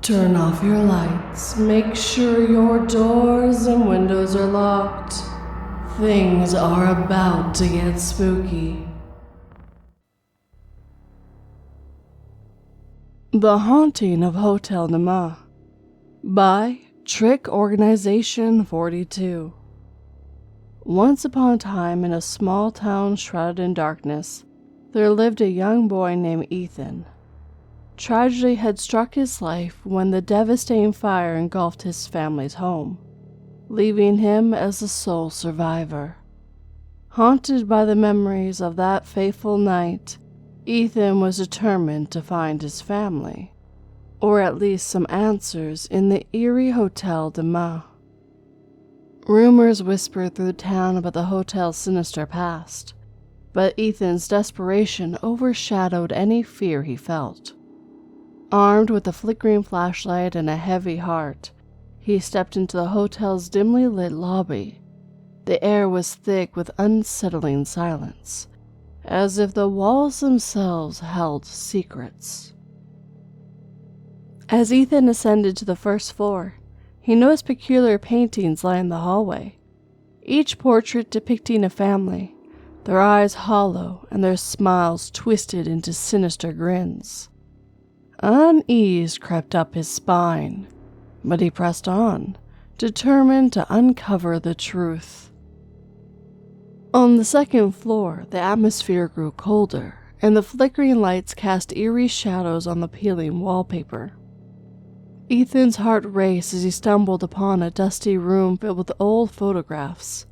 Turn off your lights. Make sure your doors and windows are locked. Things are about to get spooky. The Haunting of Hotel Nema by Trick Organization 42. Once upon a time, in a small town shrouded in darkness, there lived a young boy named Ethan. Tragedy had struck his life when the devastating fire engulfed his family's home, leaving him as the sole survivor. Haunted by the memories of that fateful night, Ethan was determined to find his family, or at least some answers, in the eerie Hotel Nema. Rumors whispered through the town about the hotel's sinister past, but Ethan's desperation overshadowed any fear he felt. Armed with a flickering flashlight and a heavy heart, he stepped into the hotel's dimly lit lobby. The air was thick with unsettling silence, as if the walls themselves held secrets. As Ethan ascended to the first floor, he noticed peculiar paintings lining the hallway, each portrait depicting a family, their eyes hollow and their smiles twisted into sinister grins. Unease crept up his spine, but he pressed on, determined to uncover the truth. On the second floor, the atmosphere grew colder, and the flickering lights cast eerie shadows on the peeling wallpaper. Ethan's heart raced as he stumbled upon a dusty room filled with old photographs.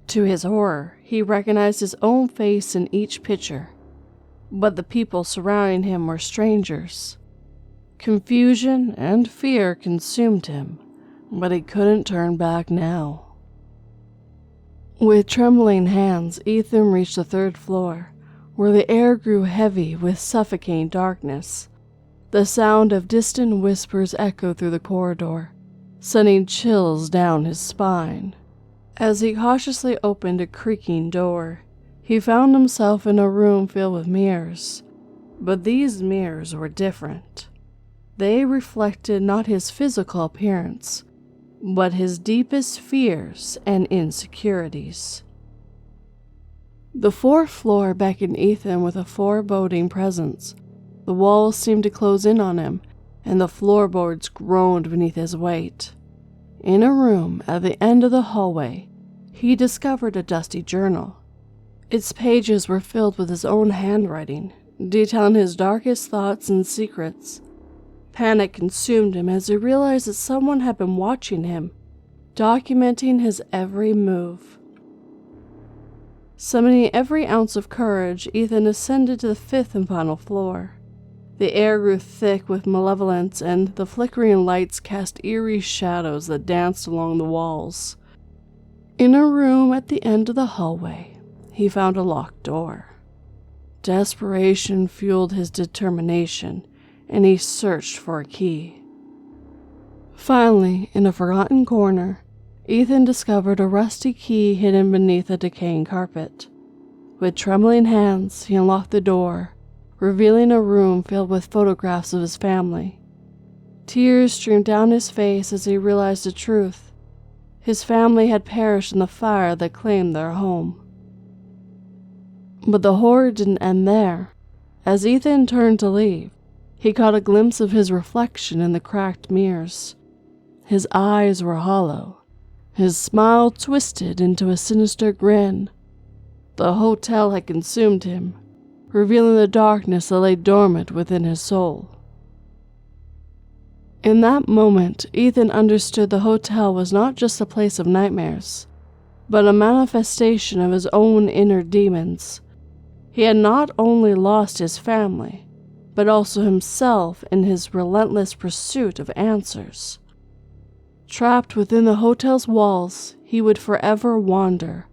To his horror, he recognized his own face in each picture, but the people surrounding him were strangers. Confusion and fear consumed him, but he couldn't turn back now. With trembling hands, Ethan reached the third floor, where the air grew heavy with suffocating darkness. The sound of distant whispers echoed through the corridor, sending chills down his spine. As he cautiously opened a creaking door, he found himself in a room filled with mirrors, but these mirrors were different. They reflected not his physical appearance, but his deepest fears and insecurities. The fourth floor beckoned Ethan with a foreboding presence. The walls seemed to close in on him, and the floorboards groaned beneath his weight. In a room at the end of the hallway, he discovered a dusty journal. Its pages were filled with his own handwriting, detailing his darkest thoughts and secrets. Panic consumed him as he realized that someone had been watching him, documenting his every move. Summoning every ounce of courage, Ethan ascended to the fifth and final floor. The air grew thick with malevolence, and the flickering lights cast eerie shadows that danced along the walls. In a room at the end of the hallway, he found a locked door. Desperation fueled his determination, and he searched for a key. Finally, in a forgotten corner, Ethan discovered a rusty key hidden beneath a decaying carpet. With trembling hands, he unlocked the door, revealing a room filled with photographs of his family. Tears streamed down his face as he realized the truth. His family had perished in the fire that claimed their home. But the horror didn't end there. As Ethan turned to leave, he caught a glimpse of his reflection in the cracked mirrors. His eyes were hollow, his smile twisted into a sinister grin. The hotel had consumed him, revealing the darkness that lay dormant within his soul. In that moment, Ethan understood the hotel was not just a place of nightmares, but a manifestation of his own inner demons. He had not only lost his family, but also himself in his relentless pursuit of answers. Trapped within the hotel's walls, he would forever wander,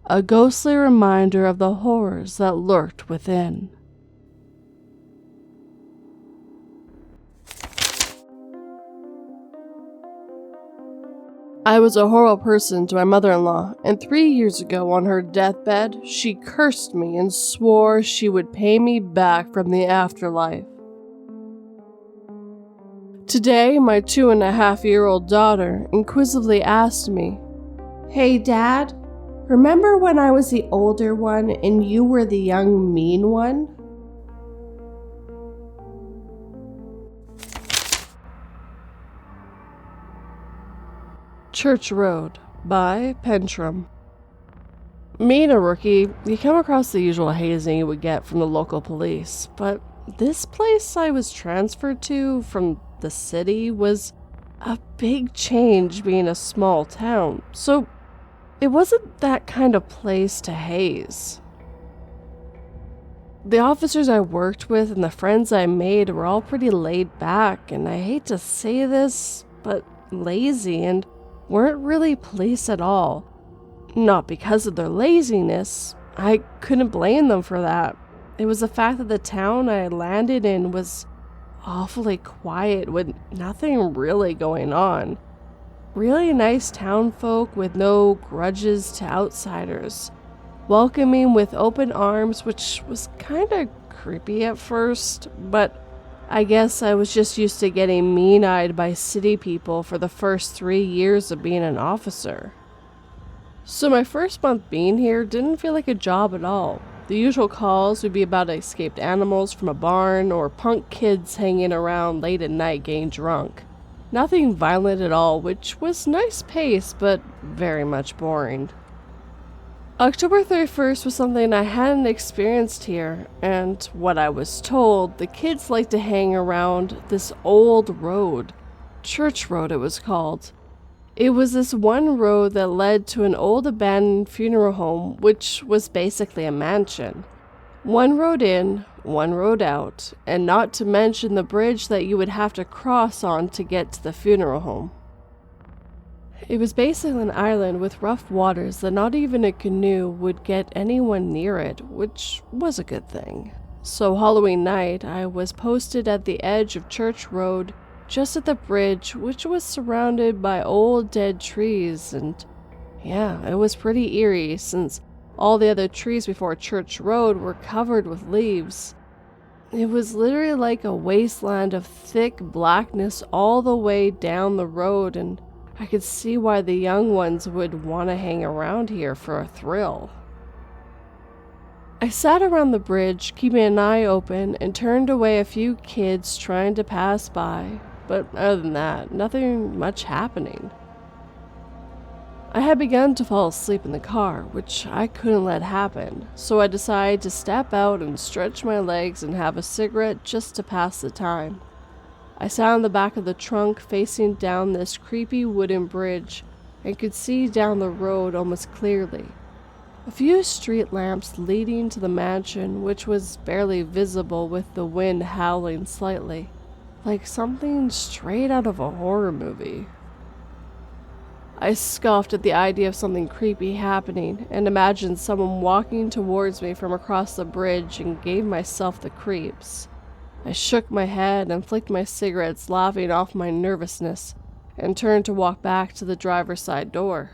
a ghostly reminder of the horrors that lurked within. I was a horrible person to my mother-in-law, and 3 years ago on her deathbed, she cursed me and swore she would pay me back from the afterlife. Today, my 2.5-year-old daughter inquisitively asked me, "Hey, Dad, remember when I was the older one and you were the young, mean one?" Church Road by Panterium. Being a rookie, you come across the usual hazing you would get from the local police, but this place I was transferred to from the city was a big change being a small town, so it wasn't that kind of place to haze. The officers I worked with and the friends I made were all pretty laid back, and I hate to say this, but lazy, and weren't really police at all. Not because of their laziness, I couldn't blame them for that. It was the fact that the town I landed in was awfully quiet with nothing really going on. Really nice town folk with no grudges to outsiders, welcoming with open arms, which was kinda creepy at first, but I guess I was just used to getting mean-eyed by city people for the first 3 years of being an officer. So my first month being here didn't feel like a job at all. The usual calls would be about escaped animals from a barn or punk kids hanging around late at night getting drunk. Nothing violent at all, which was nice pace, but very much boring. October 31st was something I hadn't experienced here, and what I was told, the kids liked to hang around this old road. Church Road it was called. It was this one road that led to an old abandoned funeral home, which was basically a mansion. One road in, one road out, and not to mention the bridge that you would have to cross on to get to the funeral home. It was basically an island with rough waters that not even a canoe would get anyone near it, which was a good thing. So Halloween night, I was posted at the edge of Church Road, just at the bridge, which was surrounded by old dead trees, and yeah, it was pretty eerie since all the other trees before Church Road were covered with leaves. It was literally like a wasteland of thick blackness all the way down the road, and I could see why the young ones would want to hang around here for a thrill. I sat around the bridge, keeping an eye open, and turned away a few kids trying to pass by, but other than that, nothing much happening. I had begun to fall asleep in the car, which I couldn't let happen, so I decided to step out and stretch my legs and have a cigarette just to pass the time. I sat on the back of the trunk facing down this creepy wooden bridge and could see down the road almost clearly. A few street lamps leading to the mansion, which was barely visible with the wind howling slightly, like something straight out of a horror movie. I scoffed at the idea of something creepy happening and imagined someone walking towards me from across the bridge and gave myself the creeps. I shook my head and flicked my cigarettes, laughing off my nervousness, and turned to walk back to the driver's side door.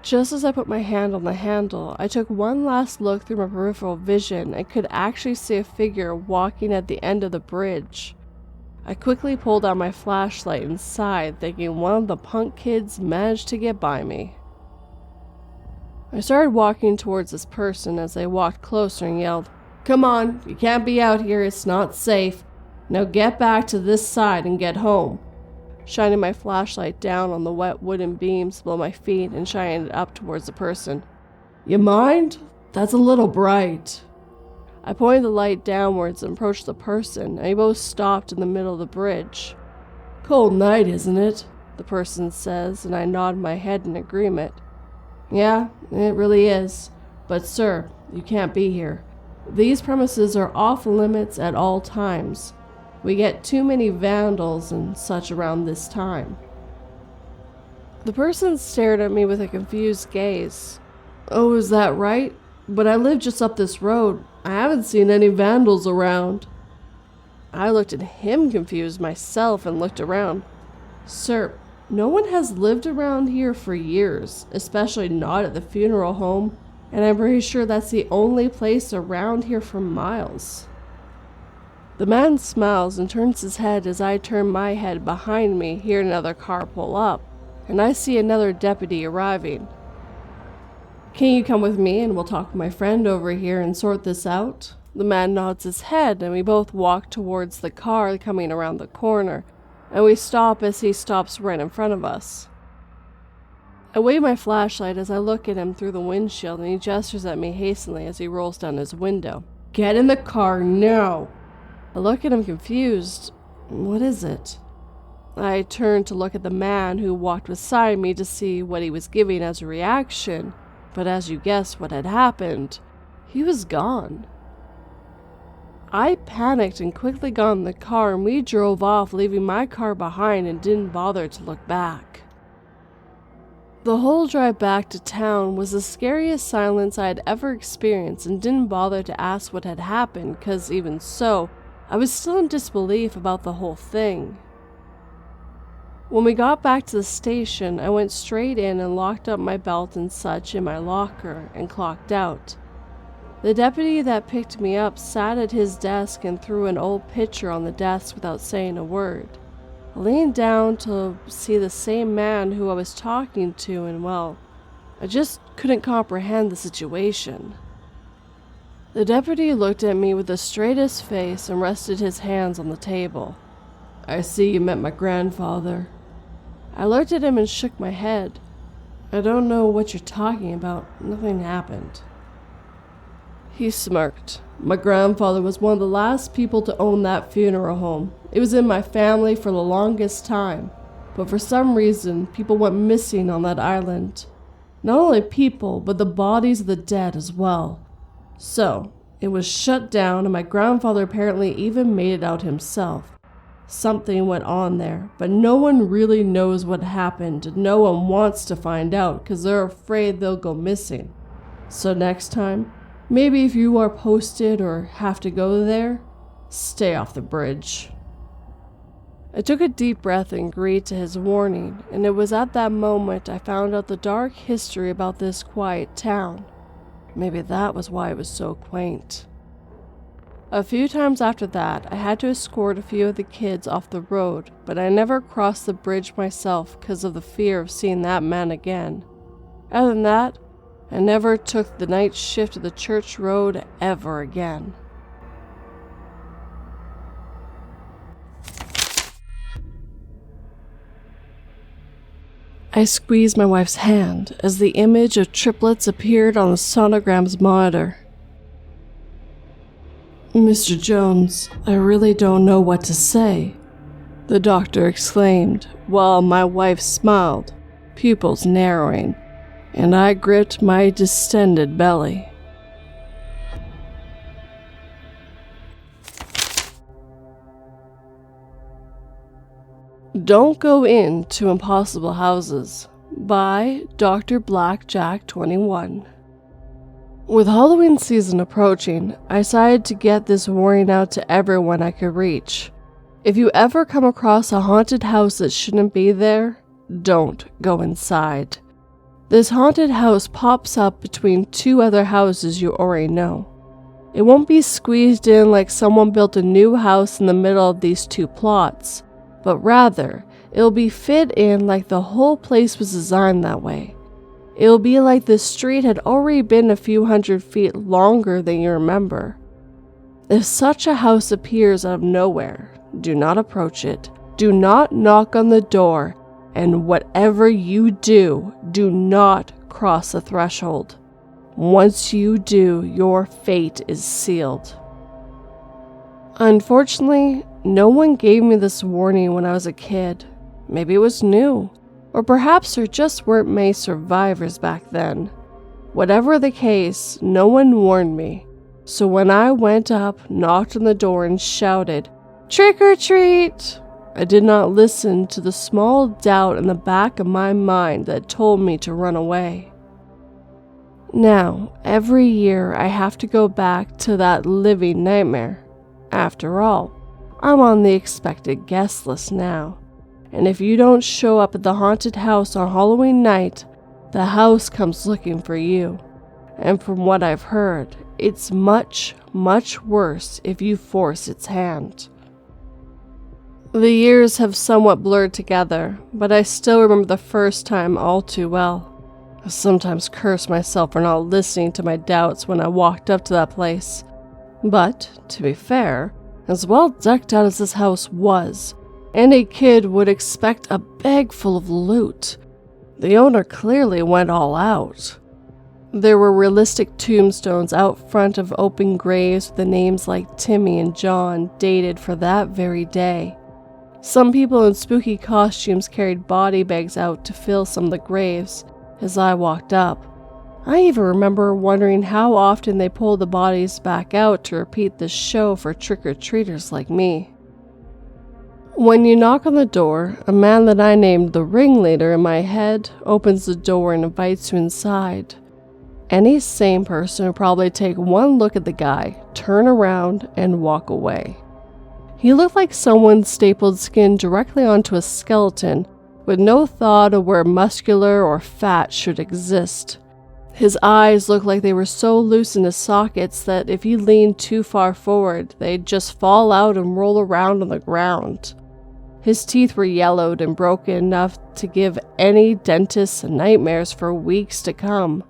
Just as I put my hand on the handle, I took one last look through my peripheral vision and could actually see a figure walking at the end of the bridge. I quickly pulled out my flashlight and sighed, thinking one of the punk kids managed to get by me. I started walking towards this person as they walked closer and yelled, "Come on, you can't be out here, it's not safe. Now get back to this side and get home," shining my flashlight down on the wet wooden beams below my feet and shining it up towards the person. "You mind? That's a little bright." I pointed the light downwards and approached the person, and they both stopped in the middle of the bridge. "Cold night, isn't it?" the person says, and I nod my head in agreement. "Yeah, it really is. But sir, you can't be here. These premises are off limits at all times. We get too many vandals and such around this time." The person stared at me with a confused gaze. "Oh, is that right? But I live just up this road. I haven't seen any vandals around." I looked at him confused myself and looked around. "Sir, no one has lived around here for years, especially not at the funeral home, and I'm pretty sure that's the only place around here for miles." The man smiles and turns his head as I turn my head behind me, hear another car pull up, and I see another deputy arriving. "Can you come with me and we'll talk with my friend over here and sort this out?" The man nods his head and we both walk towards the car coming around the corner, and we stop as he stops right in front of us. I wave my flashlight as I look at him through the windshield and he gestures at me hastily as he rolls down his window. "Get in the car now!" I look at him confused. What is it? I turn to look at the man who walked beside me to see what he was giving as a reaction, but as you guessed what had happened, he was gone. I panicked and quickly got in the car and we drove off, leaving my car behind and didn't bother to look back. The whole drive back to town was the scariest silence I had ever experienced and didn't bother to ask what had happened because even so, I was still in disbelief about the whole thing. When we got back to the station, I went straight in and locked up my belt and such in my locker and clocked out. The deputy that picked me up sat at his desk and threw an old picture on the desk without saying a word. I leaned down to see the same man who I was talking to and well, I just couldn't comprehend the situation. The deputy looked at me with the straightest face and rested his hands on the table. "I see you met my grandfather." I looked at him and shook my head. "I don't know what you're talking about. Nothing happened." He smirked. "My grandfather was one of the last people to own that funeral home. It was in my family for the longest time, but for some reason, people went missing on that island. Not only people, but the bodies of the dead as well. So, it was shut down and my grandfather apparently even made it out himself. Something went on there, but no one really knows what happened and no one wants to find out because they're afraid they'll go missing. So next time, maybe if you are posted or have to go there, stay off the bridge." I took a deep breath and agreed to his warning, and it was at that moment I found out the dark history about this quiet town. Maybe that was why it was so quaint. A few times after that, I had to escort a few of the kids off the road, but I never crossed the bridge myself because of the fear of seeing that man again. Other than that, I never took the night shift to the church road ever again. I squeezed my wife's hand as the image of triplets appeared on the sonogram's monitor. "Mr. Jones, I really don't know what to say," the doctor exclaimed, while my wife smiled, pupils narrowing, and I gripped my distended belly. Don't Go Into Impossible Houses by Dr. Blackjack 21. With Halloween season approaching, I decided to get this warning out to everyone I could reach. If you ever come across a haunted house that shouldn't be there, don't go inside. This haunted house pops up between two other houses you already know. It won't be squeezed in like someone built a new house in the middle of these two plots, but rather, it'll be fit in like the whole place was designed that way. It'll be like the street had already been a few hundred feet longer than you remember. If such a house appears out of nowhere, do not approach it, do not knock on the door, and whatever you do, do not cross the threshold. Once you do, your fate is sealed. Unfortunately, no one gave me this warning when I was a kid. Maybe it was new, or perhaps there just weren't many survivors back then. Whatever the case, no one warned me. So when I went up, knocked on the door, and shouted, "Trick or treat!" I did not listen to the small doubt in the back of my mind that told me to run away. Now, every year I have to go back to that living nightmare. After all, I'm on the expected guest list now, and if you don't show up at the haunted house on Halloween night, the house comes looking for you. and from what I've heard, it's much, much worse if you force its hand. The years have somewhat blurred together, but I still remember the first time all too well. I sometimes curse myself for not listening to my doubts when I walked up to that place. But, to be fair, as well decked out as this house was, any kid would expect a bag full of loot. The owner clearly went all out. There were realistic tombstones out front of open graves with the names like Timmy and John dated for that very day. Some people in spooky costumes carried body bags out to fill some of the graves as I walked up. I even remember wondering how often they pulled the bodies back out to repeat this show for trick-or-treaters like me. When you knock on the door, a man that I named the ringleader in my head opens the door and invites you inside. Any sane person would probably take one look at the guy, turn around, and walk away. He looked like someone stapled skin directly onto a skeleton, with no thought of where muscular or fat should exist. His eyes looked like they were so loose in his sockets that if he leaned too far forward, they'd just fall out and roll around on the ground. His teeth were yellowed and broken enough to give any dentist nightmares for weeks to come.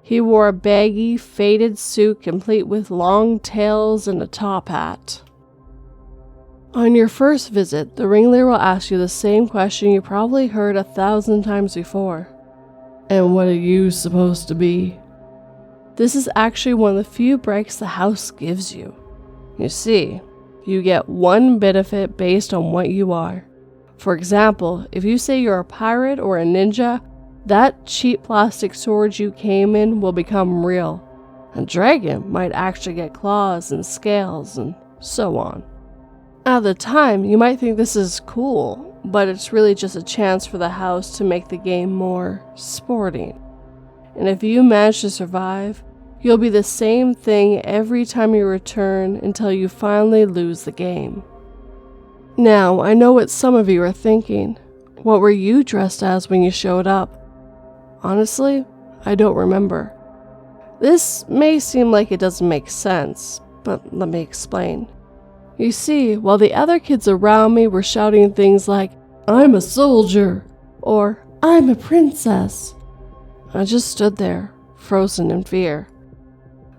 He wore a baggy, faded suit complete with long tails and a top hat. On your first visit, the ringleader will ask you the same question you probably heard 1,000 times before. And what are you supposed to be? This is actually one of the few breaks the house gives you. You see, you get one benefit based on what you are. For example, if you say you're a pirate or a ninja, that cheap plastic sword you came in will become real. A dragon might actually get claws and scales and so on. At the time, you might think this is cool, but it's really just a chance for the house to make the game more sporting. And if you manage to survive, you'll be the same thing every time you return until you finally lose the game. Now, I know what some of you are thinking. What were you dressed as when you showed up? Honestly, I don't remember. This may seem like it doesn't make sense, but let me explain. You see, while the other kids around me were shouting things like, "I'm a soldier," or "I'm a princess," I just stood there, frozen in fear.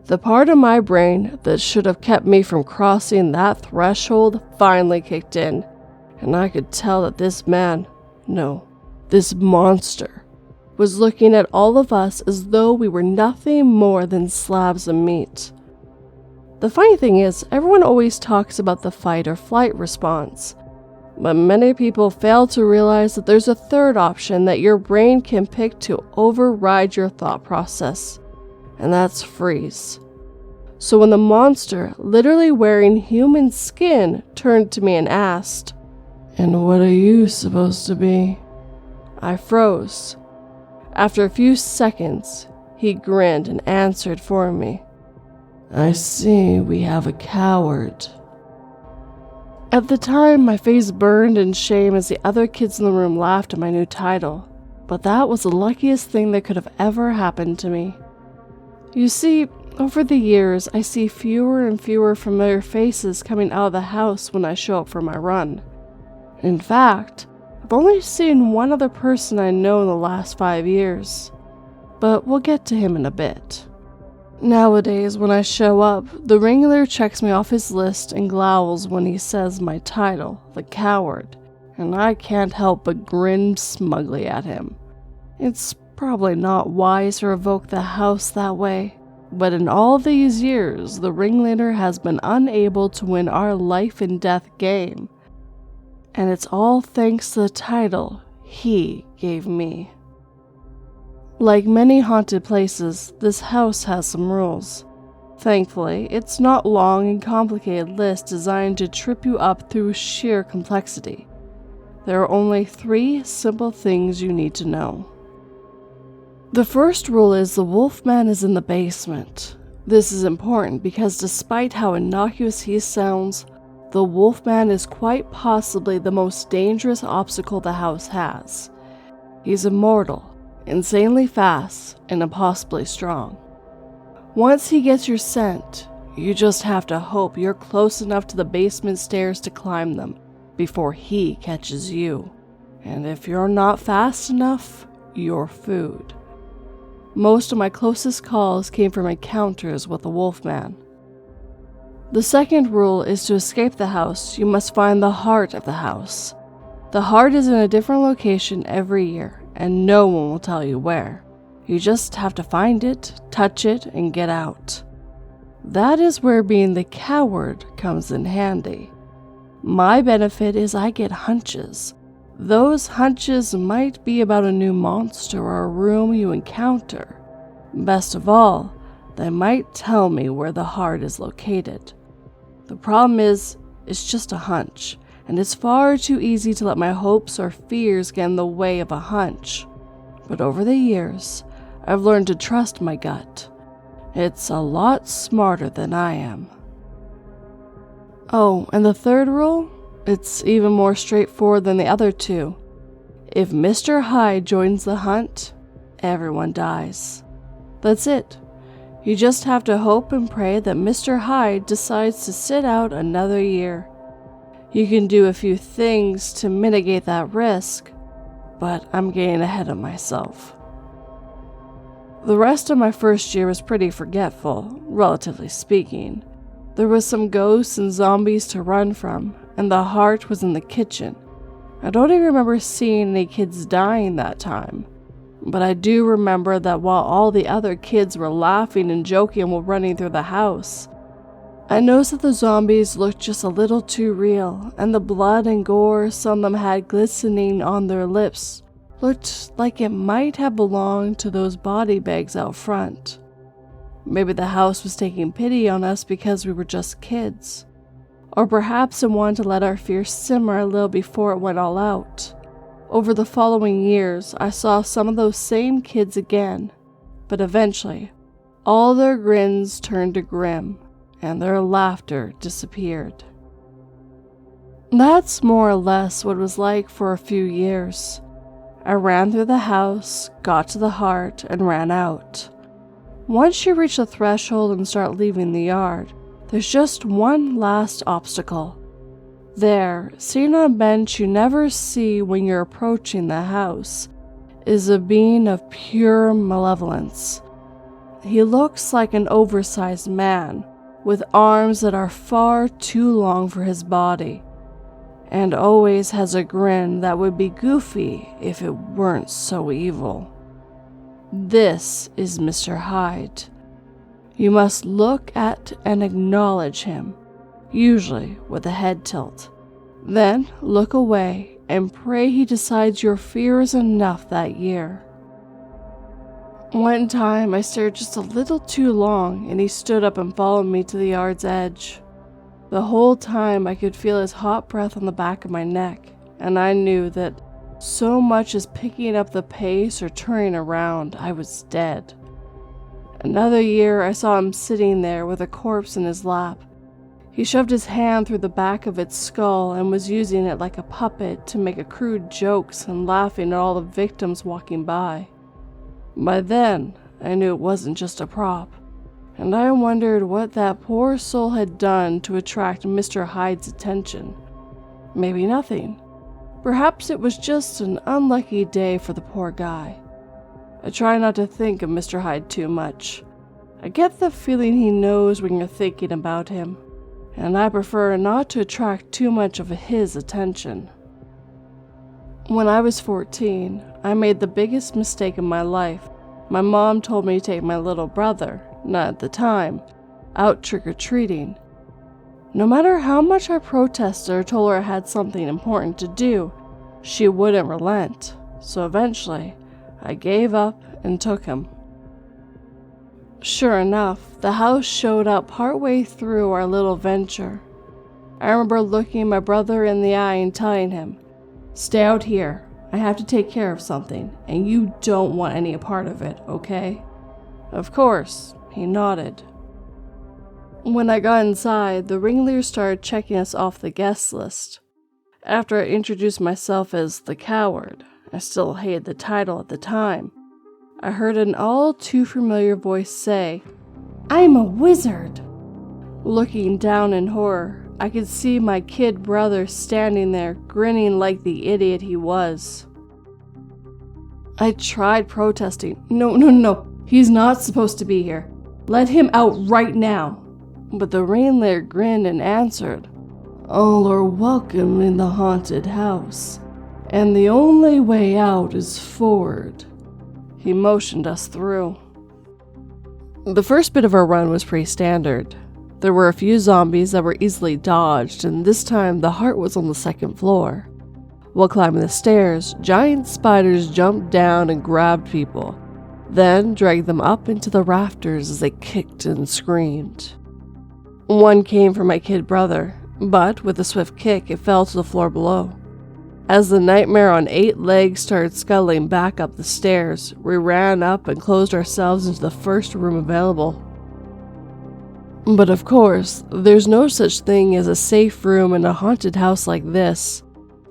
The part of my brain that should have kept me from crossing that threshold finally kicked in, and I could tell that this monster, was looking at all of us as though we were nothing more than slabs of meat. The funny thing is, everyone always talks about the fight or flight response, but many people fail to realize that there's a third option that your brain can pick to override your thought process, and that's freeze. So when the monster, literally wearing human skin, turned to me and asked, "And what are you supposed to be?" I froze. After a few seconds, he grinned and answered for me. "I see we have a coward." At the time, my face burned in shame as the other kids in the room laughed at my new title, but that was the luckiest thing that could have ever happened to me. You see, over the years, I see fewer and fewer familiar faces coming out of the house when I show up for my run. In fact, I've only seen one other person I know in the last 5 years, but we'll get to him in a bit. Nowadays, when I show up, the ringleader checks me off his list and growls when he says my title, the coward, and I can't help but grin smugly at him. It's probably not wise to revoke the house that way, but in all these years, the ringleader has been unable to win our life and death game, and it's all thanks to the title he gave me. Like many haunted places, this house has some rules. Thankfully, it's not a long and complicated list designed to trip you up through sheer complexity. There are only 3 simple things you need to know. The first rule is the Wolfman is in the basement. This is important because despite how innocuous he sounds, the Wolfman is quite possibly the most dangerous obstacle the house has. He's immortal, insanely fast, and impossibly strong. Once he gets your scent, you just have to hope you're close enough to the basement stairs to climb them before he catches you. And if you're not fast enough, you're food. Most of my closest calls came from encounters with the Wolfman. The second rule is to escape the house, you must find the heart of the house. The heart is in a different location every year, and no one will tell you where. You just have to find it, touch it, and get out. That is where being the coward comes in handy. My benefit is I get hunches. Those hunches might be about a new monster or a room you encounter. Best of all, they might tell me where the heart is located. The problem is, it's just a hunch, and it's far too easy to let my hopes or fears get in the way of a hunch. But over the years, I've learned to trust my gut. It's a lot smarter than I am. Oh, and the third rule? It's even more straightforward than the other two. If Mr. Hyde joins the hunt, everyone dies. That's it. You just have to hope and pray that Mr. Hyde decides to sit out another year. You can do a few things to mitigate that risk, but I'm getting ahead of myself. The rest of my first year was pretty forgetful, relatively speaking. There was some ghosts and zombies to run from, and the heart was in the kitchen. I don't even remember seeing any kids dying that time, but I do remember that while all the other kids were laughing and joking while running through the house, I noticed that the zombies looked just a little too real, and the blood and gore some of them had glistening on their lips looked like it might have belonged to those body bags out front. Maybe the house was taking pity on us because we were just kids. Or perhaps it wanted to let our fear simmer a little before it went all out. Over the following years, I saw some of those same kids again, but eventually, all their grins turned to grim, and their laughter disappeared. That's more or less what it was like for a few years. I ran through the house, got to the heart, and ran out. Once you reach the threshold and start leaving the yard, there's just one last obstacle. There, sitting on a bench you never see when you're approaching the house, is a being of pure malevolence. He looks like an oversized man, with arms that are far too long for his body, and always has a grin that would be goofy if it weren't so evil. This is Mr. Hyde. You must look at and acknowledge him, usually with a head tilt. Then look away and pray he decides your fear is enough that year. One time I stared just a little too long and he stood up and followed me to the yard's edge. The whole time I could feel his hot breath on the back of my neck, and I knew that so much as picking up the pace or turning around, I was dead. Another year I saw him sitting there with a corpse in his lap. He shoved his hand through the back of its skull and was using it like a puppet to make crude jokes and laughing at all the victims walking by. By then, I knew it wasn't just a prop, and I wondered what that poor soul had done to attract Mr. Hyde's attention. Maybe nothing. Perhaps it was just an unlucky day for the poor guy. I try not to think of Mr. Hyde too much. I get the feeling he knows when you're thinking about him, and I prefer not to attract too much of his attention. When I was 14, I made the biggest mistake of my life. My mom told me to take my little brother, not at the time, out trick-or-treating. No matter how much I protested or told her I had something important to do, she wouldn't relent, so eventually, I gave up and took him. Sure enough, the house showed up partway through our little venture. I remember looking my brother in the eye and telling him, "Stay out here. I have to take care of something, and you don't want any part of it, okay?" Of course, he nodded. When I got inside, the ringleader started checking us off the guest list. After I introduced myself as the coward, I still hated the title at the time, I heard an all too familiar voice say, I'm a wizard. Looking down in horror, I could see my kid brother standing there, grinning like the idiot he was. I tried protesting. No, he's not supposed to be here. Let him out right now. But the reindeer grinned and answered, all are welcome in the haunted house, and the only way out is forward. He motioned us through. The first bit of our run was pretty standard. There were a few zombies that were easily dodged, and this time the heart was on the second floor. While climbing the stairs, giant spiders jumped down and grabbed people, then dragged them up into the rafters as they kicked and screamed. One came for my kid brother, but with a swift kick, it fell to the floor below. As the nightmare on 8 legs started scuttling back up the stairs, we ran up and closed ourselves into the first room available. But of course, there's no such thing as a safe room in a haunted house like this,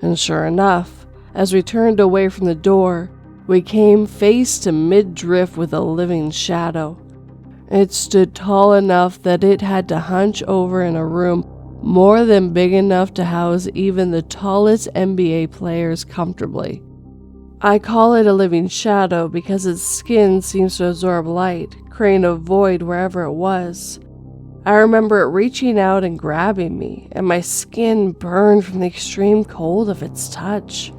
and sure enough, as we turned away from the door, we came face to midriff with a living shadow. It stood tall enough that it had to hunch over in a room more than big enough to house even the tallest NBA players comfortably. I call it a living shadow because its skin seems to absorb light, creating a void wherever it was. I remember it reaching out and grabbing me, and my skin burned from the extreme cold of its touch.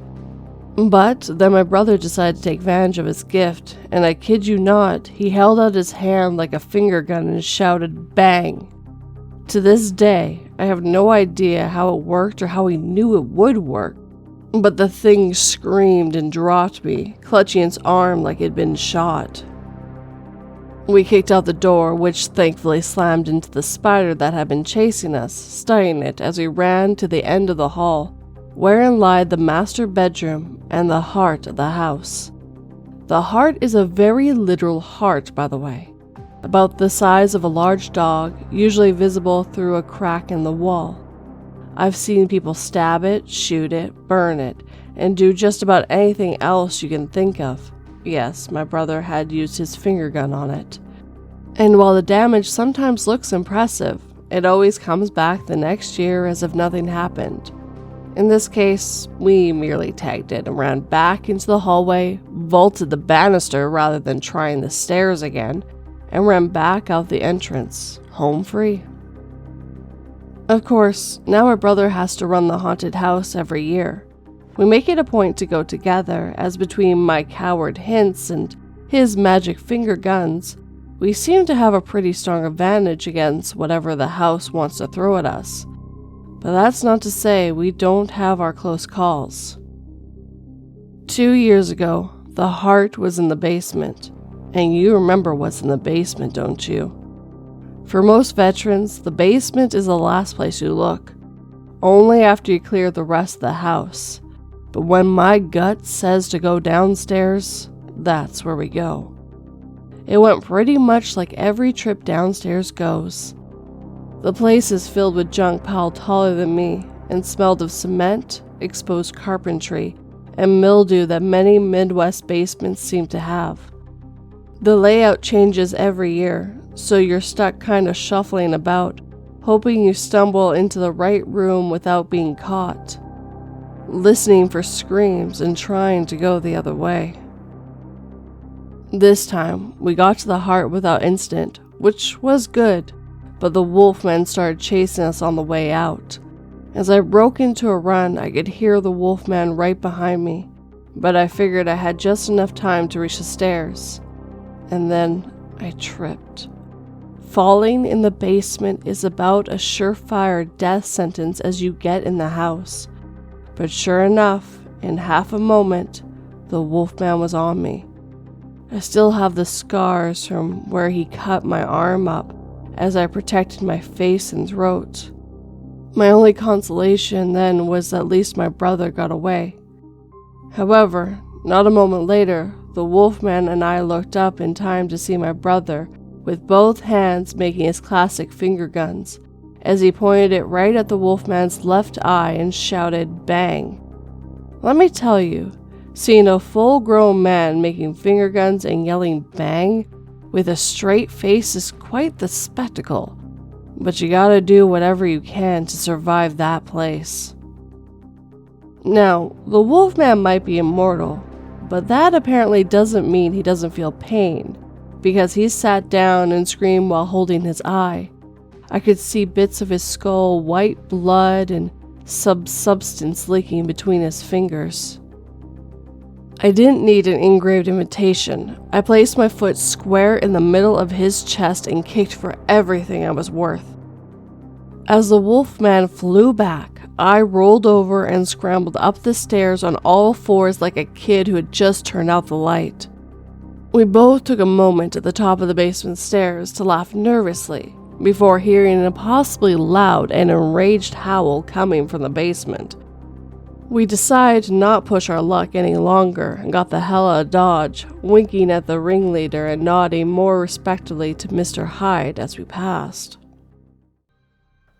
But then my brother decided to take advantage of his gift, and I kid you not, he held out his hand like a finger gun and shouted, "Bang!" To this day, I have no idea how it worked or how he knew it would work, but the thing screamed and dropped me, clutching its arm like it had been shot. We kicked out the door, which thankfully slammed into the spider that had been chasing us, stunning it as we ran to the end of the hall, wherein lied the master bedroom and the heart of the house. The heart is a very literal heart, by the way, about the size of a large dog, usually visible through a crack in the wall. I've seen people stab it, shoot it, burn it, and do just about anything else you can think of. Yes, my brother had used his finger gun on it. And while the damage sometimes looks impressive, it always comes back the next year as if nothing happened. In this case, we merely tagged it and ran back into the hallway, vaulted the banister rather than trying the stairs again, and ran back out the entrance, home free. Of course, now my brother has to run the haunted house every year. We make it a point to go together, as between my coward hints and his magic finger guns, we seem to have a pretty strong advantage against whatever the house wants to throw at us. But that's not to say we don't have our close calls. 2 years ago, the heart was in the basement, and you remember what's in the basement, don't you? For most veterans, the basement is the last place you look, only after you clear the rest of the house. But when my gut says to go downstairs, that's where we go. It went pretty much like every trip downstairs goes. The place is filled with junk piled taller than me and smelled of cement, exposed carpentry, and mildew that many Midwest basements seem to have. The layout changes every year, so you're stuck kind of shuffling about, hoping you stumble into the right room without being caught, listening for screams and trying to go the other way. This time, we got to the heart without incident, which was good, but the wolfmen started chasing us on the way out. As I broke into a run, I could hear the wolfman right behind me, but I figured I had just enough time to reach the stairs. And then I tripped. Falling in the basement is about a surefire death sentence as you get in the house. But sure enough, in half a moment, the wolfman was on me. I still have the scars from where he cut my arm up as I protected my face and throat. My only consolation then was at least my brother got away. However, not a moment later, the wolfman and I looked up in time to see my brother, with both hands making his classic finger guns, as he pointed it right at the wolfman's left eye and shouted, "Bang!" Let me tell you, seeing a full-grown man making finger guns and yelling "bang" with a straight face is quite the spectacle, but you gotta do whatever you can to survive that place. Now, the Wolfman might be immortal, but that apparently doesn't mean he doesn't feel pain, because he sat down and screamed while holding his eye. I could see bits of his skull, white blood, and substance leaking between his fingers. I didn't need an engraved invitation. I placed my foot square in the middle of his chest and kicked for everything I was worth. As the Wolfman flew back, I rolled over and scrambled up the stairs on all fours like a kid who had just turned out the light. We both took a moment at the top of the basement stairs to laugh nervously before hearing an impossibly loud and enraged howl coming from the basement. We decided to not push our luck any longer and got the hell out of Dodge, winking at the ringleader and nodding more respectfully to Mr. Hyde as we passed.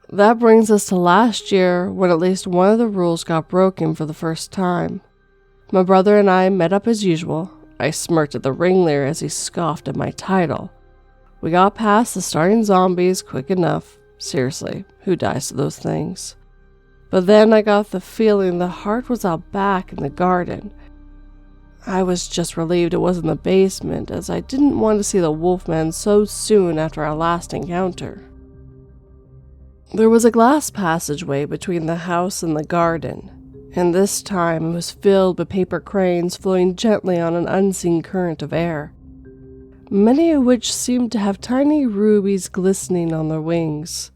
That brings us to last year, when at least one of the rules got broken for the first time. My brother and I met up as usual. I smirked at the ringleader as he scoffed at my title. We got past the starting zombies quick enough. Seriously, who dies to those things? But then I got the feeling the heart was out back in the garden. I was just relieved it wasn't the basement, as I didn't want to see the Wolfman so soon after our last encounter. There was a glass passageway between the house and the garden, and this time it was filled with paper cranes floating gently on an unseen current of air, many of which seemed to have tiny rubies glistening on their wings.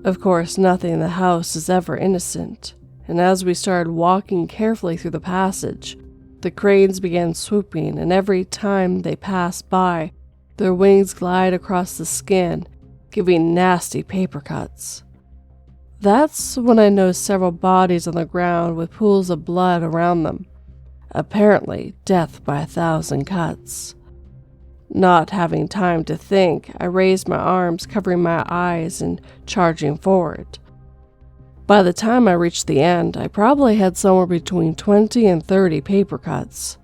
Of course, nothing in the house is ever innocent, and as we started walking carefully through the passage, the cranes began swooping, and every time they passed by, their wings glide across the skin, giving nasty paper cuts. That's when I noticed several bodies on the ground with pools of blood around them. Apparently, death by 1,000 cuts. Not having time to think, I raised my arms, covering my eyes and charging forward. By the time I reached the end, I probably had somewhere between 20 and 30 paper cuts,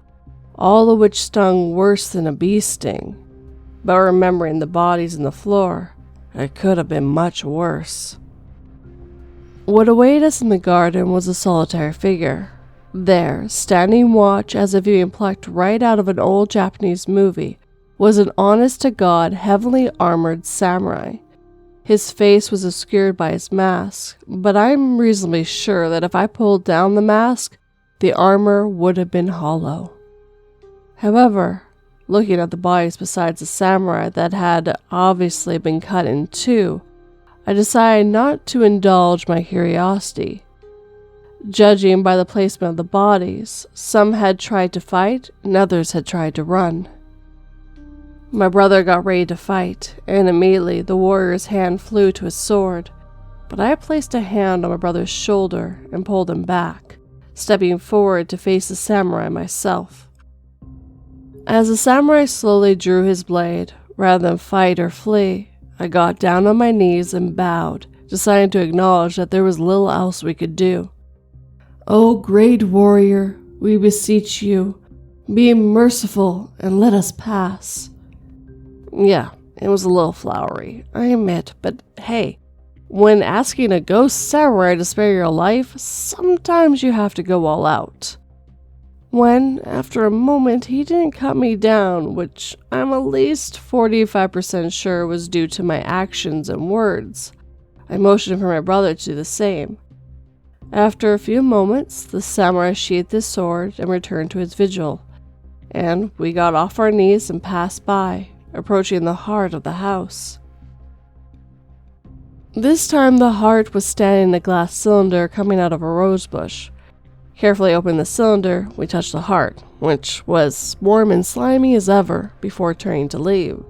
all of which stung worse than a bee sting. But remembering the bodies on the floor, it could have been much worse. What awaited us in the garden was a solitary figure. There, standing watch as if he had been plucked right out of an old Japanese movie, was an honest-to-God, heavily armored samurai. His face was obscured by his mask, but I'm reasonably sure that if I pulled down the mask, the armor would have been hollow. However, looking at the bodies besides the samurai that had obviously been cut in two, I decided not to indulge my curiosity. Judging by the placement of the bodies, some had tried to fight and others had tried to run. My brother got ready to fight, and immediately the warrior's hand flew to his sword, but I placed a hand on my brother's shoulder and pulled him back, stepping forward to face the samurai myself. As the samurai slowly drew his blade, rather than fight or flee, I got down on my knees and bowed, deciding to acknowledge that there was little else we could do. "O great warrior, we beseech you, be merciful and let us pass." Yeah, it was a little flowery, I admit, but hey, when asking a ghost samurai to spare your life, sometimes you have to go all out. When, after a moment, he didn't cut me down, which I'm at least 45% sure was due to my actions and words, I motioned for my brother to do the same. After a few moments, the samurai sheathed his sword and returned to his vigil, and we got off our knees and passed by, approaching the heart of the house. This time the heart was standing in a glass cylinder coming out of a rose bush. Carefully opening the cylinder, we touched the heart, which was warm and slimy as ever, before turning to leave.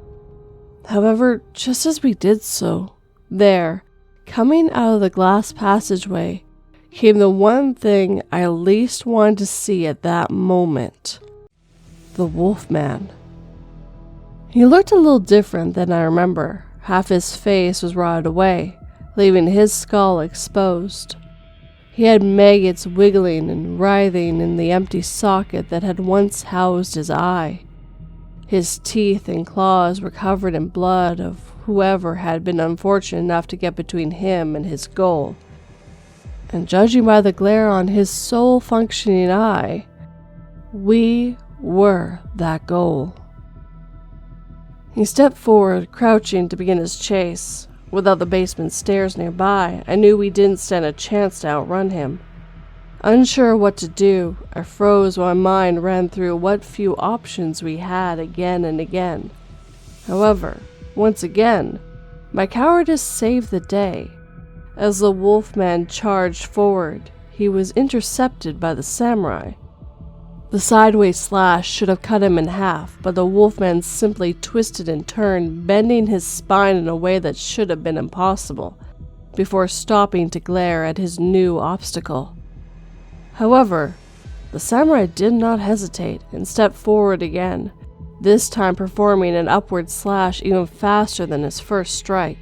However, just as we did so, there, coming out of the glass passageway, came the one thing I least wanted to see at that moment: the Wolfman. He looked a little different than I remember. Half his face was rotted away, leaving his skull exposed. He had maggots wiggling and writhing in the empty socket that had once housed his eye. His teeth and claws were covered in blood of whoever had been unfortunate enough to get between him and his goal. And judging by the glare on his sole functioning eye, we were that goal. He stepped forward, crouching to begin his chase. Without the basement stairs nearby, I knew we didn't stand a chance to outrun him. Unsure what to do, I froze while my mind ran through what few options we had again and again. However, once again, my cowardice saved the day. As the wolfman charged forward, he was intercepted by the samurai. The sideways slash should have cut him in half, but the wolfman simply twisted and turned, bending his spine in a way that should have been impossible, before stopping to glare at his new obstacle. However, the samurai did not hesitate and stepped forward again, this time performing an upward slash even faster than his first strike.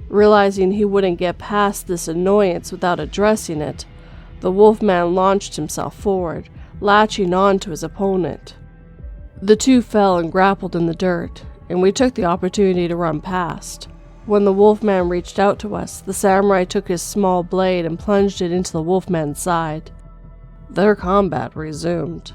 Realizing he wouldn't get past this annoyance without addressing it, the wolfman launched himself forward, latching on to his opponent. The two fell and grappled in the dirt, and we took the opportunity to run past. When the wolfman reached out to us, the samurai took his small blade and plunged it into the wolfman's side. Their combat resumed.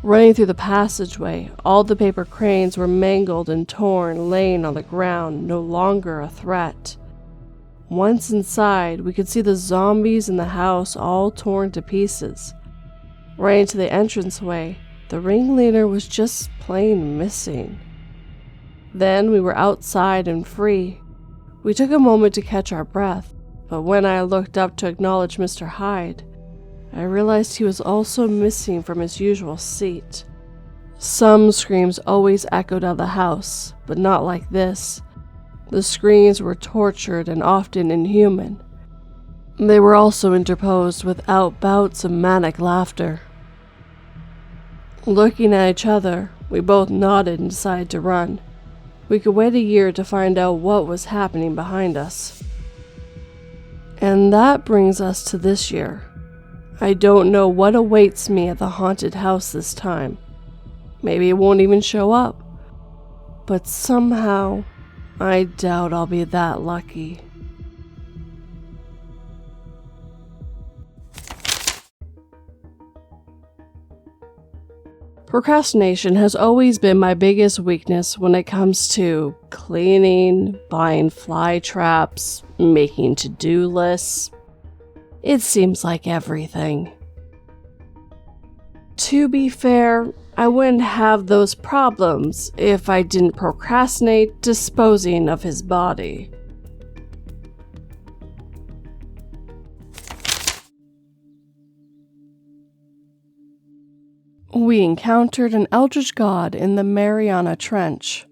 Running through the passageway, all the paper cranes were mangled and torn, laying on the ground, no longer a threat. Once inside, we could see the zombies in the house all torn to pieces. Running to the entranceway, the ringleader was just plain missing. Then we were outside and free. We took a moment to catch our breath, but when I looked up to acknowledge Mr. Hyde, I realized he was also missing from his usual seat. Some screams always echoed out of the house, but not like this. The screams were tortured and often inhuman. They were also interposed without bouts of manic laughter. Looking at each other, we both nodded and decided to run. We could wait a year to find out what was happening behind us. And that brings us to this year. I don't know what awaits me at the haunted house this time. Maybe it won't even show up. But somehow, I doubt I'll be that lucky. Procrastination has always been my biggest weakness when it comes to cleaning, buying fly traps, making to-do lists. It seems like everything. To be fair, I wouldn't have those problems if I didn't procrastinate disposing of his body. We encountered an eldritch god in the Mariana Trench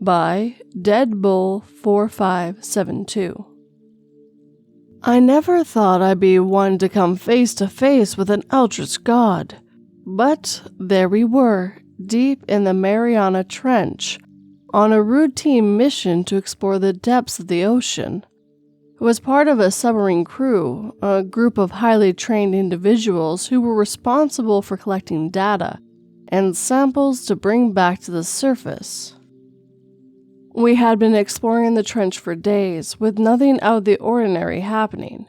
by Deadbull4572. I never thought I'd be one to come face to face with an eldritch god, but there we were, deep in the Mariana Trench, on a routine mission to explore the depths of the ocean. It was part of a submarine crew, a group of highly trained individuals who were responsible for collecting data and samples to bring back to the surface. We had been exploring the trench for days, with nothing out of the ordinary happening.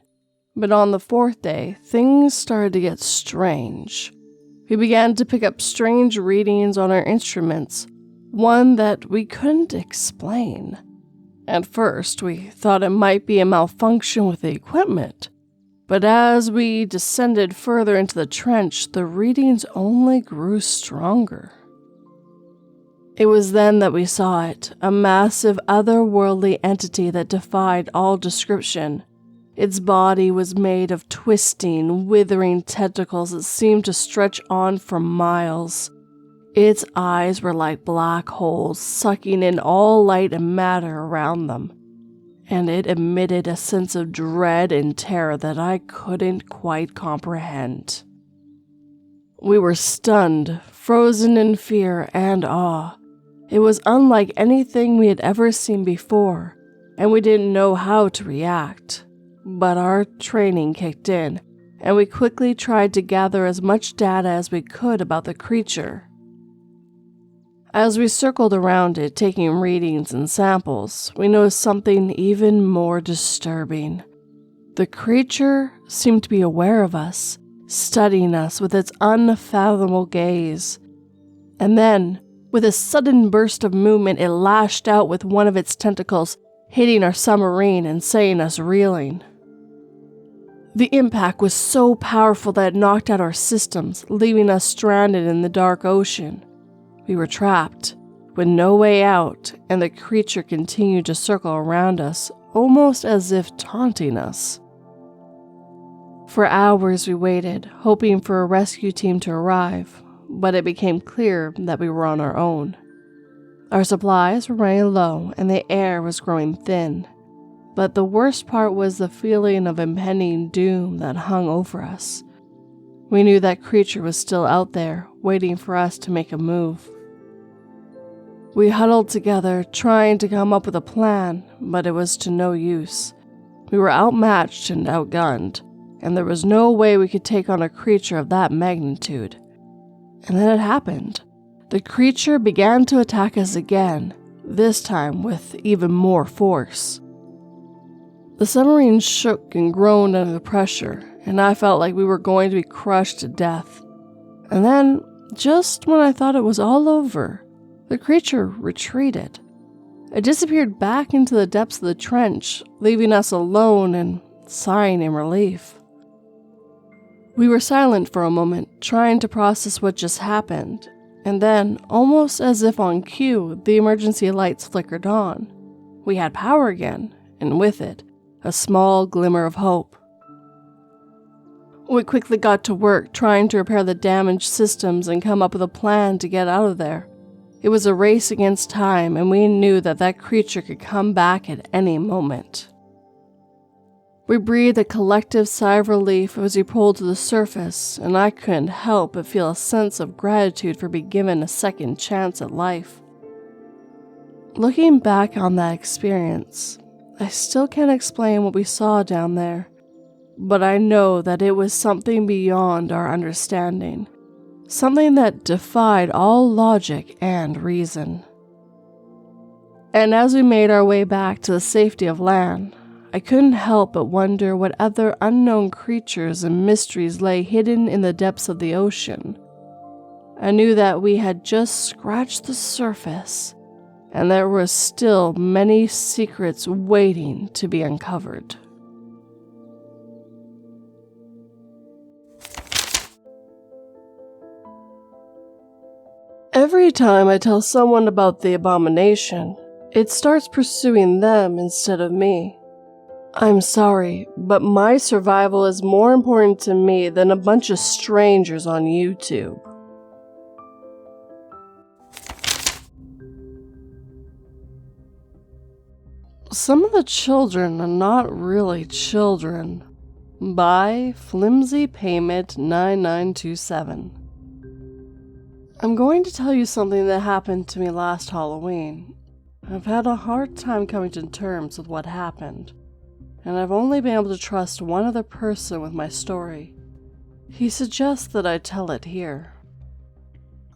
But on the fourth day, things started to get strange. We began to pick up strange readings on our instruments, one that we couldn't explain. At first, we thought it might be a malfunction with the equipment, but as we descended further into the trench, the readings only grew stronger. It was then that we saw it, a massive otherworldly entity that defied all description. Its body was made of twisting, withering tentacles that seemed to stretch on for miles. Its eyes were like black holes, sucking in all light and matter around them, and it emitted a sense of dread and terror that I couldn't quite comprehend. We were stunned, frozen in fear and awe. It was unlike anything we had ever seen before, and we didn't know how to react. But our training kicked in, and we quickly tried to gather as much data as we could about the creature. As we circled around it, taking readings and samples, we noticed something even more disturbing. The creature seemed to be aware of us, studying us with its unfathomable gaze. And then, with a sudden burst of movement, it lashed out with one of its tentacles, hitting our submarine and sending us reeling. The impact was so powerful that it knocked out our systems, leaving us stranded in the dark ocean. We were trapped, with no way out, and the creature continued to circle around us, almost as if taunting us. For hours we waited, hoping for a rescue team to arrive, but it became clear that we were on our own. Our supplies were running low, and the air was growing thin. But the worst part was the feeling of impending doom that hung over us. We knew that creature was still out there, waiting for us to make a move. We huddled together, trying to come up with a plan, but it was to no use. We were outmatched and outgunned, and there was no way we could take on a creature of that magnitude. And then it happened. The creature began to attack us again, this time with even more force. The submarine shook and groaned under the pressure, and I felt like we were going to be crushed to death. And then, just when I thought it was all over, the creature retreated. It disappeared back into the depths of the trench, leaving us alone and sighing in relief. We were silent for a moment, trying to process what just happened, and then, almost as if on cue, the emergency lights flickered on. We had power again, and with it, a small glimmer of hope. We quickly got to work trying to repair the damaged systems and come up with a plan to get out of there. It was a race against time, and we knew that creature could come back at any moment. We breathed a collective sigh of relief as we pulled to the surface, and I couldn't help but feel a sense of gratitude for being given a second chance at life. Looking back on that experience, I still can't explain what we saw down there, but I know that it was something beyond our understanding, something that defied all logic and reason. And as we made our way back to the safety of land, I couldn't help but wonder what other unknown creatures and mysteries lay hidden in the depths of the ocean. I knew that we had just scratched the surface, and there were still many secrets waiting to be uncovered. Every time I tell someone about the abomination, it starts pursuing them instead of me. I'm sorry, but my survival is more important to me than a bunch of strangers on YouTube. Some of the children are not really children. By Flimsy Payment 9927. I'm going to tell you something that happened to me last Halloween. I've had a hard time coming to terms with what happened, and I've only been able to trust one other person with my story. He suggests that I tell it here.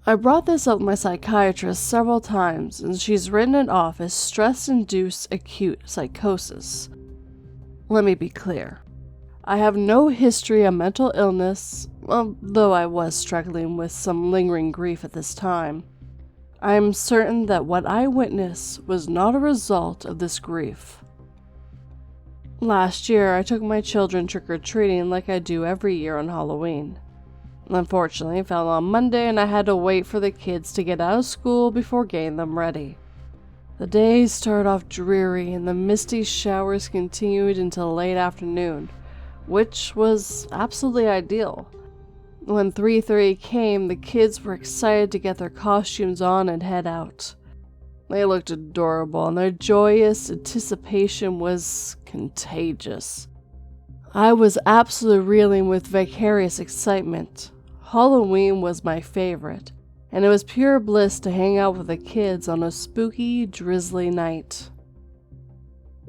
I brought this up with my psychiatrist several times, and she's written it off as stress-induced acute psychosis. Let me be clear. I have no history of mental illness, though I was struggling with some lingering grief at this time. I am certain that what I witnessed was not a result of this grief. Last year, I took my children trick-or-treating like I do every year on Halloween. Unfortunately, it fell on Monday and I had to wait for the kids to get out of school before getting them ready. The days started off dreary and the misty showers continued until late afternoon, which was absolutely ideal. When 3:30 came, the kids were excited to get their costumes on and head out. They looked adorable, and their joyous anticipation was contagious. I was absolutely reeling with vicarious excitement. Halloween was my favorite, and it was pure bliss to hang out with the kids on a spooky, drizzly night.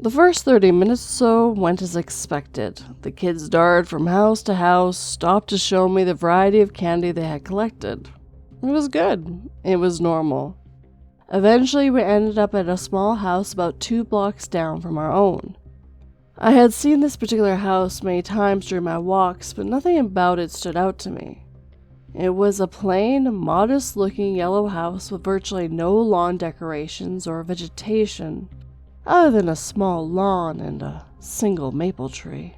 The first 30 minutes or so went as expected. The kids darted from house to house, stopped to show me the variety of candy they had collected. It was good. It was normal. Eventually, we ended up at a small house about 2 blocks down from our own. I had seen this particular house many times during my walks, but nothing about it stood out to me. It was a plain, modest-looking yellow house with virtually no lawn decorations or vegetation, other than a small lawn and a single maple tree.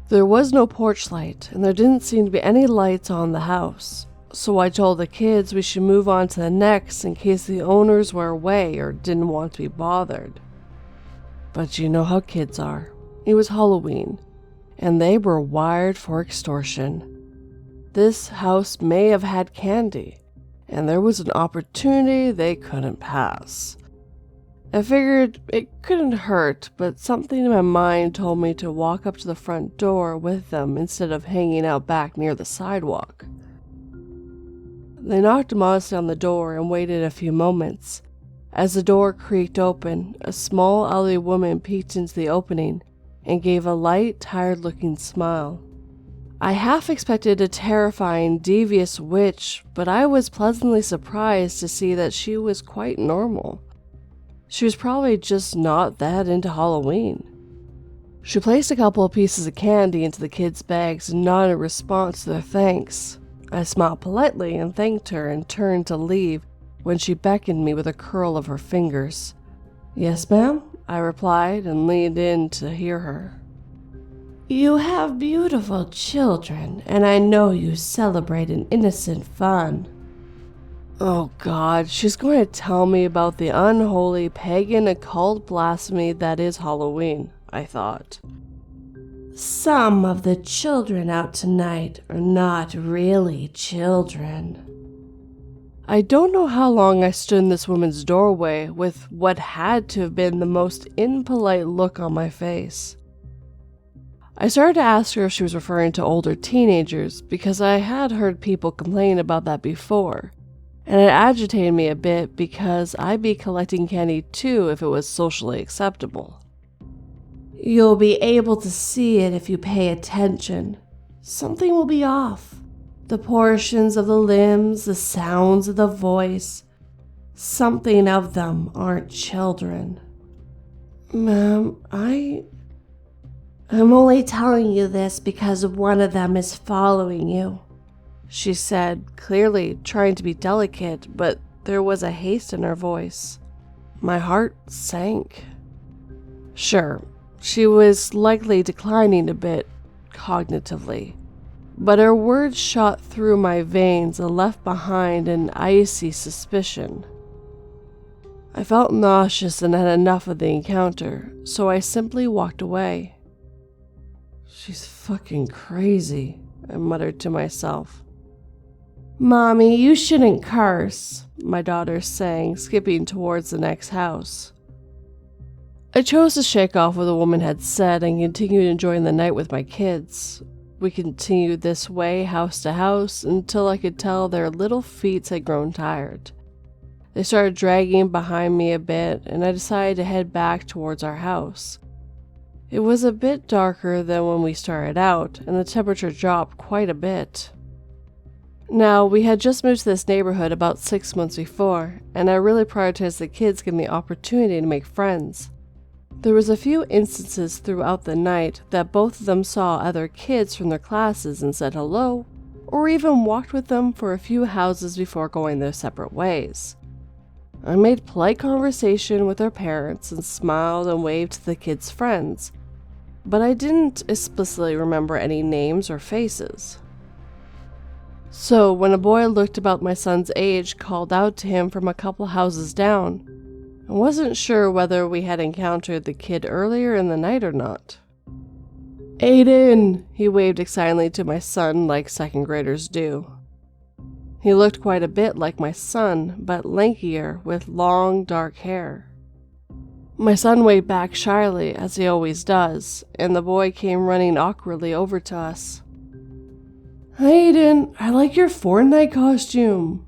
There was no porch light, and there didn't seem to be any lights on the house, so I told the kids we should move on to the next in case the owners were away or didn't want to be bothered. But you know how kids are. It was Halloween, and they were wired for extortion. This house may have had candy, and there was an opportunity they couldn't pass. I figured it couldn't hurt, but something in my mind told me to walk up to the front door with them instead of hanging out back near the sidewalk. They knocked modestly on the door and waited a few moments. As the door creaked open, a small elderly woman peeked into the opening and gave a light, tired-looking smile. I half expected a terrifying, devious witch, but I was pleasantly surprised to see that she was quite normal. She was probably just not that into Halloween. She placed a couple of pieces of candy into the kids' bags and nodded in response to their thanks. I smiled politely and thanked her and turned to leave when she beckoned me with a curl of her fingers. "Yes, ma'am," I replied and leaned in to hear her. "You have beautiful children, and I know you celebrate an innocent fun." Oh God, she's going to tell me about the unholy pagan occult blasphemy that is Halloween, I thought. "Some of the children out tonight are not really children." I don't know how long I stood in this woman's doorway with what had to have been the most impolite look on my face. I started to ask her if she was referring to older teenagers because I had heard people complain about that before, and it agitated me a bit because I'd be collecting candy too if it was socially acceptable. "You'll be able to see it if you pay attention. Something will be off. The portions of the limbs, the sounds of the voice. Something of them aren't children." "Ma'am, I'm only telling you this because one of them is following you," she said, clearly trying to be delicate, but there was a haste in her voice. My heart sank. Sure, she was likely declining a bit cognitively, but her words shot through my veins and left behind an icy suspicion. I felt nauseous and had enough of the encounter, so I simply walked away. "She's fucking crazy," I muttered to myself. "Mommy, you shouldn't curse," my daughter sang, skipping towards the next house. I chose to shake off what the woman had said and continued enjoying the night with my kids. We continued this way, house to house, until I could tell their little feet had grown tired. They started dragging behind me a bit, and I decided to head back towards our house. It was a bit darker than when we started out, and the temperature dropped quite a bit. Now, we had just moved to this neighborhood about 6 months before, and I really prioritized the kids getting the opportunity to make friends. There was a few instances throughout the night that both of them saw other kids from their classes and said hello, or even walked with them for a few houses before going their separate ways. I made polite conversation with their parents and smiled and waved to the kids' friends, but I didn't explicitly remember any names or faces. So when a boy looked about my son's age called out to him from a couple houses down, I wasn't sure whether we had encountered the kid earlier in the night or not. "Aiden!" he waved excitedly to my son like second graders do. He looked quite a bit like my son, but lankier with long, dark hair. My son waved back shyly, as he always does, and the boy came running awkwardly over to us. "Aiden, I like your Fortnite costume."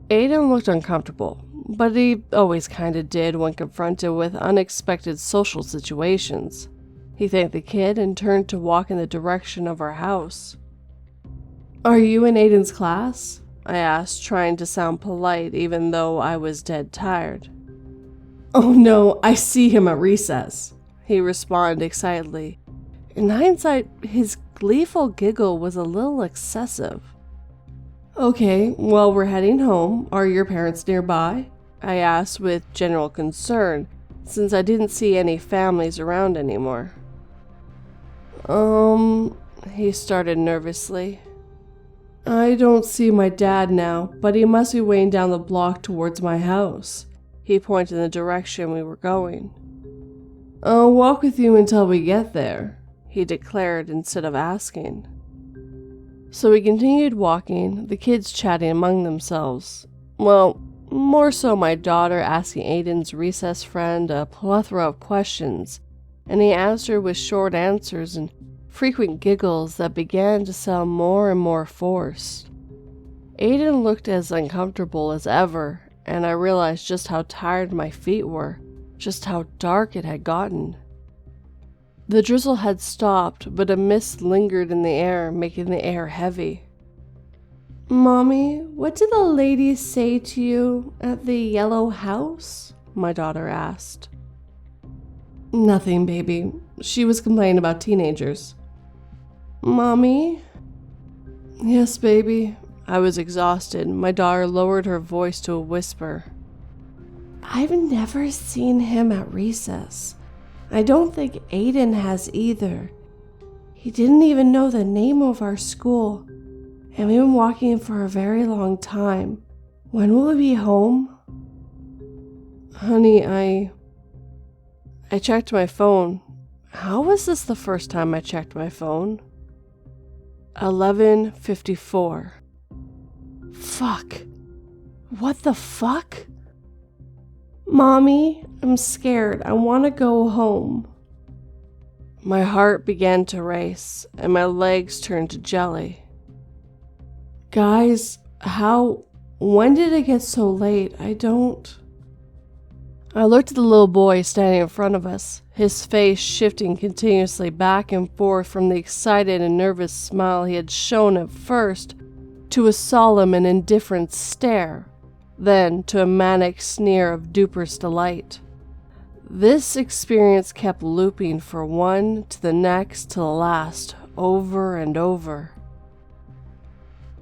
Aiden looked uncomfortable, but he always kinda did when confronted with unexpected social situations. He thanked the kid and turned to walk in the direction of our house. "Are you in Aiden's class?" I asked, trying to sound polite even though I was dead tired. "Oh no, I see him at recess," he responded excitedly. In hindsight, his gleeful giggle was a little excessive. "Okay, well, we're heading home. Are your parents nearby?" I asked with general concern, since I didn't see any families around anymore. He started nervously. "I don't see my dad now, but he must be weighing down the block towards my house." He pointed in the direction we were going. "I'll walk with you until we get there," he declared instead of asking. So we continued walking, the kids chatting among themselves. Well, more so my daughter asking Aiden's recess friend a plethora of questions, and he answered with short answers and frequent giggles that began to sound more and more forced. Aiden looked as uncomfortable as ever, and I realized just how tired my feet were, just how dark it had gotten. The drizzle had stopped, but a mist lingered in the air, making the air heavy. "Mommy, what did the lady say to you at the yellow house?" my daughter asked. "Nothing, baby. She was complaining about teenagers." "Mommy?" "Yes, baby." I was exhausted. My daughter lowered her voice to a whisper. "I've never seen him at recess. I don't think Aiden has either. He didn't even know the name of our school, and we've been walking for a very long time. When will we be home?" "Honey, I checked my phone. How was this the first time I checked my phone? 11:54. Fuck. What the fuck? "Mommy, I'm scared. I want to go home." My heart began to race, and my legs turned to jelly. "Guys, when did it get so late? I looked at the little boy standing in front of us, his face shifting continuously back and forth from the excited and nervous smile he had shown at first to a solemn and indifferent stare, then to a manic sneer of duperous delight. This experience kept looping from one to the next to the last, over and over.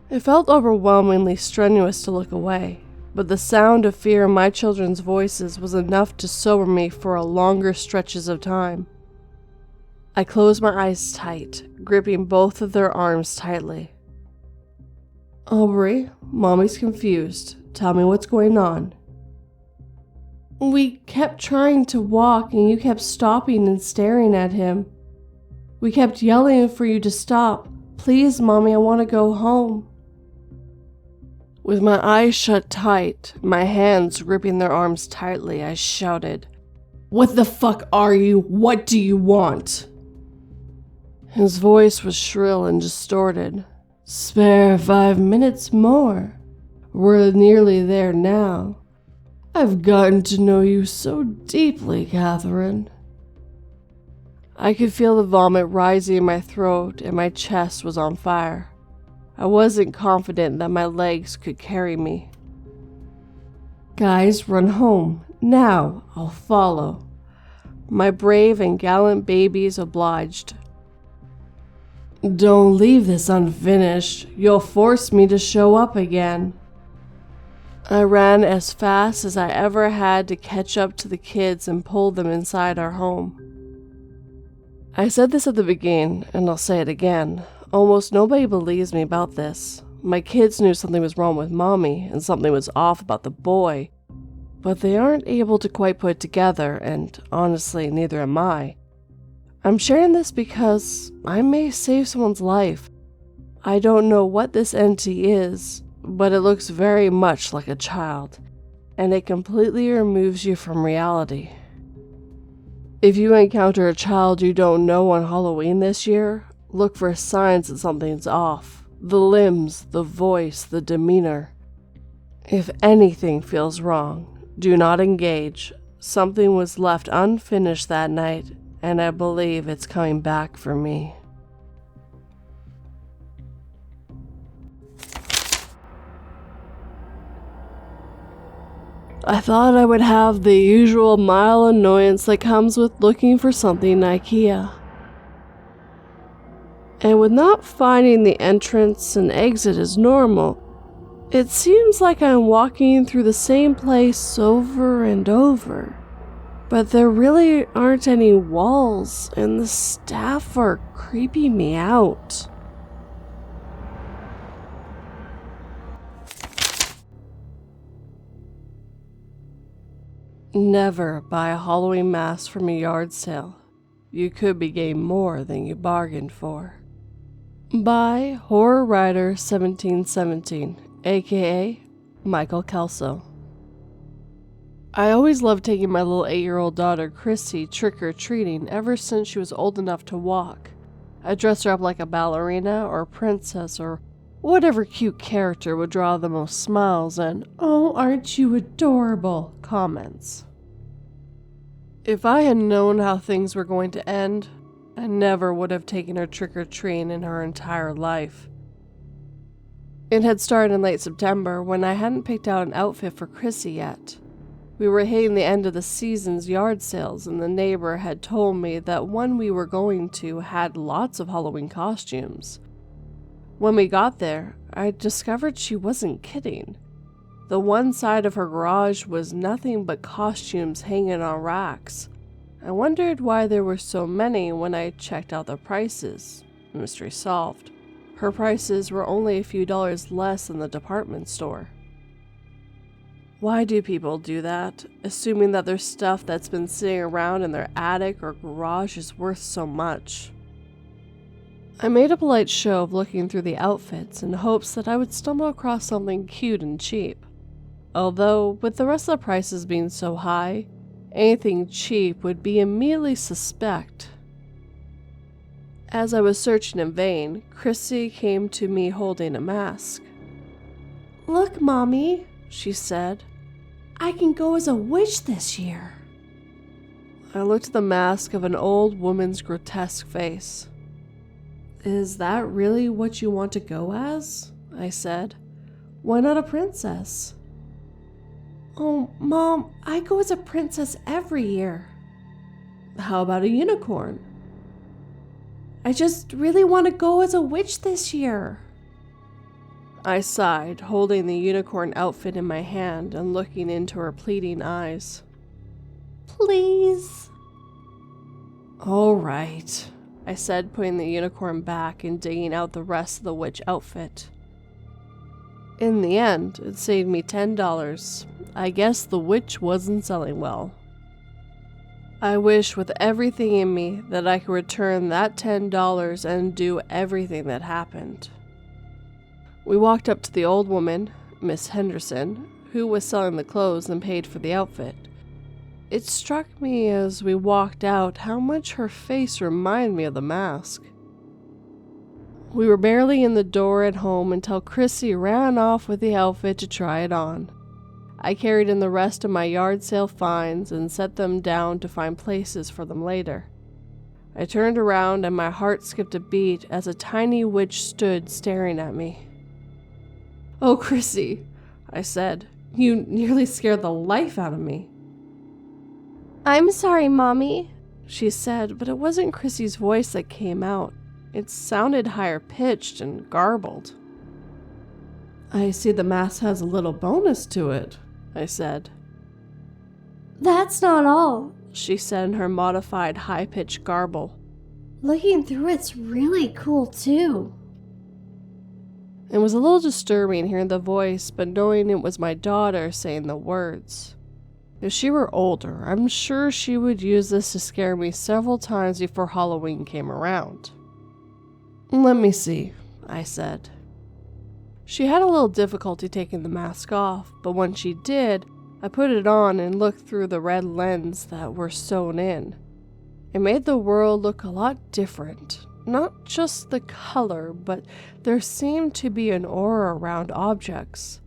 It felt overwhelmingly strenuous to look away, but the sound of fear in my children's voices was enough to sober me for longer stretches of time. I closed my eyes tight, gripping both of their arms tightly. "Aubrey, Mommy's confused. Tell me what's going on." "We kept trying to walk and you kept stopping and staring at him. We kept yelling for you to stop. Please, Mommy, I want to go home." With my eyes shut tight, my hands gripping their arms tightly, I shouted, "What the fuck are you? What do you want?" His voice was shrill and distorted. "Spare 5 minutes more. We're nearly there now. I've gotten to know you so deeply, Catherine." I could feel the vomit rising in my throat and my chest was on fire. I wasn't confident that my legs could carry me. "Guys, run home. Now, I'll follow." My brave and gallant babies obliged. "Don't leave this unfinished. You'll force me to show up again." I ran as fast as I ever had to catch up to the kids and pull them inside our home. I said this at the beginning, and I'll say it again. Almost nobody believes me about this. My kids knew something was wrong with Mommy and something was off about the boy, but they aren't able to quite put it together, and honestly, neither am I. I'm sharing this because I may save someone's life. I don't know what this entity is, but it looks very much like a child, and it completely removes you from reality. If you encounter a child you don't know on Halloween this year, look for signs that something's off. The limbs, the voice, the demeanor. If anything feels wrong, do not engage. Something was left unfinished that night, and I believe it's coming back for me. I thought I would have the usual mild annoyance that comes with looking for something in IKEA. And with not finding the entrance and exit as normal, it seems like I'm walking through the same place over and over. But there really aren't any walls, and the staff are creeping me out. Never buy a Halloween mask from a yard sale. You could be getting more than you bargained for. By Horror Writer 1717, aka Michael Kelso. I always loved taking my little 8-year-old daughter Chrissy trick-or-treating ever since she was old enough to walk. I dressed her up like a ballerina or a princess or whatever cute character would draw the most smiles and, "Oh, aren't you adorable?" comments. If I had known how things were going to end, I never would have taken her trick-or-treating in her entire life. It had started in late September when I hadn't picked out an outfit for Chrissy yet. We were hitting the end of the season's yard sales, and the neighbor had told me that one we were going to had lots of Halloween costumes. When we got there, I discovered she wasn't kidding. The one side of her garage was nothing but costumes hanging on racks. I wondered why there were so many when I checked out the prices. Mystery solved. Her prices were only a few dollars less than the department store. Why do people do that, assuming that their stuff that's been sitting around in their attic or garage is worth so much? I made a polite show of looking through the outfits in hopes that I would stumble across something cute and cheap. Although, with the rest of the prices being so high, anything cheap would be immediately suspect. As I was searching in vain, Chrissy came to me holding a mask. "Look, Mommy," she said. "I can go as a witch this year." I looked at the mask of an old woman's grotesque face. "Is that really what you want to go as?" I said. "Why not a princess?" "Oh, Mom, I go as a princess every year." "How about a unicorn?" "I just really want to go as a witch this year." I sighed, holding the unicorn outfit in my hand and looking into her pleading eyes. "Please." "All right," I said, putting the unicorn back and digging out the rest of the witch outfit. In the end, it saved me $10. I guess the witch wasn't selling well. I wish with everything in me that I could return that $10 and do everything that happened. We walked up to the old woman, Miss Henderson, who was selling the clothes and paid for the outfit. It struck me as we walked out how much her face reminded me of the mask. We were barely in the door at home until Chrissy ran off with the outfit to try it on. I carried in the rest of my yard sale finds and set them down to find places for them later. I turned around and my heart skipped a beat as a tiny witch stood staring at me. "Oh, Chrissy," I said, "you nearly scared the life out of me." "I'm sorry, Mommy," she said, but it wasn't Chrissy's voice that came out. It sounded higher pitched and garbled. "I see the mask has a little bonus to it," I said. "That's not all," she said in her modified high-pitched garble. "Looking through it's really cool too." It was a little disturbing hearing the voice, but knowing it was my daughter saying the words. If she were older, I'm sure she would use this to scare me several times before Halloween came around. "Let me see," I said. She had a little difficulty taking the mask off, but when she did, I put it on and looked through the red lens that were sewn in. It made the world look a lot different. Not just the color, but there seemed to be an aura around objects.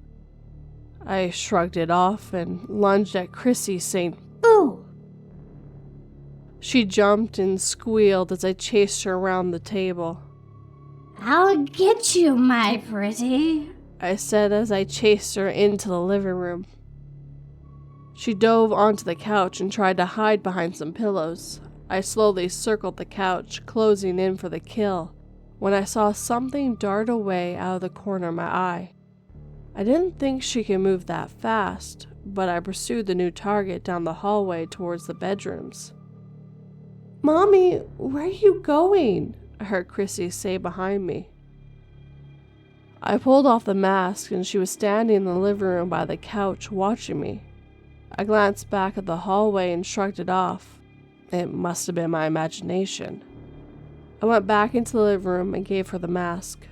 I shrugged it off and lunged at Chrissy, saying, "Boo!" She jumped and squealed as I chased her around the table. "I'll get you, my pretty," I said as I chased her into the living room. She dove onto the couch and tried to hide behind some pillows. I slowly circled the couch, closing in for the kill, when I saw something dart away out of the corner of my eye. I didn't think she could move that fast, but I pursued the new target down the hallway towards the bedrooms. "Mommy, where are you going?" I heard Chrissy say behind me. I pulled off the mask and she was standing in the living room by the couch watching me. I glanced back at the hallway and shrugged it off. It must have been my imagination. I went back into the living room and gave her the mask.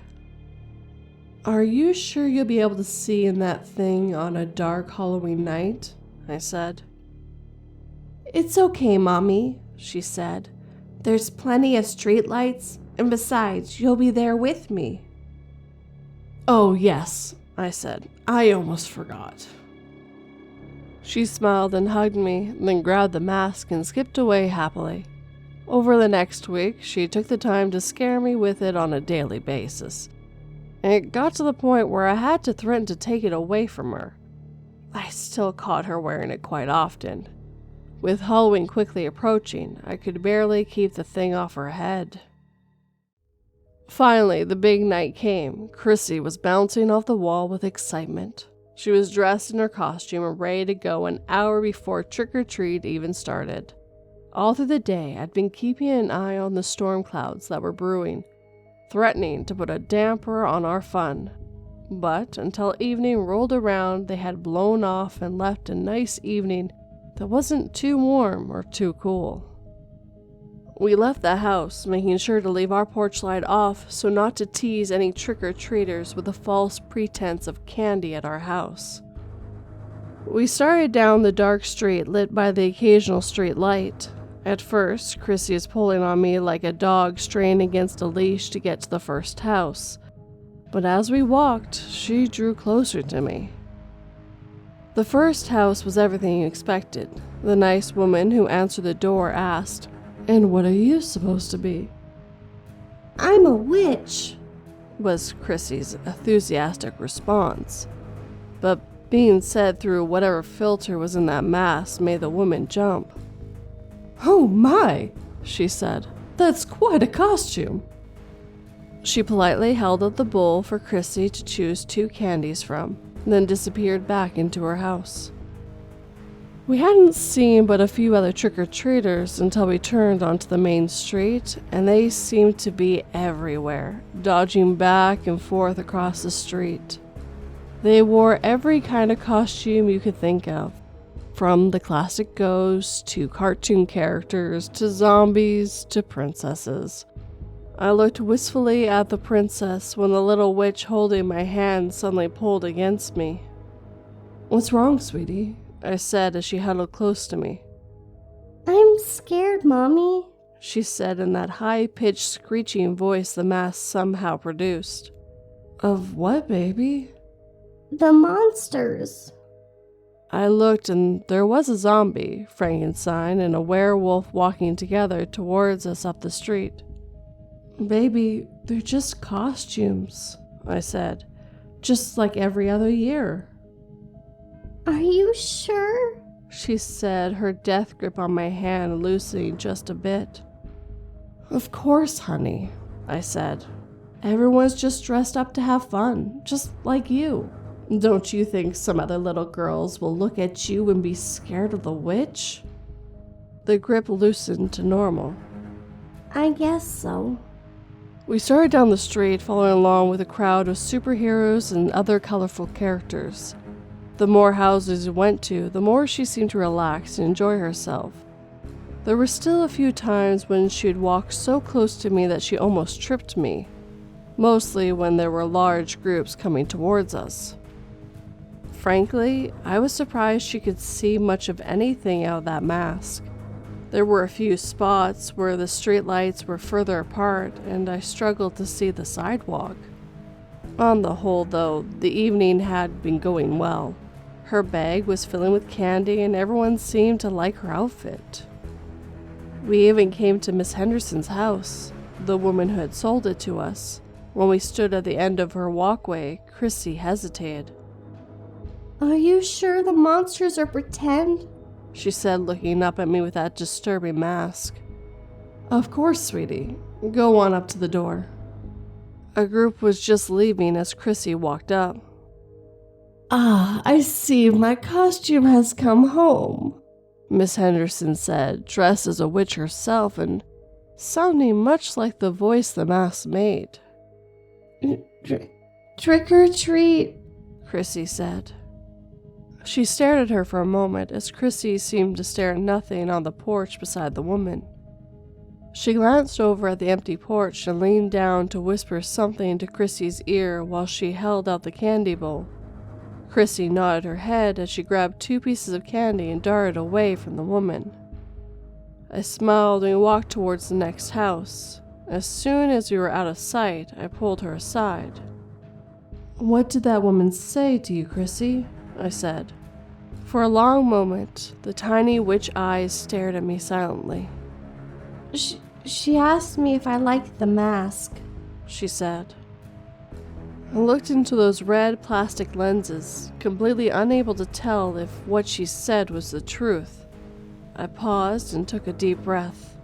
"Are you sure you'll be able to see in that thing on a dark Halloween night?" I said. "It's okay, Mommy," she said. "There's plenty of streetlights, and besides, you'll be there with me." "Oh, yes," I said. "I almost forgot." She smiled and hugged me, then grabbed the mask and skipped away happily. Over the next week, she took the time to scare me with it on a daily basis. It got to the point where I had to threaten to take it away from her. I still caught her wearing it quite often. With Halloween quickly approaching, I could barely keep the thing off her head. Finally, the big night came. Chrissy was bouncing off the wall with excitement. She was dressed in her costume and ready to go an hour before trick-or-treat even started. All through the day, I'd been keeping an eye on the storm clouds that were brewing, threatening to put a damper on our fun. But until evening rolled around, they had blown off and left a nice evening that wasn't too warm or too cool. We left the house, making sure to leave our porch light off so not to tease any trick-or-treaters with a false pretense of candy at our house. We started down the dark street lit by the occasional street light. At first, Chrissy is pulling on me like a dog straining against a leash to get to the first house. But as we walked, she drew closer to me. The first house was everything you expected. The nice woman who answered the door asked, "And what are you supposed to be?" "I'm a witch," was Chrissy's enthusiastic response. But being said through whatever filter was in that mask made the woman jump. "Oh my," she said. "That's quite a costume." She politely held out the bowl for Chrissy to choose 2 candies from, then disappeared back into her house. We hadn't seen but a few other trick-or-treaters until we turned onto the main street, and they seemed to be everywhere, dodging back and forth across the street. They wore every kind of costume you could think of, from the classic ghosts to cartoon characters to zombies to princesses. I looked wistfully at the princess when the little witch holding my hand suddenly pulled against me. "What's wrong, sweetie?" I said as she huddled close to me. "I'm scared, Mommy," she said in that high-pitched screeching voice the mask somehow produced. "Of what, baby?" "The monsters." I looked and there was a zombie, Frankenstein, and a werewolf walking together towards us up the street. "Baby, they're just costumes," I said. "Just like every other year." "Are you sure?" she said, her death grip on my hand loosening just a bit. "Of course, honey," I said. "Everyone's just dressed up to have fun, just like you. Don't you think some other little girls will look at you and be scared of the witch?" The grip loosened to normal. "I guess so." We started down the street, following along with a crowd of superheroes and other colorful characters. The more houses we went to, the more she seemed to relax and enjoy herself. There were still a few times when she would walk so close to me that she almost tripped me, mostly when there were large groups coming towards us. Frankly, I was surprised she could see much of anything out of that mask. There were a few spots where the streetlights were further apart, and I struggled to see the sidewalk. On the whole, though, the evening had been going well. Her bag was filling with candy, and everyone seemed to like her outfit. We even came to Miss Henderson's house, the woman who had sold it to us. When we stood at the end of her walkway, Chrissy hesitated. Are you sure the monsters are pretend? She said, looking up at me with that disturbing mask. Of course, sweetie. Go on up to the door. A group was just leaving as Chrissy walked up. Ah, I see my costume has come home, Miss Henderson said, dressed as a witch herself and sounding much like the voice the mask made. Trick or treat, Chrissy said. She stared at her for a moment as Chrissy seemed to stare at nothing on the porch beside the woman. She glanced over at the empty porch and leaned down to whisper something to Chrissy's ear while she held out the candy bowl. Chrissy nodded her head as she grabbed 2 pieces of candy and darted away from the woman. I smiled and we walked towards the next house. As soon as we were out of sight, I pulled her aside. What did that woman say to you, Chrissy? I said. For a long moment, the tiny witch eyes stared at me silently. She asked me if I liked the mask, she said. I looked into those red plastic lenses, completely unable to tell if what she said was the truth. I paused and took a deep breath.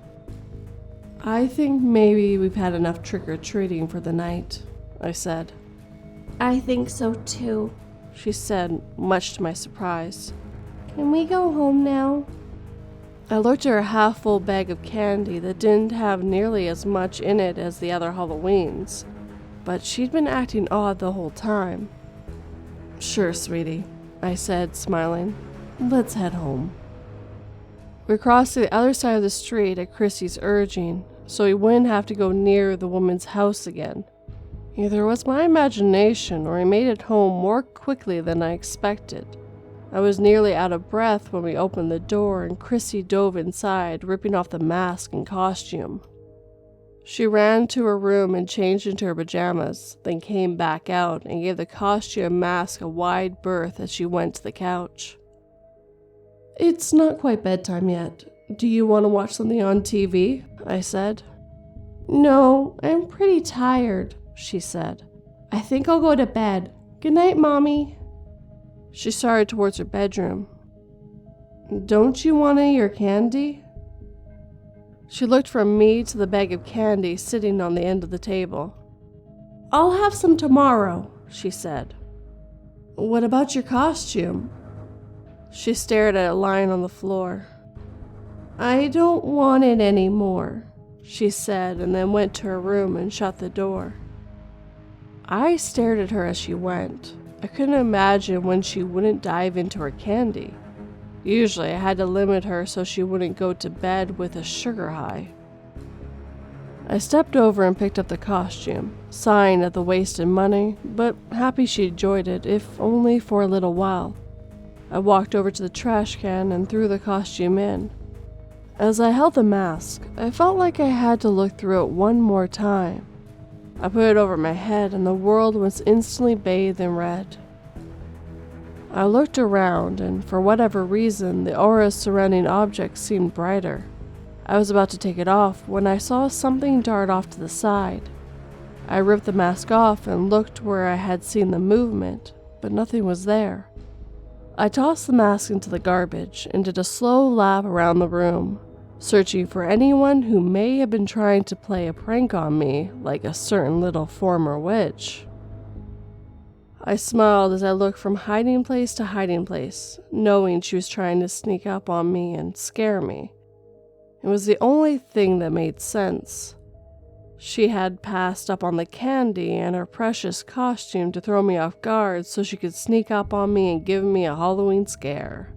I think maybe we've had enough trick-or-treating for the night, I said. I think so too, she said, much to my surprise. Can we go home now? I looked at her half-full bag of candy that didn't have nearly as much in it as the other Halloweens, but she'd been acting odd the whole time. Sure, sweetie, I said, smiling. Let's head home. We crossed to the other side of the street at Chrissy's urging, so we wouldn't have to go near the woman's house again. Either it was my imagination or we made it home more quickly than I expected. I was nearly out of breath when we opened the door and Chrissy dove inside, ripping off the mask and costume. She ran to her room and changed into her pajamas, then came back out and gave the costume and mask a wide berth as she went to the couch. It's not quite bedtime yet. Do you want to watch something on TV? I said. No, I'm pretty tired, she said. I think I'll go to bed. Good night, Mommy. She started towards her bedroom. Don't you want any of your candy? She looked from me to the bag of candy sitting on the end of the table. I'll have some tomorrow, she said. What about your costume? She stared at it lying on the floor. I don't want it anymore, she said, and then went to her room and shut the door. I stared at her as she went. I couldn't imagine when she wouldn't dive into her candy. Usually I had to limit her so she wouldn't go to bed with a sugar high. I stepped over and picked up the costume, sighing at the wasted money, but happy she enjoyed it, if only for a little while. I walked over to the trash can and threw the costume in. As I held the mask, I felt like I had to look through it one more time. I put it over my head and the world was instantly bathed in red. I looked around and for whatever reason the aura surrounding objects seemed brighter. I was about to take it off when I saw something dart off to the side. I ripped the mask off and looked where I had seen the movement, but nothing was there. I tossed the mask into the garbage and did a slow lap around the room, searching for anyone who may have been trying to play a prank on me like a certain little former witch. I smiled as I looked from hiding place to hiding place, knowing she was trying to sneak up on me and scare me. It was the only thing that made sense. She had passed up on the candy and her precious costume to throw me off guard so she could sneak up on me and give me a Halloween scare.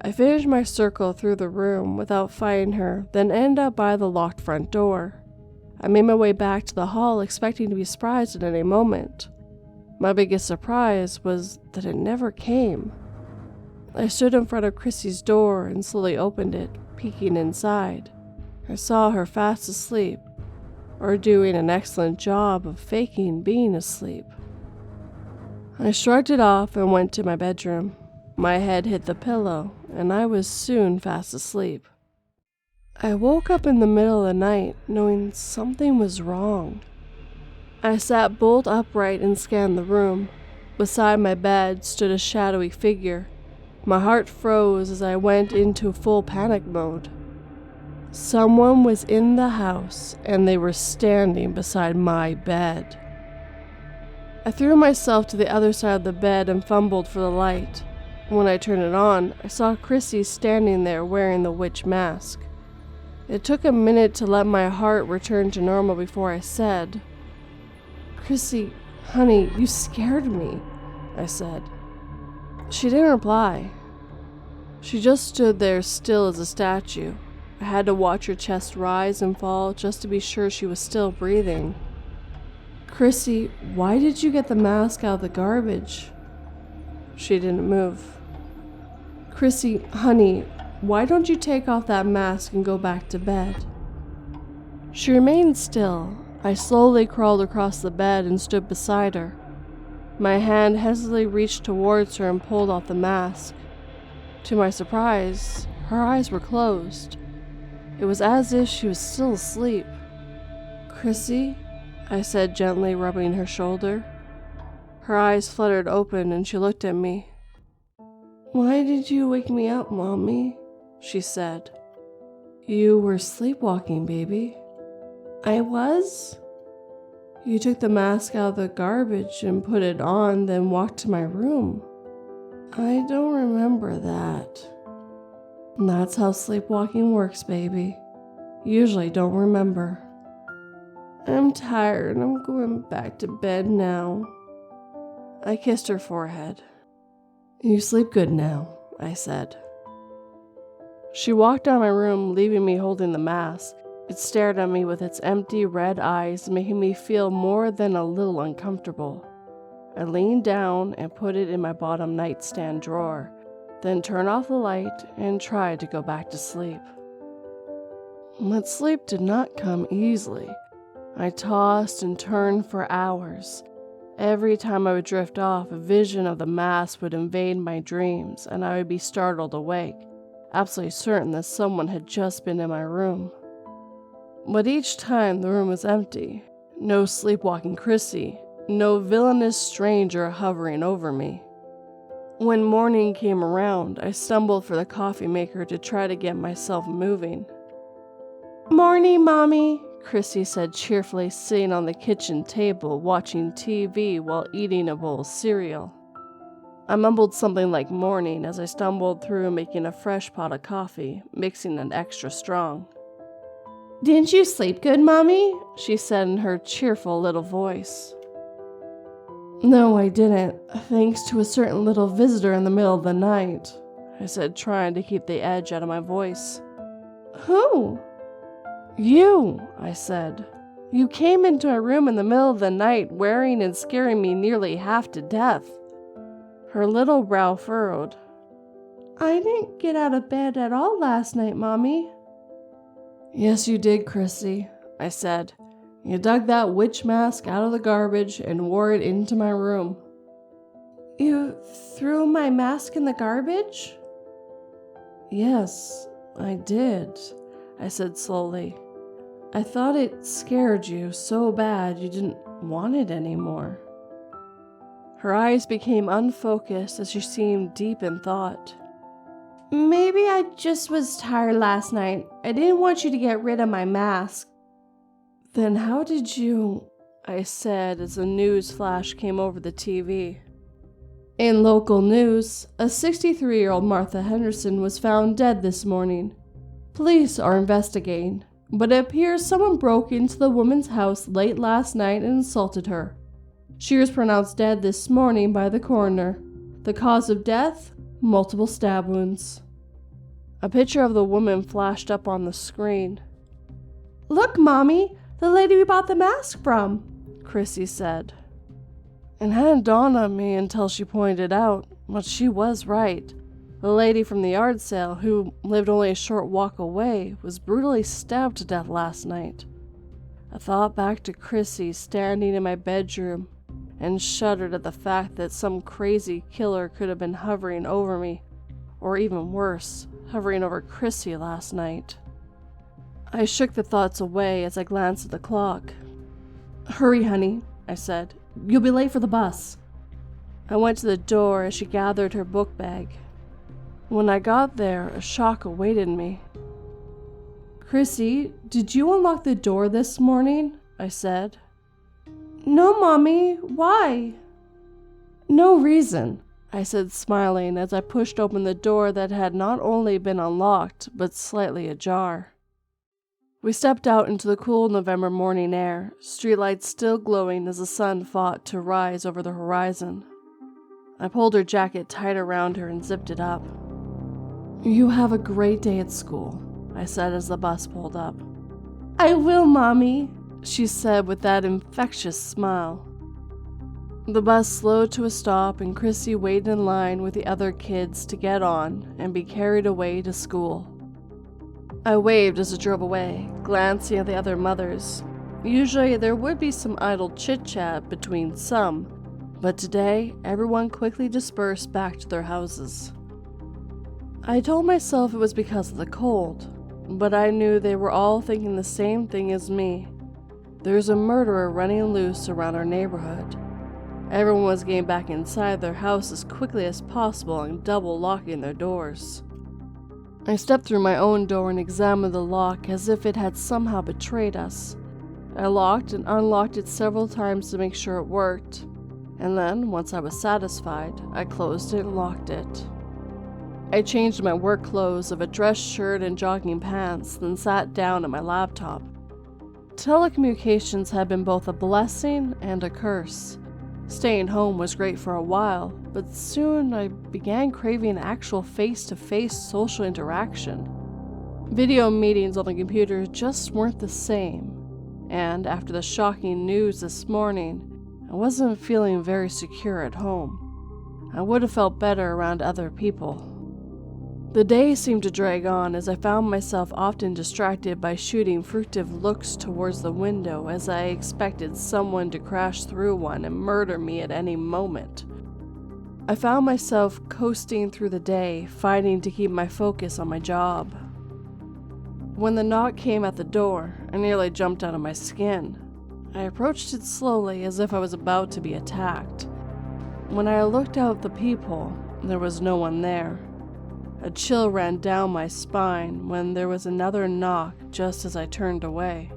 I finished my circle through the room without fighting her, then ended up by the locked front door. I made my way back to the hall expecting to be surprised at any moment. My biggest surprise was that it never came. I stood in front of Chrissy's door and slowly opened it, peeking inside. I saw her fast asleep, or doing an excellent job of faking being asleep. I shrugged it off and went to my bedroom. My head hit the pillow, and I was soon fast asleep. I woke up in the middle of the night, knowing something was wrong. I sat bolt upright and scanned the room. Beside my bed stood a shadowy figure. My heart froze as I went into full panic mode. Someone was in the house, and they were standing beside my bed. I threw myself to the other side of the bed and fumbled for the light. When I turned it on, I saw Chrissy standing there wearing the witch mask. It took a minute to let my heart return to normal before I said, "Chrissy, honey, you scared me," I said. She didn't reply. She just stood there still as a statue. I had to watch her chest rise and fall just to be sure she was still breathing. "Chrissy, why did you get the mask out of the garbage?" She didn't move. "Chrissy, honey, why don't you take off that mask and go back to bed?" She remained still. I slowly crawled across the bed and stood beside her. My hand hesitantly reached towards her and pulled off the mask. To my surprise, her eyes were closed. It was as if she was still asleep. "Chrissy?" I said gently, rubbing her shoulder. Her eyes fluttered open and she looked at me. "Why did you wake me up, Mommy?" she said. "You were sleepwalking, baby." "I was?" "You took the mask out of the garbage and put it on, then walked to my room." "I don't remember that." "That's how sleepwalking works, baby. Usually don't remember." "I'm tired. I'm going back to bed now." I kissed her forehead. "You sleep good now," I said. She walked out of my room, leaving me holding the mask. It stared at me with its empty red eyes, making me feel more than a little uncomfortable. I leaned down and put it in my bottom nightstand drawer, then turned off the light and tried to go back to sleep. But sleep did not come easily. I tossed and turned for hours. Every time I would drift off, a vision of the mask would invade my dreams, and I would be startled awake, absolutely certain that someone had just been in my room. But each time the room was empty. No sleepwalking Chrissy, no villainous stranger hovering over me. When morning came around, I stumbled for the coffee maker to try to get myself moving. "Morning, Mommy," Chrissy said cheerfully, sitting on the kitchen table watching TV while eating a bowl of cereal. I mumbled something like morning as I stumbled through making a fresh pot of coffee, mixing it extra strong. "Didn't you sleep good, Mommy?" she said in her cheerful little voice. "No, I didn't, thanks to a certain little visitor in the middle of the night," I said, trying to keep the edge out of my voice. "Who?" "You," I said. "You came into my room in the middle of the night, wearing and scaring me nearly half to death." Her little brow furrowed. "I didn't get out of bed at all last night, Mommy." "Yes, you did, Chrissy," I said. "You dug that witch mask out of the garbage and wore it into my room." "You threw my mask in the garbage?" "Yes, I did," I said slowly. "I thought it scared you so bad you didn't want it anymore." Her eyes became unfocused as she seemed deep in thought. "Maybe I just was tired last night. I didn't want you to get rid of my mask." "Then how did you?" I said as a news flash came over the TV. In local news, a 63-year-old Martha Henderson was found dead this morning. Police are investigating, but it appears someone broke into the woman's house late last night and assaulted her. She was pronounced dead this morning by the coroner. The cause of death? Multiple stab wounds. A picture of the woman flashed up on the screen. "Look, Mommy, the lady we bought the mask from," Chrissy said. It hadn't dawned on me until she pointed it out, but she was right. The lady from the yard sale, who lived only a short walk away, was brutally stabbed to death last night. I thought back to Chrissy standing in my bedroom and shuddered at the fact that some crazy killer could have been hovering over me, or even worse, hovering over Chrissy last night. I shook the thoughts away as I glanced at the clock. "Hurry, honey," I said. "You'll be late for the bus." I went to the door as she gathered her book bag. When I got there, a shock awaited me. "Chrissy, did you unlock the door this morning?" I said. "No, Mommy. Why?" "No reason," I said, smiling as I pushed open the door that had not only been unlocked, but slightly ajar. We stepped out into the cool November morning air, streetlights still glowing as the sun fought to rise over the horizon. I pulled her jacket tight around her and zipped it up. "You have a great day at school," I said as the bus pulled up. "I will, Mommy," she said with that infectious smile. The bus slowed to a stop and Chrissy waited in line with the other kids to get on and be carried away to school. I waved as it drove away, glancing at the other mothers. Usually there would be some idle chit-chat between some, but today everyone quickly dispersed back to their houses. I told myself it was because of the cold, but I knew they were all thinking the same thing as me. There's a murderer running loose around our neighborhood. Everyone was getting back inside their house as quickly as possible and double locking their doors. I stepped through my own door and examined the lock as if it had somehow betrayed us. I locked and unlocked it several times to make sure it worked, and then, once I was satisfied, I closed it and locked it. I changed my work clothes of a dress shirt and jogging pants, then sat down at my laptop. Telecommunications had been both a blessing and a curse. Staying home was great for a while, but soon I began craving actual face-to-face social interaction. Video meetings on the computer just weren't the same, and after the shocking news this morning, I wasn't feeling very secure at home. I would have felt better around other people. The day seemed to drag on as I found myself often distracted by shooting furtive looks towards the window as I expected someone to crash through one and murder me at any moment. I found myself coasting through the day, fighting to keep my focus on my job. When the knock came at the door, I nearly jumped out of my skin. I approached it slowly as if I was about to be attacked. When I looked out the peephole, there was no one there. A chill ran down my spine when there was another knock just as I turned away.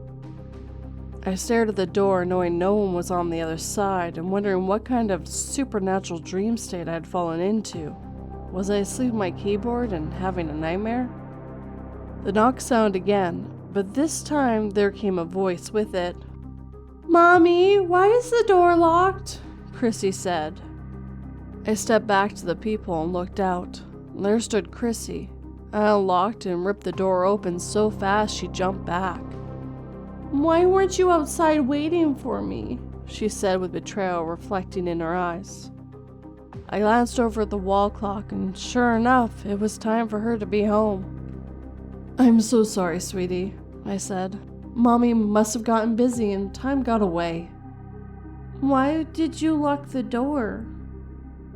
I stared at the door knowing no one was on the other side and wondering what kind of supernatural dream state I had fallen into. Was I asleep at my keyboard and having a nightmare? The knock sounded again, but this time there came a voice with it. "Mommy, why is the door locked?" Chrissy said. I stepped back to the peephole and looked out. There stood Chrissy. I unlocked and ripped the door open so fast she jumped back. "Why weren't you outside waiting for me?" she said with betrayal reflecting in her eyes. I glanced over at the wall clock and sure enough, it was time for her to be home. "I'm so sorry, sweetie," I said. "Mommy must have gotten busy and time got away." "Why did you lock the door?"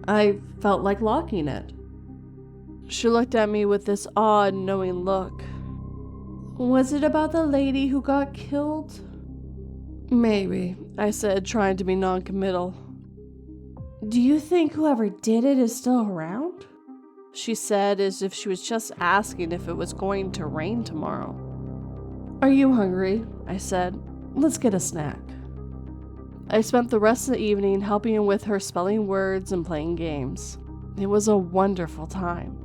"I felt like locking it." She looked at me with this odd, knowing look. "Was it about the lady who got killed?" "Maybe," I said, trying to be non-committal. "Do you think whoever did it is still around?" she said as if she was just asking if it was going to rain tomorrow. "Are you hungry?" I said. "Let's get a snack." I spent the rest of the evening helping with her spelling words and playing games. It was a wonderful time.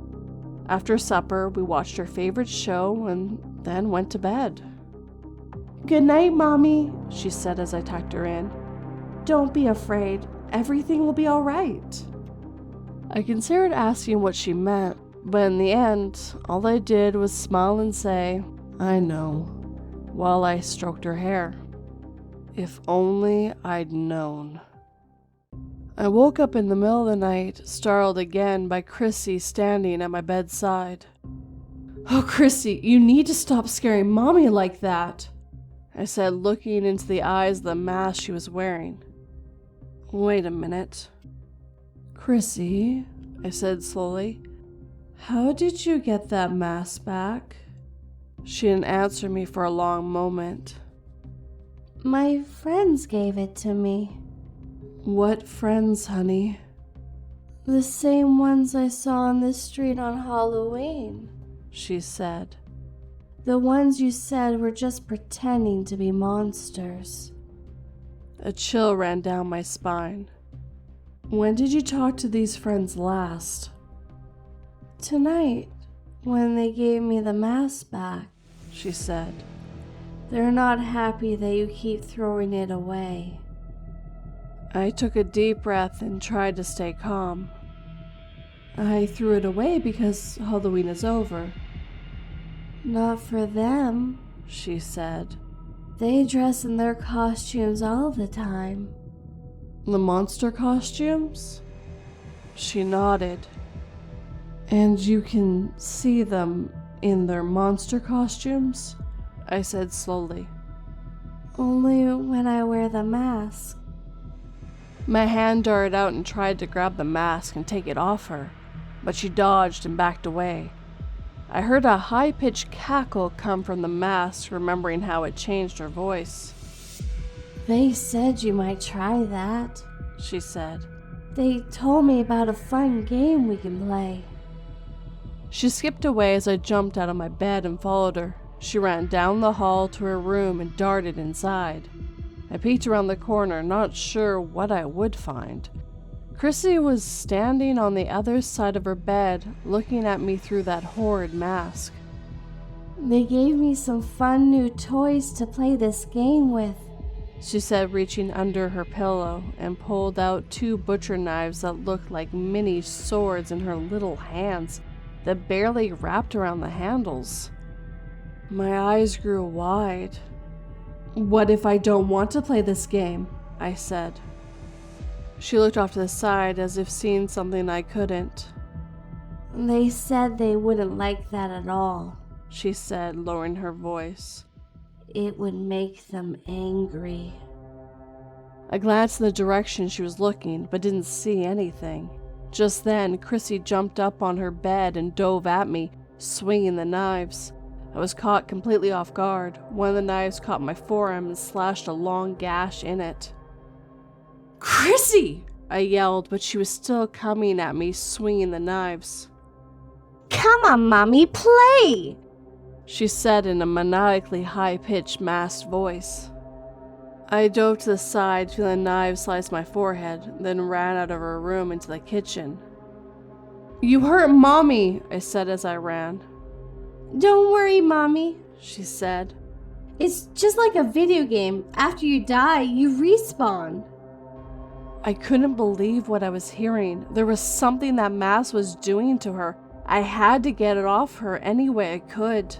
After supper, we watched her favorite show and then went to bed. "Good night, Mommy," she said as I tucked her in. "Don't be afraid. Everything will be all right." I considered asking what she meant, but in the end, all I did was smile and say, "I know," while I stroked her hair. If only I'd known. I woke up in the middle of the night, startled again by Chrissy standing at my bedside. "Oh, Chrissy, you need to stop scaring Mommy like that," I said, looking into the eyes of the mask she was wearing. "Wait a minute." "Chrissy," I said slowly, "how did you get that mask back?" She didn't answer me for a long moment. "My friends gave it to me." "What friends, honey?" The same ones I saw on the street on Halloween, she said. The ones you said were just pretending to be monsters. A chill ran down my spine. When did you talk to these friends last? Tonight, when they gave me the mask back, she said. They're not happy that you keep throwing it away. I took a deep breath and tried to stay calm. I threw it away because Halloween is over. Not for them, she said. They dress in their costumes all the time. The monster costumes? She nodded. And you can see them in their monster costumes? I said slowly. Only when I wear the mask. My hand darted out and tried to grab the mask and take it off her, but she dodged and backed away. I heard a high-pitched cackle come from the mask, remembering how it changed her voice. They said you might try that, she said. They told me about a fun game we can play. She skipped away as I jumped out of my bed and followed her. She ran down the hall to her room and darted inside. I peeked around the corner, not sure what I would find. Chrissy was standing on the other side of her bed, looking at me through that horrid mask. They gave me some fun new toys to play this game with, she said, reaching under her pillow and pulled out 2 butcher knives that looked like mini swords in her little hands that barely wrapped around the handles. My eyes grew wide. What if I don't want to play this game? I said. She looked off to the side as if seeing something I couldn't. They said they wouldn't like that at all, she said, lowering her voice. It would make them angry. I glanced in the direction she was looking, but didn't see anything. Just then, Chrissy jumped up on her bed and dove at me, swinging the knives. I was caught completely off guard. One of the knives caught my forearm and slashed a long gash in it. Chrissy! I yelled, but she was still coming at me, swinging the knives. Come on, Mommy, play! She said in a maniacally high-pitched, masked voice. I dove to the side, feeling knives slice my forehead, then ran out of her room into the kitchen. You hurt Mommy, I said as I ran. Don't worry, Mommy, she said. It's just like a video game. After you die, you respawn. I couldn't believe what I was hearing. There was something that mask was doing to her. I had to get it off her any way I could.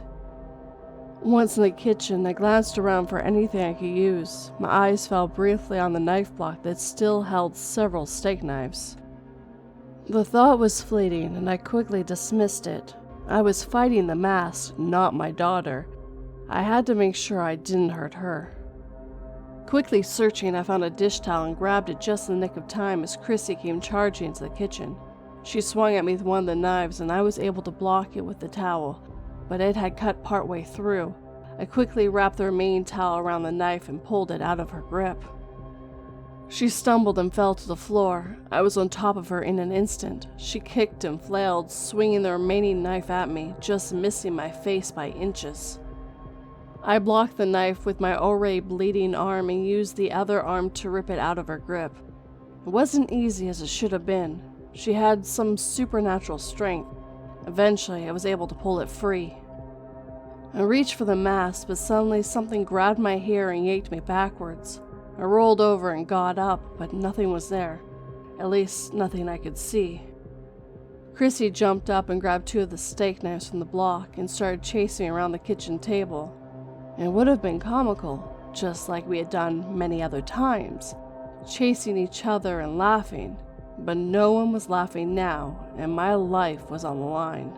Once in the kitchen, I glanced around for anything I could use. My eyes fell briefly on the knife block that still held several steak knives. The thought was fleeting, and I quickly dismissed it. I was fighting the mask, not my daughter. I had to make sure I didn't hurt her. Quickly searching, I found a dish towel and grabbed it just in the nick of time as Chrissy came charging into the kitchen. She swung at me with one of the knives, and I was able to block it with the towel, but it had cut partway through. I quickly wrapped the remaining towel around the knife and pulled it out of her grip. She stumbled and fell to the floor. I was on top of her in an instant. She kicked and flailed, swinging the remaining knife at me, just missing my face by inches. I blocked the knife with my already bleeding arm and used the other arm to rip it out of her grip. It wasn't easy as it should have been. She had some supernatural strength. Eventually, I was able to pull it free. I reached for the mask, but suddenly something grabbed my hair and yanked me backwards. I rolled over and got up, but nothing was there. At least, nothing I could see. Chrissy jumped up and grabbed 2 of the steak knives from the block and started chasing around the kitchen table. It would have been comical, just like we had done many other times, chasing each other and laughing, but no one was laughing now, and my life was on the line.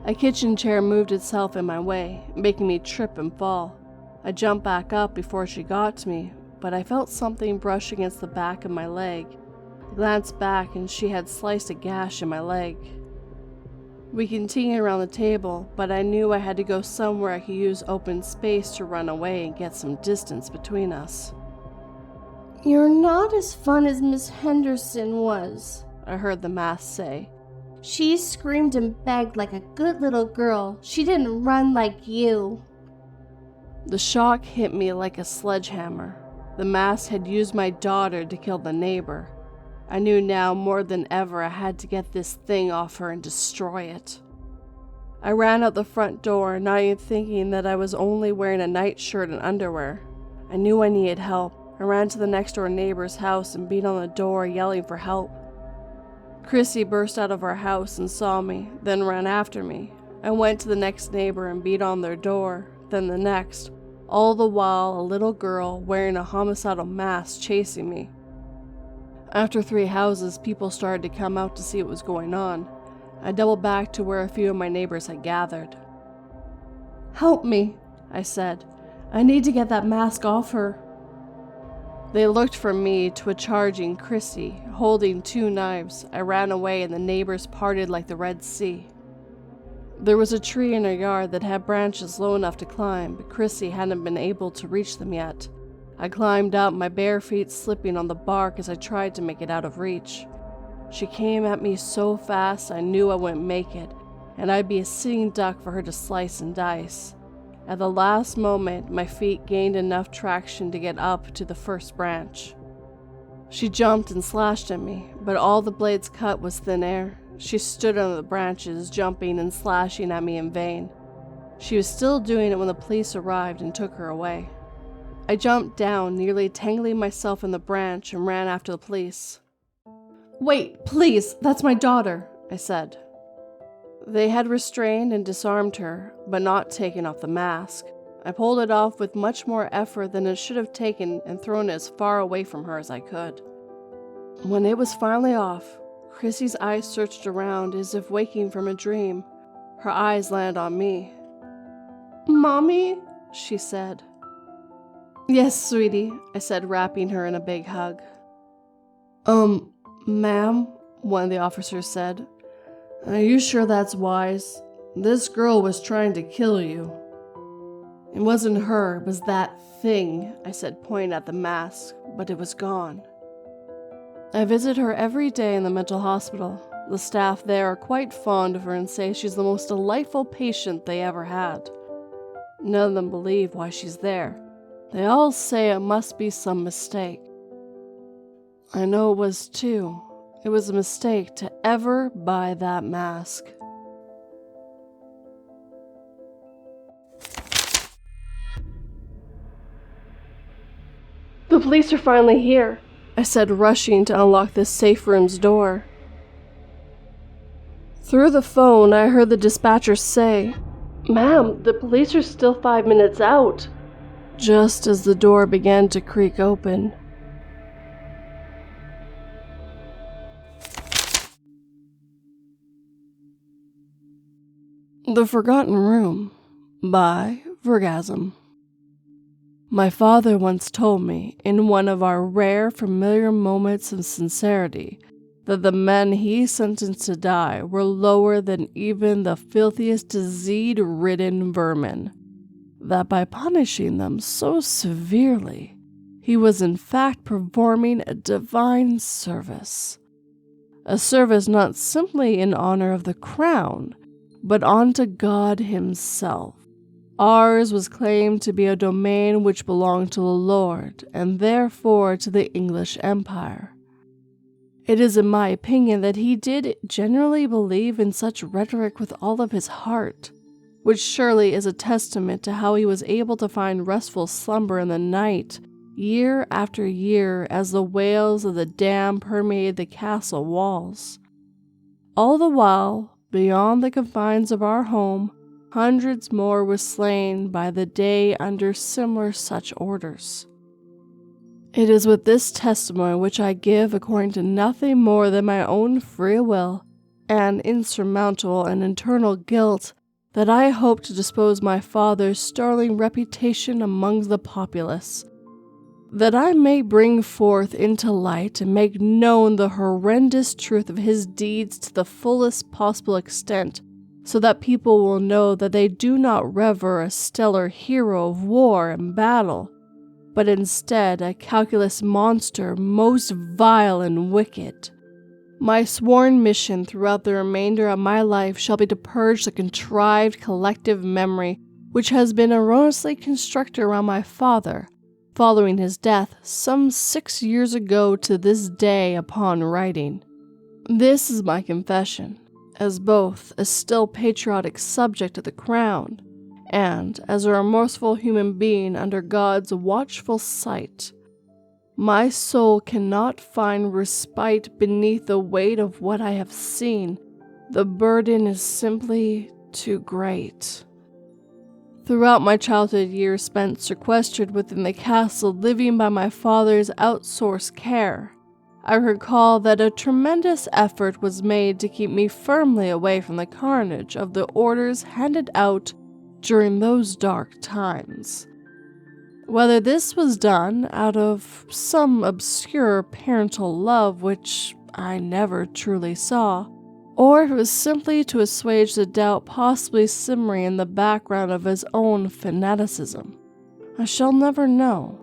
A kitchen chair moved itself in my way, making me trip and fall. I jumped back up before she got to me, but I felt something brush against the back of my leg. I glanced back, and she had sliced a gash in my leg. We continued around the table, but I knew I had to go somewhere I could use open space to run away and get some distance between us. You're not as fun as Miss Henderson was, I heard the mask say. She screamed and begged like a good little girl. She didn't run like you. The shock hit me like a sledgehammer. The mask had used my daughter to kill the neighbor. I knew now more than ever I had to get this thing off her and destroy it. I ran out the front door, not even thinking that I was only wearing a nightshirt and underwear. I knew I needed help. I ran to the next door neighbor's house and beat on the door, yelling for help. Chrissy burst out of our house and saw me, then ran after me. I went to the next neighbor and beat on their door, then the next, all the while a little girl wearing a homicidal mask chasing me. After 3 houses, people started to come out to see what was going on. I doubled back to where a few of my neighbors had gathered. "Help me," I said. "I need to get that mask off her." They looked from me to a charging Chrissy, holding 2 knives. I ran away and the neighbors parted like the Red Sea. There was a tree in our yard that had branches low enough to climb, but Chrissy hadn't been able to reach them yet. I climbed up, my bare feet slipping on the bark as I tried to make it out of reach. She came at me so fast I knew I wouldn't make it, and I'd be a sitting duck for her to slice and dice. At the last moment, my feet gained enough traction to get up to the first branch. She jumped and slashed at me, but all the blades cut was thin air. She stood under the branches, jumping and slashing at me in vain. She was still doing it when the police arrived and took her away. I jumped down, nearly tangling myself in the branch, and ran after the police. "Wait, please, that's my daughter," I said. They had restrained and disarmed her, but not taken off the mask. I pulled it off with much more effort than it should have taken and thrown it as far away from her as I could. When it was finally off, Chrissy's eyes searched around as if waking from a dream. Her eyes landed on me. "Mommy?" she said. "Yes, sweetie," I said, wrapping her in a big hug. Ma'am," one of the officers said. "Are you sure that's wise? This girl was trying to kill you." "It wasn't her, it was that thing," I said, pointing at the mask, but it was gone. I visit her every day in the mental hospital. The staff there are quite fond of her and say she's the most delightful patient they ever had. None of them believe why she's there. They all say it must be some mistake. I know it was too. It was a mistake to ever buy that mask. "The police are finally here," I said, rushing to unlock this safe room's door. Through the phone, I heard the dispatcher say, "Ma'am, the police are still 5 minutes out," just as the door began to creak open. The Forgotten Room by Verrgasm. My father once told me, in one of our rare familiar moments of sincerity, that the men he sentenced to die were lower than even the filthiest disease-ridden vermin, that by punishing them so severely, he was in fact performing a divine service. A service not simply in honor of the crown, but unto God himself. Ours was claimed to be a domain which belonged to the Lord, and therefore to the English Empire. It is in my opinion that he did generally believe in such rhetoric with all of his heart, which surely is a testament to how he was able to find restful slumber in the night, year after year, as the wails of the damned permeated the castle walls. All the while, beyond the confines of our home, hundreds more were slain by the day under similar such orders. It is with this testimony, which I give according to nothing more than my own free will and insurmountable and eternal guilt, that I hope to dispose my father's sterling reputation among the populace, that I may bring forth into light and make known the horrendous truth of his deeds to the fullest possible extent, so that people will know that they do not revere a stellar hero of war and battle, but instead a calculous monster most vile and wicked. My sworn mission throughout the remainder of my life shall be to purge the contrived collective memory which has been erroneously constructed around my father, following his death some 6 years ago to this day upon writing. This is my confession, as both a still patriotic subject of the crown, and as a remorseful human being under God's watchful sight. My soul cannot find respite beneath the weight of what I have seen. The burden is simply too great. Throughout my childhood years spent sequestered within the castle living by my father's outsourced care, I recall that a tremendous effort was made to keep me firmly away from the carnage of the orders handed out during those dark times. Whether this was done out of some obscure parental love which I never truly saw, or if it was simply to assuage the doubt possibly simmering in the background of his own fanaticism, I shall never know.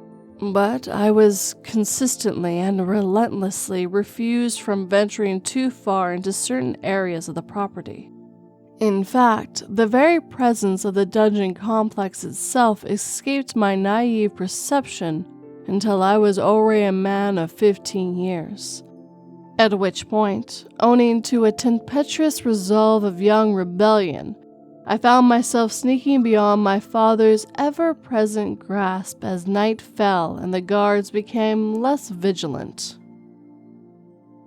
But I was consistently and relentlessly refused from venturing too far into certain areas of the property. In fact, the very presence of the dungeon complex itself escaped my naive perception until I was already a man of 15 years. At which point, owing to a tempestuous resolve of young rebellion, I found myself sneaking beyond my father's ever-present grasp as night fell and the guards became less vigilant.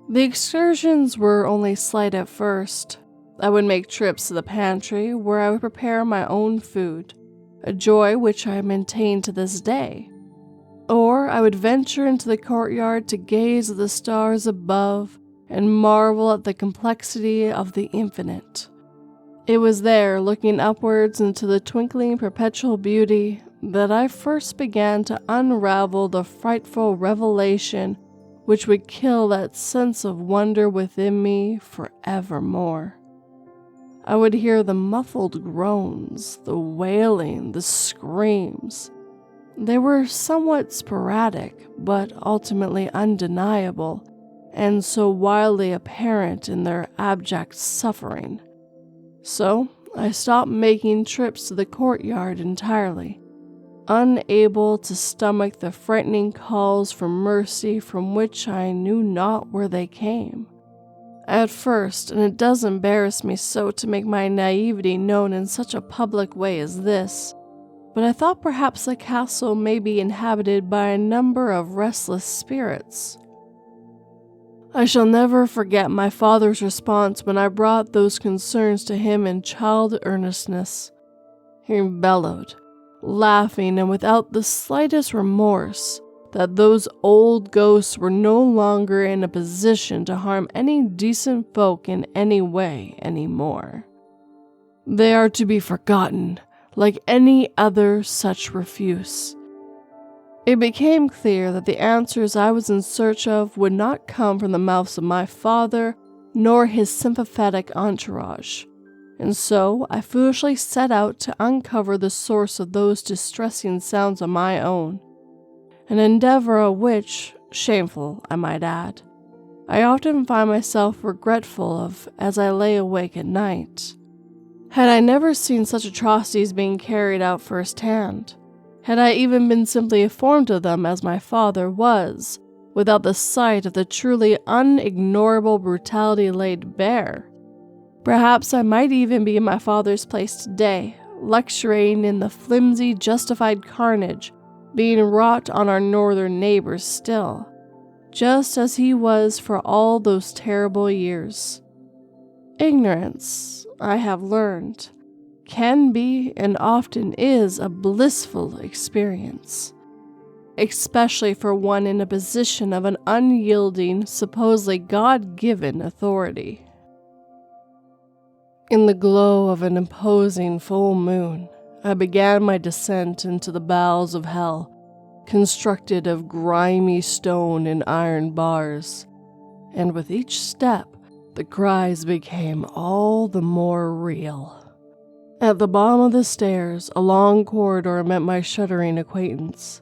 The excursions were only slight at first. I would make trips to the pantry where I would prepare my own food, a joy which I maintain to this day. Or I would venture into the courtyard to gaze at the stars above and marvel at the complexity of the infinite. It was there, looking upwards into the twinkling perpetual beauty, that I first began to unravel the frightful revelation which would kill that sense of wonder within me forevermore. I would hear the muffled groans, the wailing, the screams. They were somewhat sporadic, but ultimately undeniable, and so wildly apparent in their abject suffering. So I stopped making trips to the courtyard entirely, unable to stomach the frightening calls for mercy from which I knew not where they came. At first, and it does embarrass me so to make my naivety known in such a public way as this, but I thought perhaps the castle may be inhabited by a number of restless spirits. I shall never forget my father's response when I brought those concerns to him in child earnestness. He bellowed, laughing and without the slightest remorse, that those old ghosts were no longer in a position to harm any decent folk in any way anymore. They are to be forgotten, like any other such refuse. It became clear that the answers I was in search of would not come from the mouths of my father nor his sympathetic entourage, and so I foolishly set out to uncover the source of those distressing sounds on my own, an endeavor of which, shameful I might add, I often find myself regretful of as I lay awake at night. Had I never seen such atrocities being carried out firsthand, had I even been simply informed of them as my father was, without the sight of the truly unignorable brutality laid bare, perhaps I might even be in my father's place today, lecturing in the flimsy justified carnage being wrought on our northern neighbors still, just as he was for all those terrible years. Ignorance, I have learned, can be and often is a blissful experience, especially for one in a position of an unyielding, supposedly God-given authority. In the glow of an imposing full moon, I began my descent into the bowels of hell, constructed of grimy stone and iron bars, and with each step, the cries became all the more real. At the bottom of the stairs, a long corridor met my shuddering acquaintance,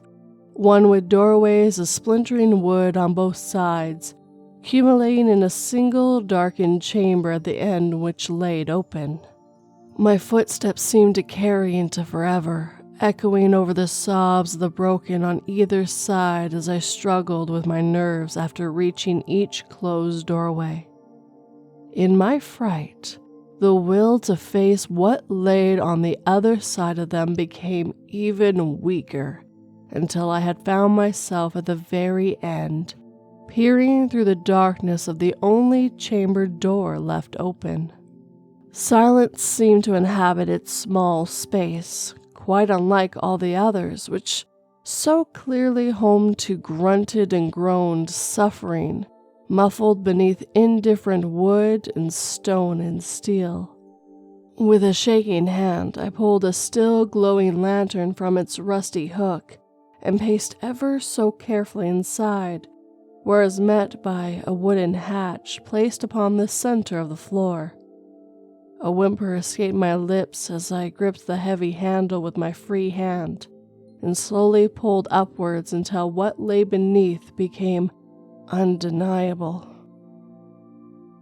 one with doorways of splintering wood on both sides, accumulating in a single darkened chamber at the end which laid open. My footsteps seemed to carry into forever, echoing over the sobs of the broken on either side as I struggled with my nerves after reaching each closed doorway. In my fright, the will to face what lay on the other side of them became even weaker, until I had found myself at the very end, peering through the darkness of the only chamber door left open. Silence seemed to inhabit its small space, quite unlike all the others, which so clearly homed to grunted and groaned suffering, muffled beneath indifferent wood and stone and steel. With a shaking hand, I pulled a still glowing lantern from its rusty hook and paced ever so carefully inside, where I was met by a wooden hatch placed upon the center of the floor. A whimper escaped my lips as I gripped the heavy handle with my free hand and slowly pulled upwards until what lay beneath became undeniable.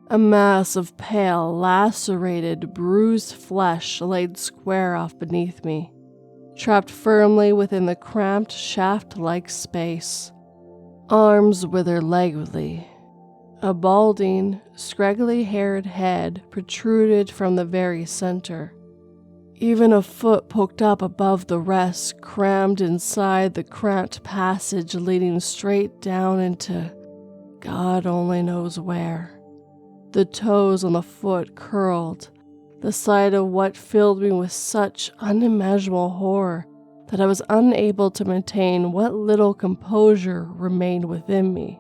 A mass of pale, lacerated, bruised flesh laid square off beneath me, trapped firmly within the cramped shaft-like space. Arms withered languidly. A balding, scraggly-haired head protruded from the very center. Even a foot poked up above the rest, crammed inside the cramped passage leading straight down into God only knows where. The toes on the foot curled, the sight of what filled me with such unimaginable horror that I was unable to maintain what little composure remained within me.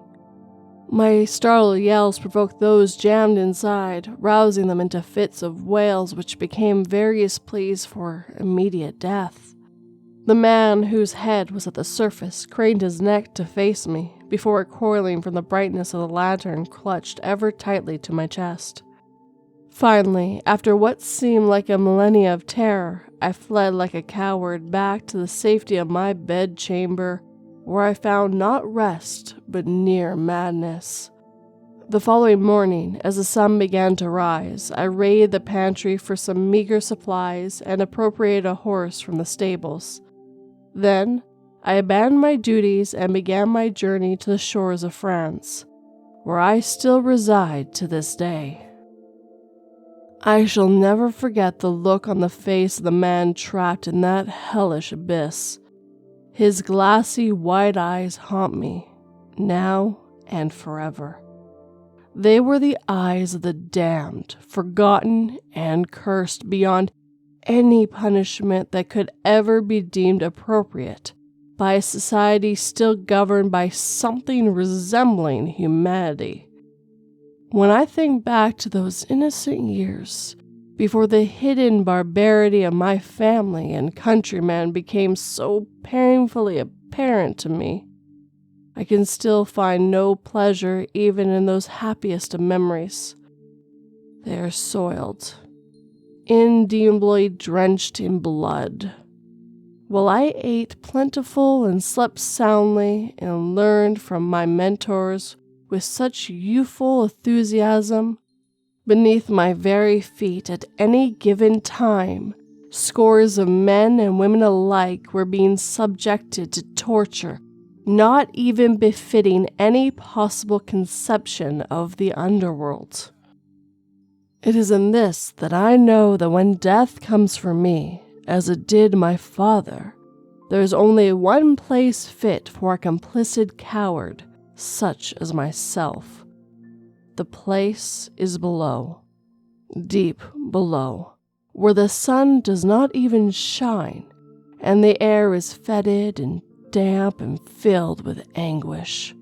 My startled yells provoked those jammed inside, rousing them into fits of wails which became various pleas for immediate death. The man whose head was at the surface craned his neck to face me before recoiling from the brightness of the lantern clutched ever tightly to my chest. Finally, after what seemed like a millennia of terror, I fled like a coward back to the safety of my bedchamber, where I found not rest, but near madness. The following morning, as the sun began to rise, I raided the pantry for some meager supplies and appropriated a horse from the stables. Then, I abandoned my duties and began my journey to the shores of France, where I still reside to this day. I shall never forget the look on the face of the man trapped in that hellish abyss. His glassy white eyes haunt me, now and forever. They were the eyes of the damned, forgotten and cursed beyond any punishment that could ever be deemed appropriate by a society still governed by something resembling humanity. When I think back to those innocent years, before the hidden barbarity of my family and countrymen became so painfully apparent to me, I can still find no pleasure even in those happiest of memories. They are soiled, indeemably drenched in blood. While I ate plentiful and slept soundly and learned from my mentors with such youthful enthusiasm, beneath my very feet at any given time, scores of men and women alike were being subjected to torture not even befitting any possible conception of the underworld. It is in this that I know that when death comes for me, as it did my father, there is only one place fit for a complicit coward such as myself. The place is below, deep below, where the sun does not even shine, and the air is fetid and damp and filled with anguish.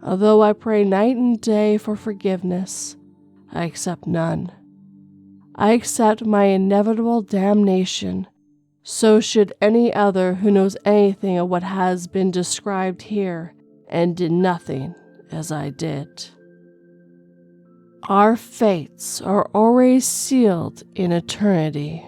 Although I pray night and day for forgiveness, I accept none. I accept my inevitable damnation. So should any other who knows anything of what has been described here and did nothing as I did. Our fates are already sealed in eternity.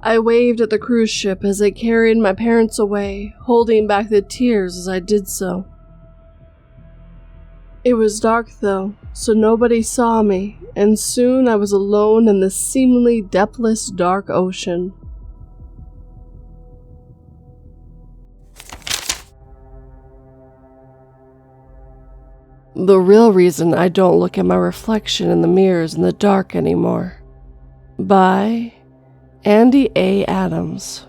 I waved at the cruise ship as they carried my parents away, holding back the tears as I did so. It was dark though, so nobody saw me, and soon I was alone in the seemingly depthless dark ocean. The real reason I don't look at my reflection in the mirrors in the dark anymore. By Andy A. Adams.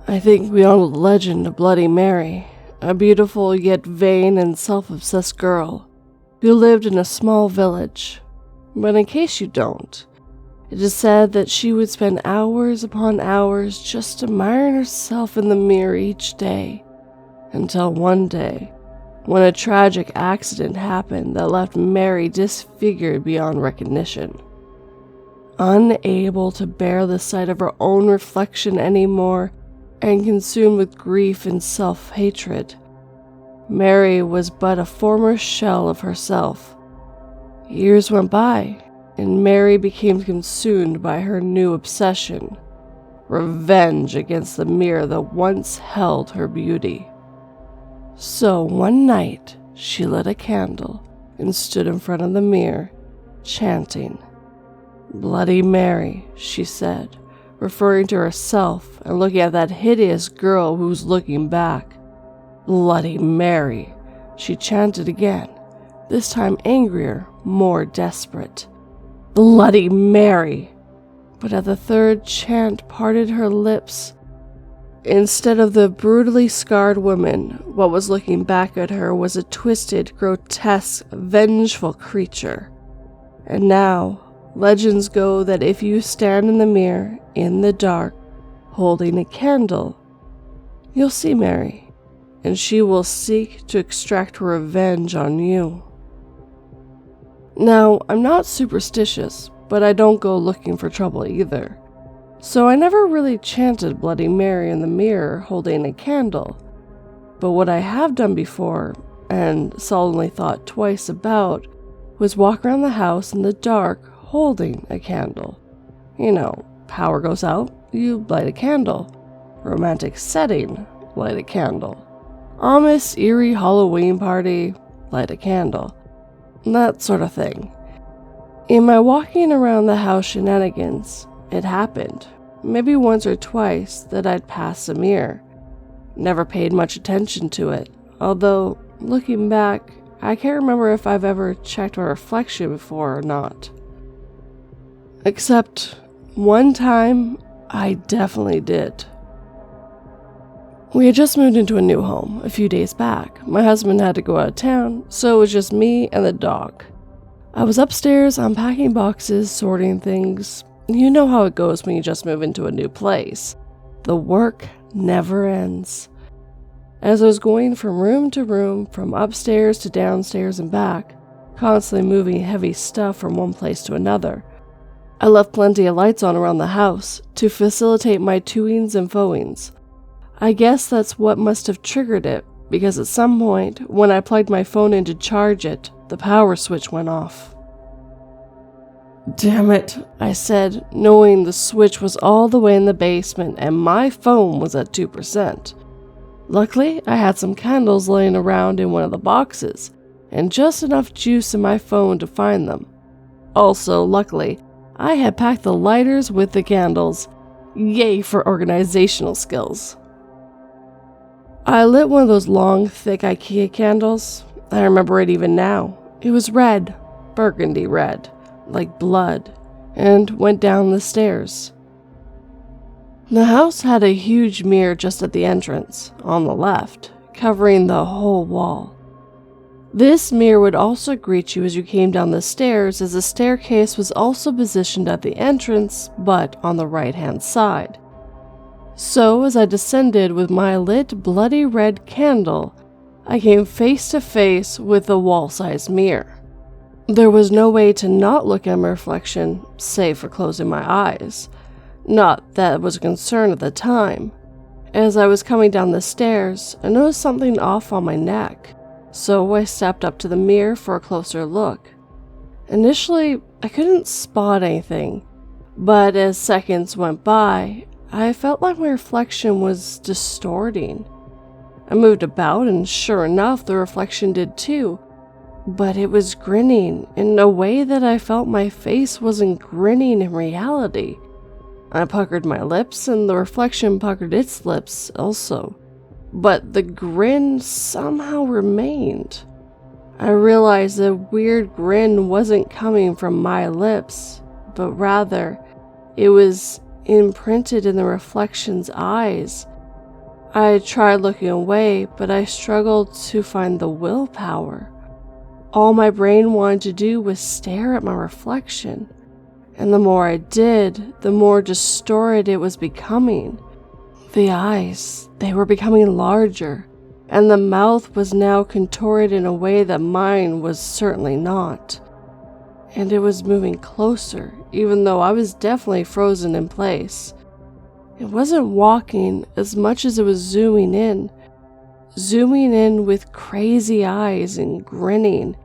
I think we all know the legend of Bloody Mary, a beautiful yet vain and self-obsessed girl who lived in a small village. But in case you don't, it is said that she would spend hours upon hours just admiring herself in the mirror each day, until one day, when a tragic accident happened that left Mary disfigured beyond recognition. Unable to bear the sight of her own reflection anymore, and consumed with grief and self-hatred, Mary was but a former shell of herself. Years went by, and Mary became consumed by her new obsession, revenge against the mirror that once held her beauty. So one night, she lit a candle and stood in front of the mirror, chanting, "Bloody Mary," she said, referring to herself and looking at that hideous girl who was looking back. "Bloody Mary," she chanted again, this time angrier, more desperate. "Bloody Mary." But at the third chant parted her lips. Instead of the brutally scarred woman, what was looking back at her was a twisted, grotesque, vengeful creature. And now, legends go that if you stand in the mirror, in the dark, holding a candle, you'll see Mary, and she will seek to extract her revenge on you. Now, I'm not superstitious, but I don't go looking for trouble either. So I never really chanted Bloody Mary in the mirror holding a candle. But what I have done before, and solemnly thought twice about, was walk around the house in the dark holding a candle. You know, power goes out, you light a candle. Romantic setting, light a candle. Ominous, eerie Halloween party, light a candle. That sort of thing. In my walking around the house shenanigans, it happened, maybe once or twice, that I'd pass a mirror. Never paid much attention to it, although, looking back, I can't remember if I've ever checked my reflection before or not. Except, one time, I definitely did. We had just moved into a new home a few days back. My husband had to go out of town, so it was just me and the dog. I was upstairs unpacking boxes, sorting things. You know how it goes when you just move into a new place. The work never ends. As I was going from room to room, from upstairs to downstairs and back, constantly moving heavy stuff from one place to another, I left plenty of lights on around the house to facilitate my toings and froings. I guess that's what must have triggered it, because at some point, when I plugged my phone in to charge it, the power switch went off. "Damn it," I said, knowing the switch was all the way in the basement and my phone was at 2%. Luckily, I had some candles laying around in one of the boxes, and just enough juice in my phone to find them. Also, luckily, I had packed the lighters with the candles. Yay for organizational skills. I lit one of those long, thick IKEA candles. I remember it even now. It was red, burgundy red, like blood, and went down the stairs. The house had a huge mirror just at the entrance, on the left, covering the whole wall. This mirror would also greet you as you came down the stairs, as the staircase was also positioned at the entrance, but on the right-hand side. So, as I descended with my lit bloody red candle, I came face to face with the wall-sized mirror. There was no way to not look at my reflection, save for closing my eyes. Not that it was a concern at the time. As I was coming down the stairs, I noticed something off on my neck, so I stepped up to the mirror for a closer look. Initially, I couldn't spot anything, But as seconds went by, I felt like my reflection was distorting. I moved about and sure enough, the reflection did too. But it was grinning in a way that I felt my face wasn't grinning in reality. I puckered my lips and the reflection puckered its lips also. But the grin somehow remained. I realized the weird grin wasn't coming from my lips, but rather it was imprinted in the reflection's eyes. I tried looking away, but I struggled to find the willpower. All my brain wanted to do was stare at my reflection, and the more I did, the more distorted it was becoming. The eyes, they were becoming larger, and the mouth was now contorted in a way that mine was certainly not. And it was moving closer, even though I was definitely frozen in place. It wasn't walking as much as it was zooming in with crazy eyes and grinning,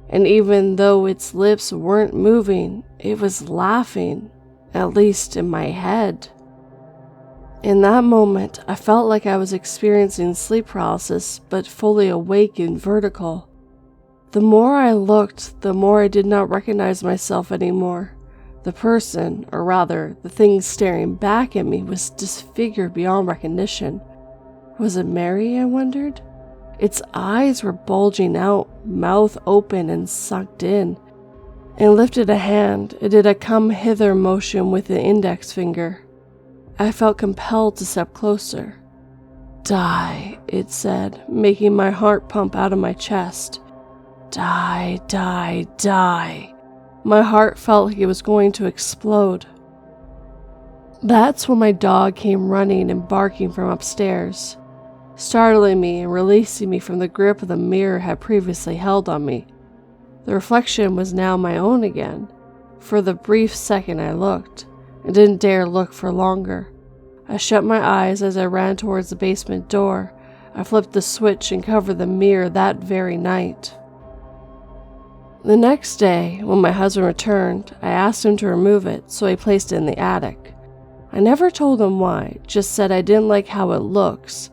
and even though its lips weren't moving, it was laughing, at least in my head. In that moment, I felt like I was experiencing sleep paralysis, but fully awake and vertical. The more I looked, the more I did not recognize myself anymore. The person, or rather, the thing staring back at me was disfigured beyond recognition. Was it Mary, I wondered? Its eyes were bulging out, mouth open and sucked in. It lifted a hand. It did a come hither motion with the index finger. I felt compelled to step closer. Die, it said, making my heart pump out of my chest. Die, die, die. My heart felt like it was going to explode. That's when my dog came running and barking from upstairs, startling me and releasing me from the grip the mirror had previously held on me. The reflection was now my own again. For the brief second I looked, and didn't dare look for longer. I shut my eyes as I ran towards the basement door. I flipped the switch and covered the mirror that very night. The next day, when my husband returned, I asked him to remove it, so he placed it in the attic. I never told him why, just said I didn't like how it looks.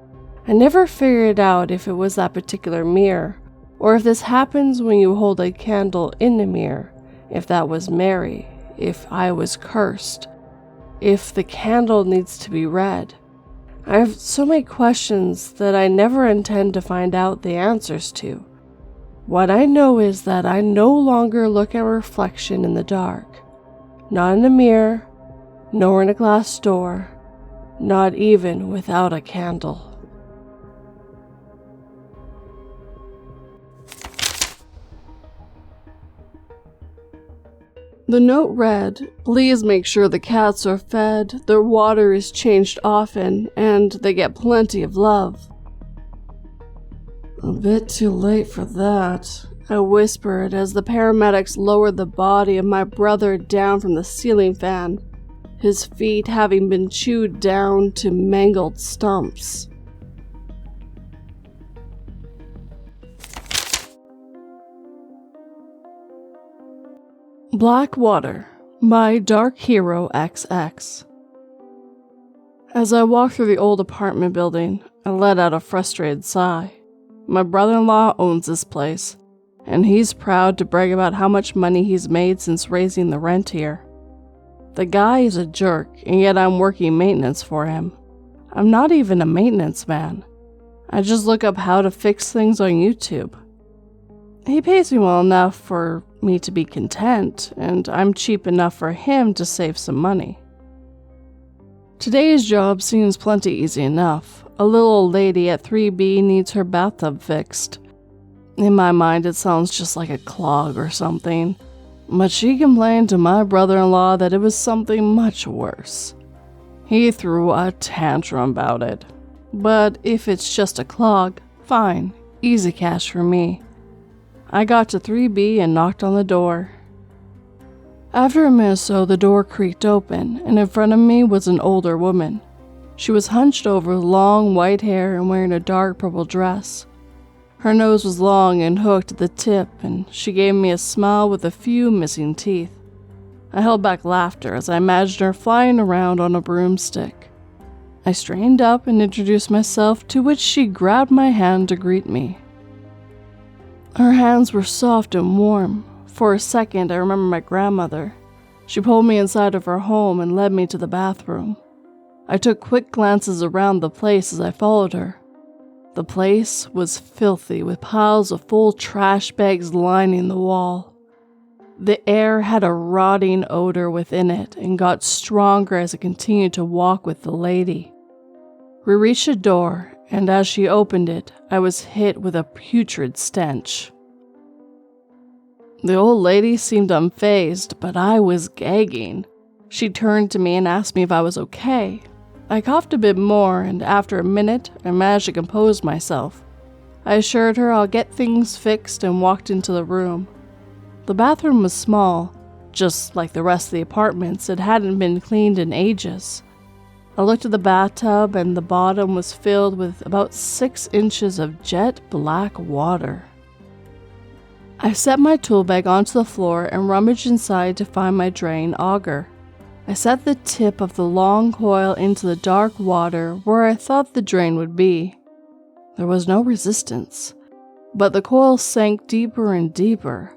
I never figured out if it was that particular mirror, or if this happens when you hold a candle in the mirror, if that was Mary, if I was cursed, if the candle needs to be red. I have so many questions that I never intend to find out the answers to. What I know is that I no longer look at a reflection in the dark. Not in a mirror, nor in a glass door, not even without a candle. The note read, "Please make sure the cats are fed, their water is changed often, and they get plenty of love." "A bit too late for that," I whispered as the paramedics lowered the body of my brother down from the ceiling fan, his feet having been chewed down to mangled stumps. Black Water by Darkheroxx. As I walked through the old apartment building, I let out a frustrated sigh. My brother-in-law owns this place, and he's proud to brag about how much money he's made since raising the rent here. The guy is a jerk, and yet I'm working maintenance for him. I'm not even a maintenance man. I just look up how to fix things on YouTube. He pays me well enough for me to be content, and I'm cheap enough for him to save some money. Today's job seems plenty easy enough. A little old lady at 3B needs her bathtub fixed. In my mind, it sounds just like a clog or something, but she complained to my brother-in-law that it was something much worse. He threw a tantrum about it. But if it's just a clog, fine, easy cash for me. I got to 3B and knocked on the door. After a minute or so, the door creaked open, and in front of me was an older woman. She was hunched over with long white hair and wearing a dark purple dress. Her nose was long and hooked at the tip, and she gave me a smile with a few missing teeth. I held back laughter as I imagined her flying around on a broomstick. I strained up and introduced myself, to which she grabbed my hand to greet me. Her hands were soft and warm. For a second, I remember my grandmother. She pulled me inside of her home and led me to the bathroom. I took quick glances around the place as I followed her. The place was filthy, with piles of full trash bags lining the wall. The air had a rotting odor within it and got stronger as I continued to walk with the lady. We reached a door, and as she opened it, I was hit with a putrid stench. The old lady seemed unfazed, but I was gagging. She turned to me and asked me if I was okay. I coughed a bit more, and after a minute, I managed to compose myself. I assured her I'll get things fixed and walked into the room. The bathroom was small. Just like the rest of the apartments, it hadn't been cleaned in ages. I looked at the bathtub, and the bottom was filled with about 6 inches of jet black water. I set my tool bag onto the floor and rummaged inside to find my drain auger. I set the tip of the long coil into the dark water where I thought the drain would be. There was no resistance, but the coil sank deeper and deeper.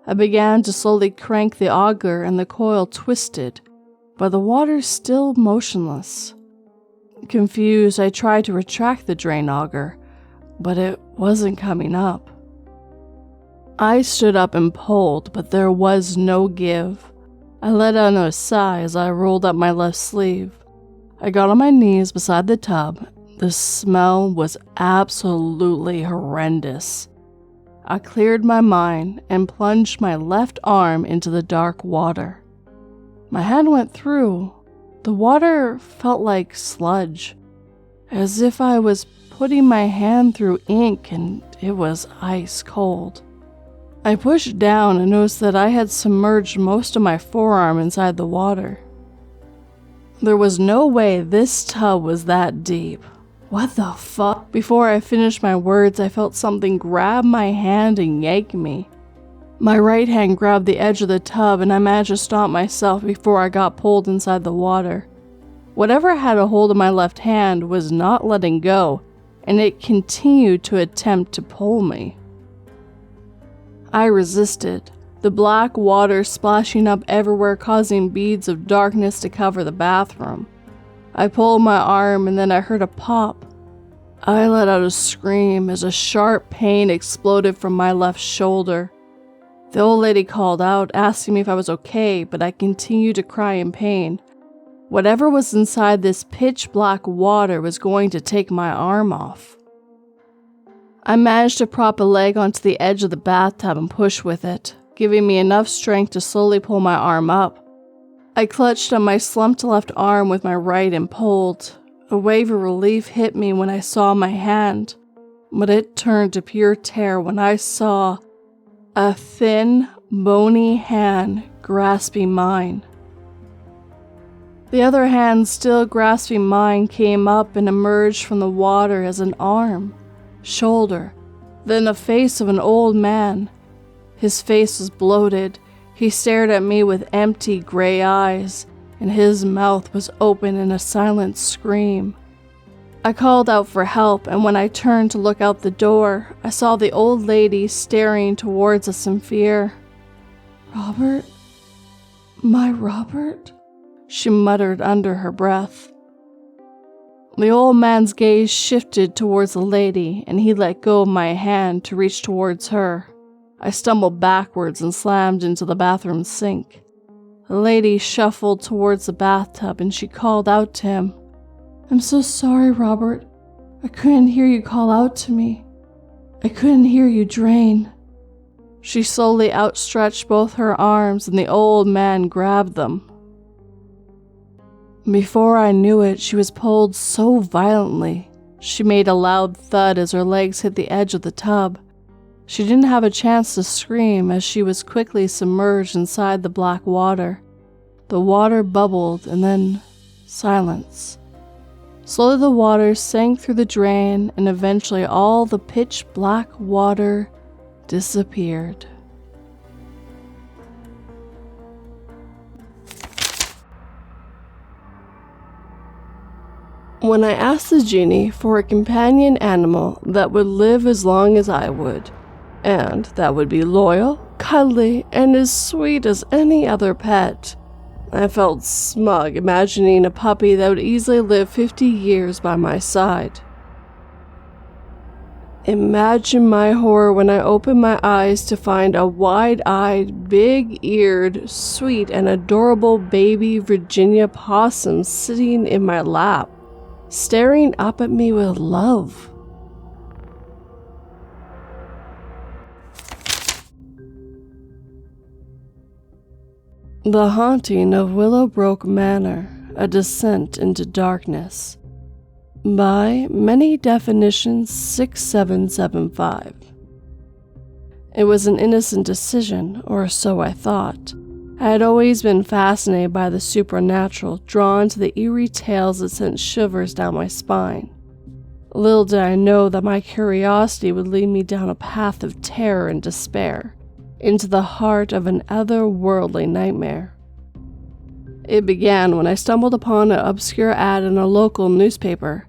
I began to slowly crank the auger and the coil twisted, but the water still motionless. Confused, I tried to retract the drain auger, but it wasn't coming up. I stood up and pulled, but there was no give. I let out a sigh as I rolled up my left sleeve. I got on my knees beside the tub. The smell was absolutely horrendous. I cleared my mind and plunged my left arm into the dark water. My hand went through. The water felt like sludge, as if I was putting my hand through ink and it was ice cold. I pushed down and noticed that I had submerged most of my forearm inside the water. There was no way this tub was that deep. What the fuck? Before I finished my words, I felt something grab my hand and yank me. My right hand grabbed the edge of the tub and I managed to stop myself before I got pulled inside the water. Whatever had a hold of my left hand was not letting go, and it continued to attempt to pull me. I resisted, the black water splashing up everywhere, causing beads of darkness to cover the bathroom. I pulled my arm and then I heard a pop. I let out a scream as a sharp pain exploded from my left shoulder. The old lady called out, asking me if I was okay, but I continued to cry in pain. Whatever was inside this pitch black water was going to take my arm off. I managed to prop a leg onto the edge of the bathtub and push with it, giving me enough strength to slowly pull my arm up. I clutched on my slumped left arm with my right and pulled. A wave of relief hit me when I saw my hand, but it turned to pure terror when I saw a thin, bony hand grasping mine. The other hand, still grasping mine, came up and emerged from the water as an arm, shoulder, then the face of an old man. His face was bloated. He stared at me with empty gray eyes, and his mouth was open in a silent scream. I called out for help, and when I turned to look out the door, I saw the old lady staring towards us in fear. "Robert? My Robert?" she muttered under her breath. The old man's gaze shifted towards the lady, and he let go of my hand to reach towards her. I stumbled backwards and slammed into the bathroom sink. The lady shuffled towards the bathtub and she called out to him. "I'm so sorry, Robert. I couldn't hear you call out to me. I couldn't hear you drain." She slowly outstretched both her arms and the old man grabbed them. Before I knew it, she was pulled so violently. She made a loud thud as her legs hit the edge of the tub. She didn't have a chance to scream as she was quickly submerged inside the black water. The water bubbled and then silence. Slowly the water sank through the drain and eventually all the pitch black water disappeared. when I asked the genie for a companion animal that would live as long as I would, and that would be loyal, cuddly, and as sweet as any other pet. I felt smug imagining a puppy that would easily live 50 years by my side. Imagine my horror when I opened my eyes to find a wide-eyed, big-eared, sweet, and adorable baby Virginia possum sitting in my lap, staring up at me with love. The Haunting of Willowbrook Manor, A Descent into Darkness, by Many Definitions 6775. It was an innocent decision, or so I thought. I had always been fascinated by the supernatural, drawn to the eerie tales that sent shivers down my spine. Little did I know that my curiosity would lead me down a path of terror and despair, into the heart of an otherworldly nightmare. It began when I stumbled upon an obscure ad in a local newspaper.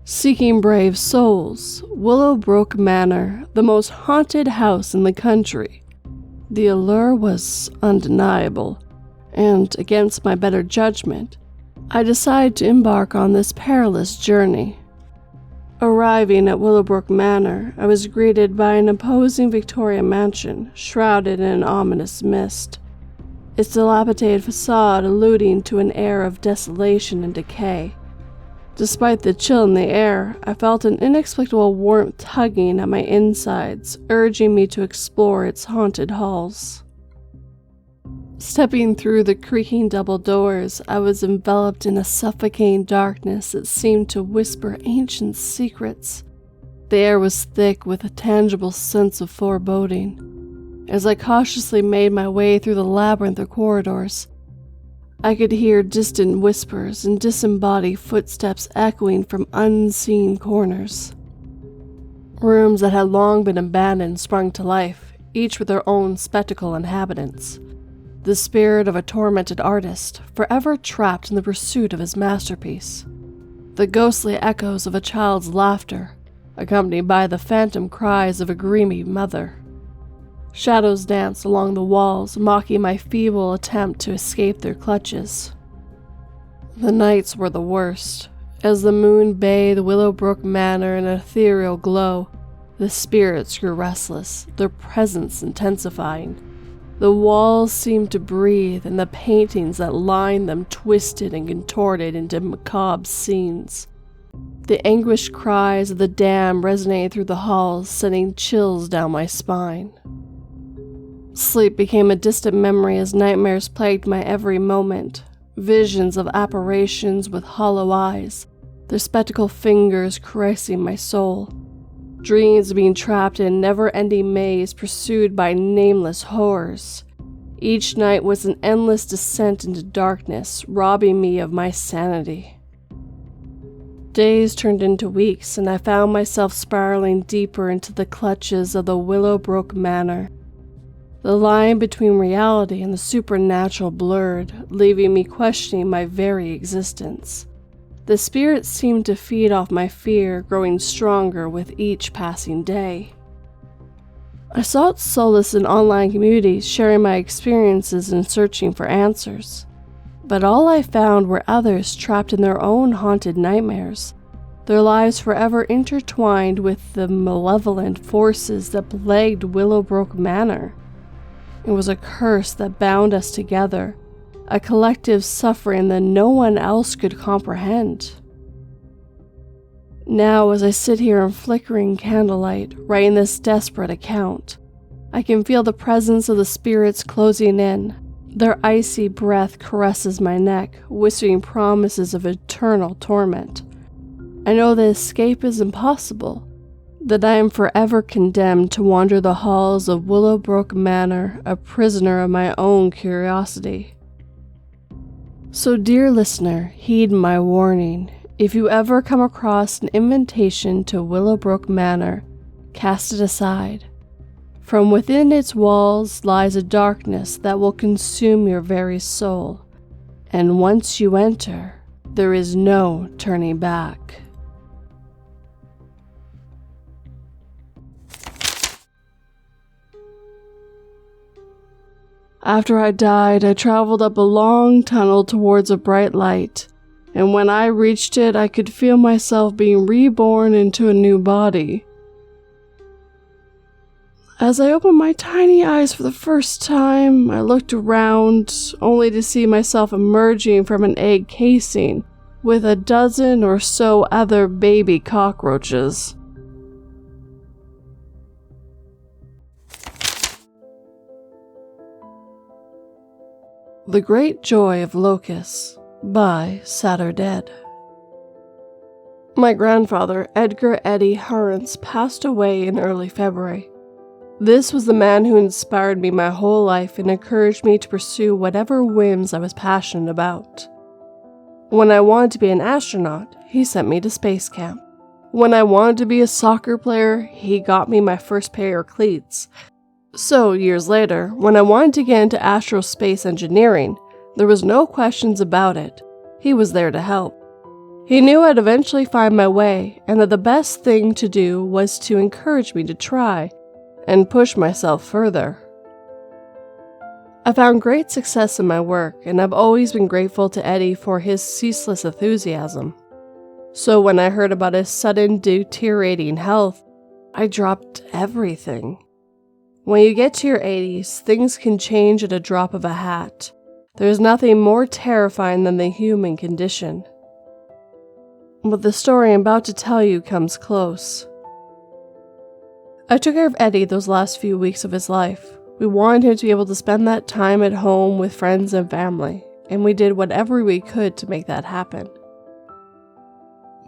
Seeking brave souls, Willowbrook Manor, the most haunted house in the country. The allure was undeniable, and against my better judgment, I decided to embark on this perilous journey. Arriving at Willowbrook Manor, I was greeted by an imposing Victorian mansion, shrouded in an ominous mist, its dilapidated facade alluding to an air of desolation and decay. Despite the chill in the air, I felt an inexplicable warmth tugging at my insides, urging me to explore its haunted halls. Stepping through the creaking double doors, I was enveloped in a suffocating darkness that seemed to whisper ancient secrets. The air was thick with a tangible sense of foreboding. As I cautiously made my way through the labyrinth of corridors, I could hear distant whispers and disembodied footsteps echoing from unseen corners. Rooms that had long been abandoned sprung to life, each with their own spectacle inhabitants. The spirit of a tormented artist, forever trapped in the pursuit of his masterpiece. The ghostly echoes of a child's laughter, accompanied by the phantom cries of a dreamy mother. Shadows danced along the walls, mocking my feeble attempt to escape their clutches. The nights were the worst. As the moon bathed Willowbrook Manor in an ethereal glow, the spirits grew restless, their presence intensifying. The walls seemed to breathe, and the paintings that lined them twisted and contorted into macabre scenes. The anguished cries of the damned resonated through the halls, sending chills down my spine. Sleep became a distant memory as nightmares plagued my every moment. Visions of apparitions with hollow eyes, their spectacled fingers caressing my soul. Dreams of being trapped in a never-ending maze pursued by nameless horrors. Each night was an endless descent into darkness, robbing me of my sanity. Days turned into weeks, and I found myself spiraling deeper into the clutches of the Willowbrook Manor. The line between reality and the supernatural blurred, leaving me questioning my very existence. The spirits seemed to feed off my fear, growing stronger with each passing day. I sought solace in online communities, sharing my experiences and searching for answers. But all I found were others trapped in their own haunted nightmares, their lives forever intertwined with the malevolent forces that plagued Willowbrook Manor. It was a curse that bound us together, a collective suffering that no one else could comprehend. Now, as I sit here in flickering candlelight, writing this desperate account, I can feel the presence of the spirits closing in. Their icy breath caresses my neck, whispering promises of eternal torment. I know that escape is impossible, that I am forever condemned to wander the halls of Willowbrook Manor, a prisoner of my own curiosity. So, dear listener, heed my warning. If you ever come across an invitation to Willowbrook Manor, cast it aside. From within its walls lies a darkness that will consume your very soul, and once you enter, There is no turning back. After I died, I traveled up a long tunnel towards a bright light, and when I reached it, I could feel myself being reborn into a new body. As I opened my tiny eyes for the first time, I looked around, only to see myself emerging from an egg casing with a dozen or so other baby cockroaches. The Great Joy of Locusts by Saturdead. My grandfather, Edgar Eddie Hurrence, passed away in early February. This was the man who inspired me my whole life and encouraged me to pursue whatever whims I was passionate about. When I wanted to be an astronaut, he sent me to space camp. When I wanted to be a soccer player, he got me my first pair of cleats. So, years later, when I wanted to get into aerospace engineering, there was no questions about it. He was there to help. He knew I'd eventually find my way, and that the best thing to do was to encourage me to try and push myself further. I found great success in my work, and I've always been grateful to Eddie for his ceaseless enthusiasm. So when I heard about his sudden deteriorating health, I dropped everything. When you get to your 80s, things can change at a drop of a hat. There's nothing more terrifying than the human condition. But the story I'm about to tell you comes close. I took care of Eddie those last few weeks of his life. We wanted him to be able to spend that time at home with friends and family, and we did whatever we could to make that happen.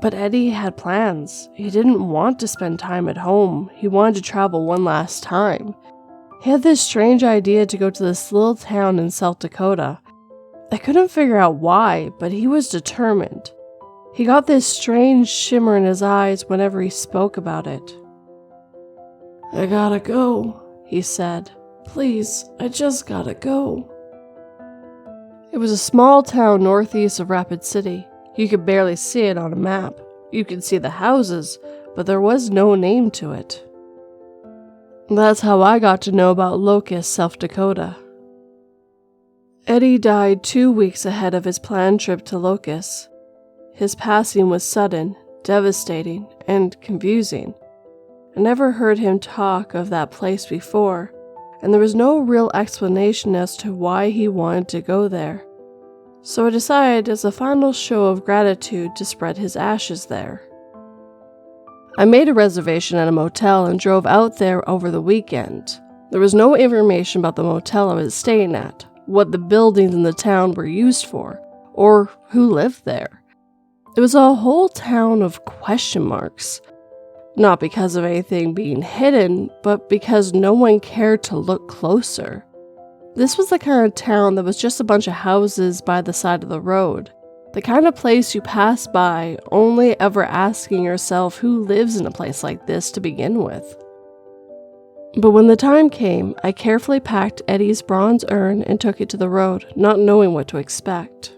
But Eddie had plans. He didn't want to spend time at home. He wanted to travel one last time. He had this strange idea to go to this little town in South Dakota. I couldn't figure out why, but he was determined. He got this strange shimmer in his eyes whenever he spoke about it. "I gotta go," he said. "Please, I just gotta go." It was a small town northeast of Rapid City. You could barely see it on a map. You could see the houses, but there was no name to it. That's how I got to know about Locust, South Dakota. Eddie died 2 weeks ahead of his planned trip to Locust. His passing was sudden, devastating, and confusing. I never heard him talk of that place before, and there was no real explanation as to why he wanted to go there. So I decided as a final show of gratitude to spread his ashes there. I made a reservation at a motel and drove out there over the weekend. There was no information about the motel I was staying at, what the buildings in the town were used for, or who lived there. It was a whole town of question marks. Not because of anything being hidden, but because no one cared to look closer. This was the kind of town that was just a bunch of houses by the side of the road. The kind of place you pass by, only ever asking yourself who lives in a place like this to begin with. But when the time came, I carefully packed Eddie's bronze urn and took it to the road, not knowing what to expect.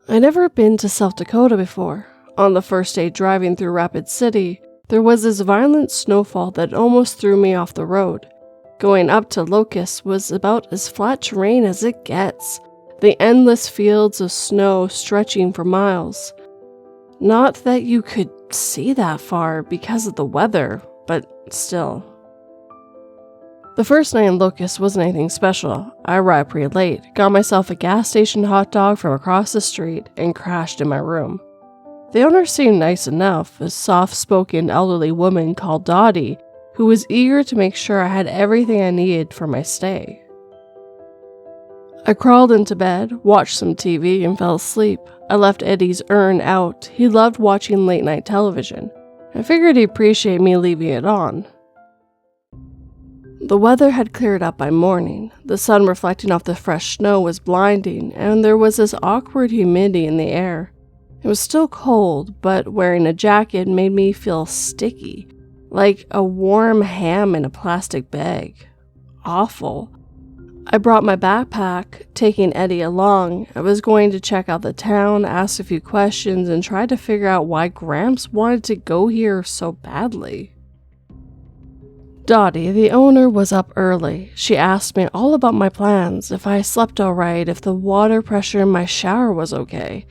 I'd never been to South Dakota before. On the first day driving through Rapid City, there was this violent snowfall that almost threw me off the road. Going up to Locust was about as flat terrain as it gets, the endless fields of snow stretching for miles. Not that you could see that far because of the weather, but still. The first night in Locust wasn't anything special. I arrived pretty late, got myself a gas station hot dog from across the street, and crashed in my room. The owner seemed nice enough, a soft-spoken elderly woman called Dottie, who was eager to make sure I had everything I needed for my stay. I crawled into bed, watched some TV, and fell asleep. I left Eddie's urn out. He loved watching late-night television. I figured he'd appreciate me leaving it on. The weather had cleared up by morning. The sun reflecting off the fresh snow was blinding, and there was this awkward humidity in the air. It was still cold, but wearing a jacket made me feel sticky, like a warm ham in a plastic bag. Awful. I brought my backpack, taking Eddie along. I was going to check out the town, ask a few questions, and try to figure out why Gramps wanted to go here so badly. Dottie, the owner, was up early. She asked me all about my plans, if I slept alright, if the water pressure in my shower was okay.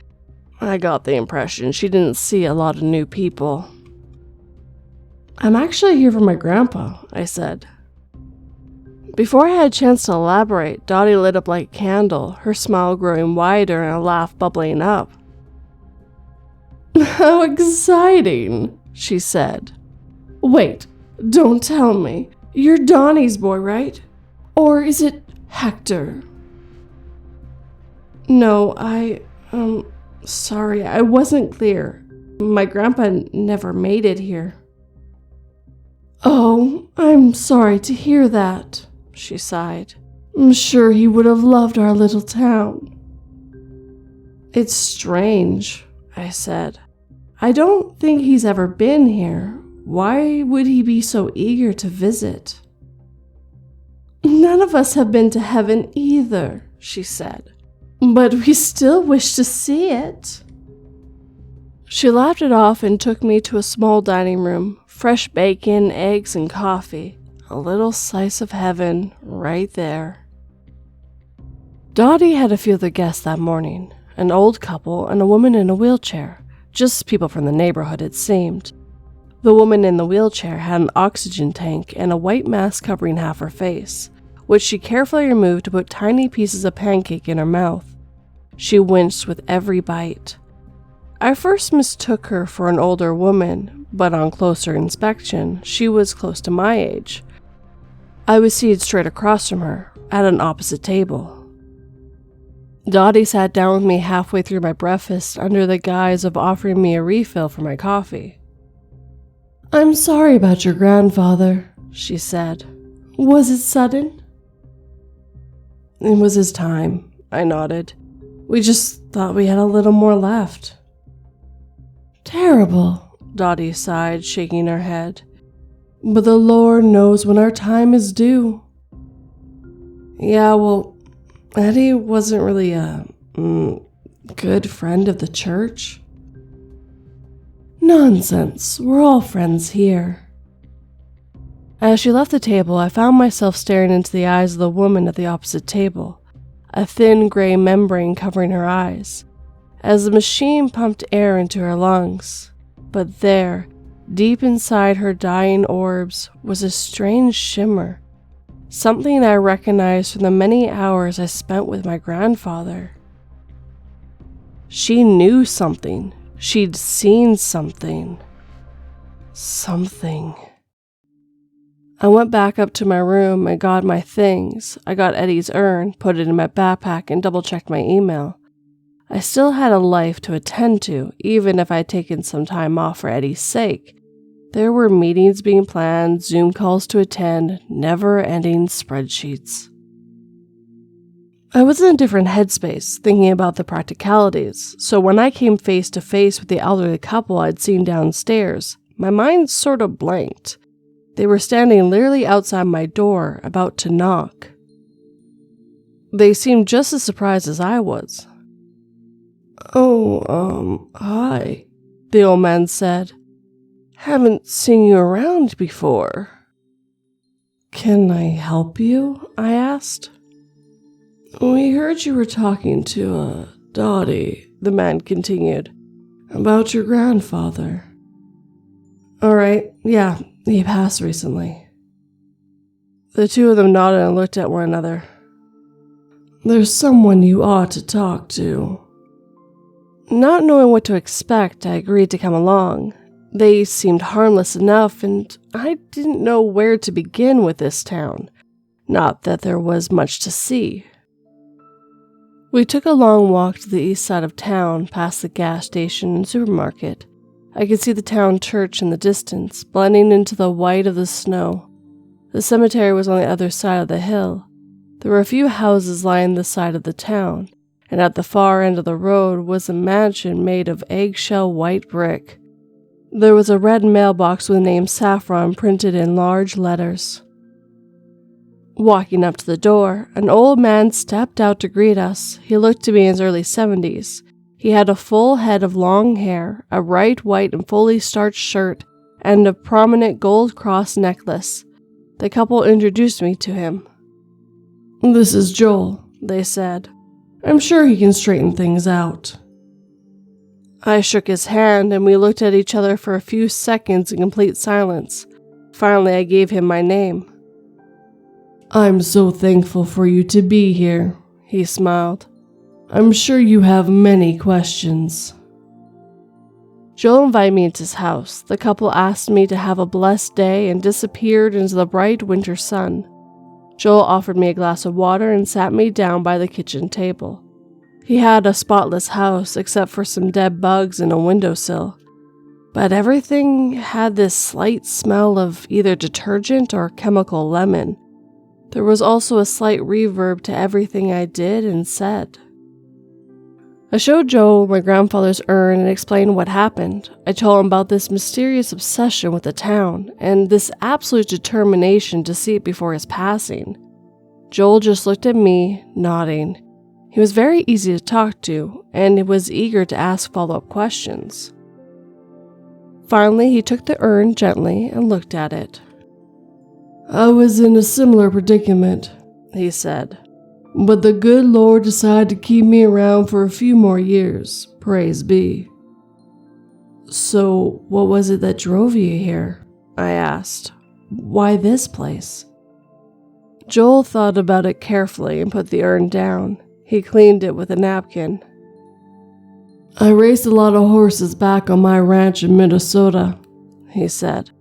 I got the impression she didn't see a lot of new people. "I'm actually here for my grandpa," I said. Before I had a chance to elaborate, Dottie lit up like a candle, her smile growing wider and a laugh bubbling up. "How exciting," she said. "Wait, don't tell me. You're Donnie's boy, right? Or is it Hector?" "No, sorry, I wasn't clear. My grandpa never made it here." "Oh, I'm sorry to hear that," she sighed. "I'm sure he would have loved our little town." "It's strange," I said. "I don't think he's ever been here. Why would he be so eager to visit?" "None of us have been to heaven either," she said. "But we still wish to see it." She laughed it off and took me to a small dining room. Fresh bacon, eggs, and coffee. A little slice of heaven right there. Dottie had a few other guests that morning. An old couple and a woman in a wheelchair. Just people from the neighborhood, it seemed. The woman in the wheelchair had an oxygen tank and a white mask covering half her face, which she carefully removed to put tiny pieces of pancake in her mouth. She winced with every bite. I first mistook her for an older woman, but on closer inspection, she was close to my age. I was seated straight across from her, at an opposite table. Dottie sat down with me halfway through my breakfast under the guise of offering me a refill for my coffee. "I'm sorry about your grandfather," she said. "Was it sudden?" "It was his time," I nodded. "We just thought we had a little more left." "Terrible," Dottie sighed, shaking her head. "But the Lord knows when our time is due." "Yeah, well, Eddie wasn't really a good friend of the church." "Nonsense, we're all friends here." As she left the table, I found myself staring into the eyes of the woman at the opposite table, a thin gray membrane covering her eyes, as the machine pumped air into her lungs. But there, deep inside her dying orbs, was a strange shimmer, something I recognized from the many hours I spent with my grandfather. She knew something. She'd seen something. Something. I went back up to my room and got my things. I got Eddie's urn, put it in my backpack, and double-checked my email. I still had a life to attend to, even if I'd taken some time off for Eddie's sake. There were meetings being planned, Zoom calls to attend, never-ending spreadsheets. I was in a different headspace, thinking about the practicalities, so when I came face to face with the elderly couple I'd seen downstairs, my mind sort of blanked. They were standing literally outside my door, about to knock. They seemed just as surprised as I was. Hi, the old man said. "Haven't seen you around before." "Can I help you?" I asked. "We heard you were talking to, Dottie," the man continued, "about your grandfather." "All right, yeah, he passed recently." The two of them nodded and looked at one another. "There's someone you ought to talk to." Not knowing what to expect, I agreed to come along. They seemed harmless enough, and I didn't know where to begin with this town. Not that there was much to see. We took a long walk to the east side of town, past the gas station and supermarket. I could see the town church in the distance, blending into the white of the snow. The cemetery was on the other side of the hill. There were a few houses lining the side of the town, and at the far end of the road was a mansion made of eggshell white brick. There was a red mailbox with the name Saffron printed in large letters. Walking up to the door, an old man stepped out to greet us. He looked to be in his early 70s. He had a full head of long hair, a bright white and fully starched shirt, and a prominent gold cross necklace. The couple introduced me to him. "This is Joel," they said. "I'm sure he can straighten things out." I shook his hand, and we looked at each other for a few seconds in complete silence. Finally, I gave him my name. "I'm so thankful for you to be here," he smiled. "I'm sure you have many questions." Joel invited me into his house. The couple asked me to have a blessed day and disappeared into the bright winter sun. Joel offered me a glass of water and sat me down by the kitchen table. He had a spotless house except for some dead bugs in a windowsill, but everything had this slight smell of either detergent or chemical lemon. There was also a slight reverb to everything I did and said. I showed Joel my grandfather's urn and explained what happened. I told him about this mysterious obsession with the town and this absolute determination to see it before his passing. Joel just looked at me, nodding. He was very easy to talk to and was eager to ask follow-up questions. Finally, he took the urn gently and looked at it. "I was in a similar predicament," he said. "But the good Lord decided to keep me around for a few more years, praise be." "So, what was it that drove you here?" I asked. "Why this place?" Joel thought about it carefully and put the urn down. He cleaned it with a napkin. "I raced a lot of horses back on my ranch in Minnesota," he said.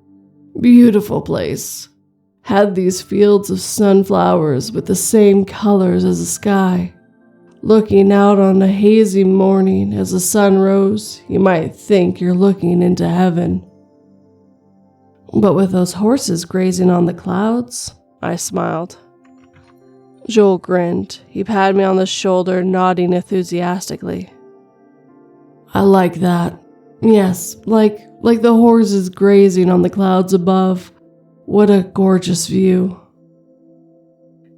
"Beautiful place. Had these fields of sunflowers with the same colors as the sky. Looking out on a hazy morning as the sun rose, you might think you're looking into heaven." "But with those horses grazing on the clouds?" I smiled. Joel grinned. He patted me on the shoulder, nodding enthusiastically. "I like that. Yes, like the horses grazing on the clouds above. What a gorgeous view."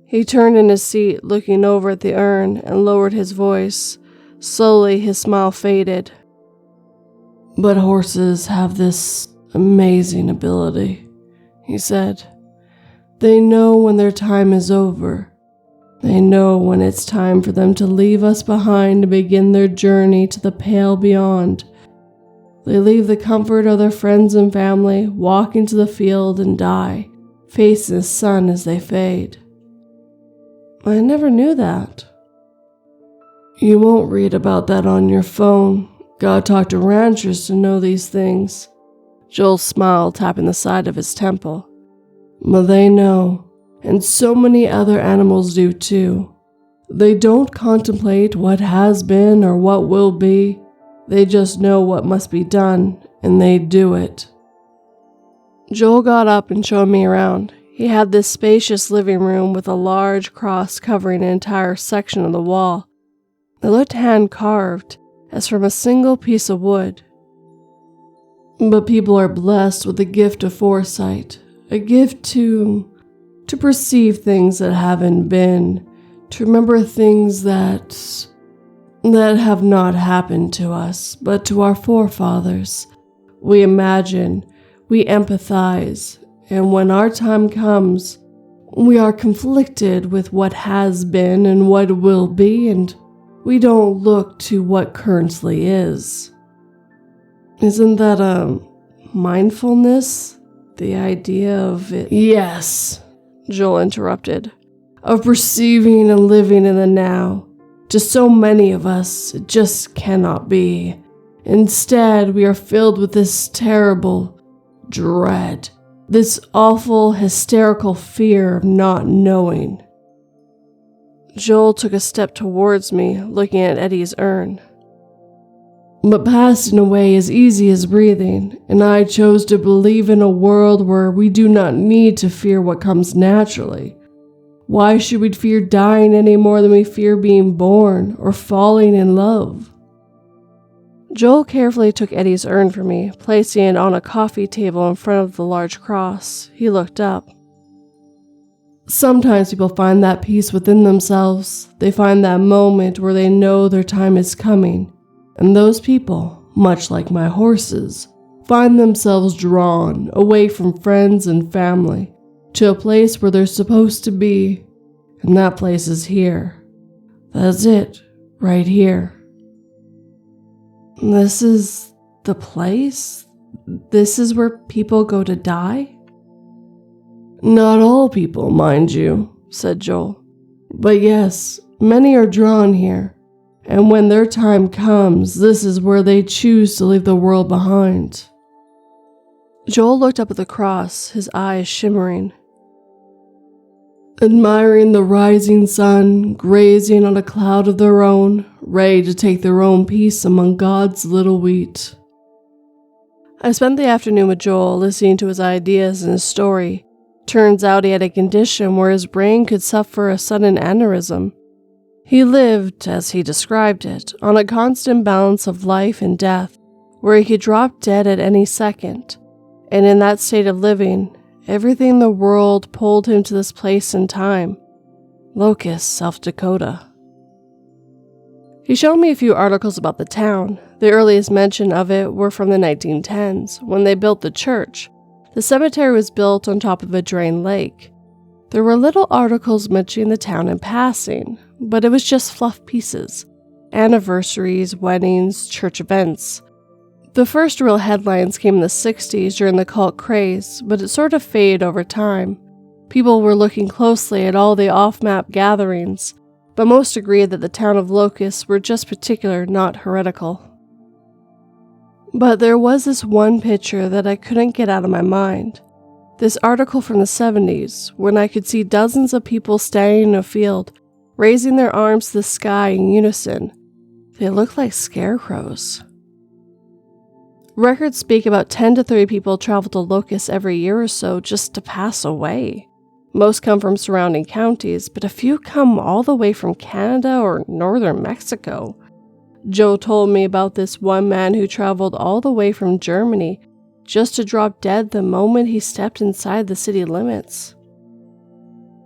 He turned in his seat, looking over at the urn, and lowered his voice. Slowly, his smile faded. "But horses have this amazing ability," he said. "They know when their time is over. They know when it's time for them to leave us behind to begin their journey to the pale beyond. They leave the comfort of their friends and family, walk into the field and die, facing the sun as they fade." I never knew that. "You won't read about that on your phone. Gotta talk to ranchers to know these things." Joel smiled, tapping the side of his temple. "But they know, and so many other animals do too. They don't contemplate what has been or what will be. They just know what must be done, and they do it." Joel got up and showed me around. He had this spacious living room with a large cross covering an entire section of the wall. It looked hand-carved, as from a single piece of wood. "But people are blessed with a gift of foresight, a gift to perceive things that haven't been, to remember things that have not happened to us, but to our forefathers. We imagine, we empathize, and when our time comes, we are conflicted with what has been and what will be, and we don't look to what currently is." Isn't that mindfulness? The idea of it? "Yes," Joel interrupted. "Of perceiving and living in the now. To so many of us, it just cannot be. Instead, we are filled with this terrible dread, this awful, hysterical fear of not knowing." Joel took a step towards me, looking at Eddie's urn. "But passing away is easy as breathing, and I chose to believe in a world where we do not need to fear what comes naturally. Why should we fear dying any more than we fear being born or falling in love?" Joel carefully took Eddie's urn for me, placing it on a coffee table in front of the large cross. He looked up. Sometimes people find that peace within themselves. They find that moment where they know their time is coming. And those people, much like my horses, find themselves drawn away from friends and family to a place where they're supposed to be. And that place is here. That's it, right here. This is the place? This is where people go to die? Not all people, mind you, said Joel. But yes, many are drawn here. And when their time comes, this is where they choose to leave the world behind. Joel looked up at the cross, his eyes shimmering. Admiring the rising sun, grazing on a cloud of their own, ready to take their own peace among God's little wheat. I spent the afternoon with Joel, listening to his ideas and his story. Turns out he had a condition where his brain could suffer a sudden aneurysm. He lived, as he described it, on a constant balance of life and death, where he could drop dead at any second. And in that state of living, everything in the world pulled him to this place and time. Locust, South Dakota. He showed me a few articles about the town. The earliest mention of it were from the 1910s, when they built the church. The cemetery was built on top of a drained lake. There were little articles mentioning the town in passing, but it was just fluff pieces. Anniversaries, weddings, church events. The first real headlines came in the 60s during the cult craze, but it sort of faded over time. People were looking closely at all the off-map gatherings, but most agreed that the town of Locust were just particular, not heretical. But there was this one picture that I couldn't get out of my mind. This article from the 70s, when I could see dozens of people standing in a field, raising their arms to the sky in unison. They looked like scarecrows. Records speak about 10 to 30 people travel to Locust every year or so just to pass away. Most come from surrounding counties, but a few come all the way from Canada or northern Mexico. Joe told me about this one man who traveled all the way from Germany just to drop dead the moment he stepped inside the city limits.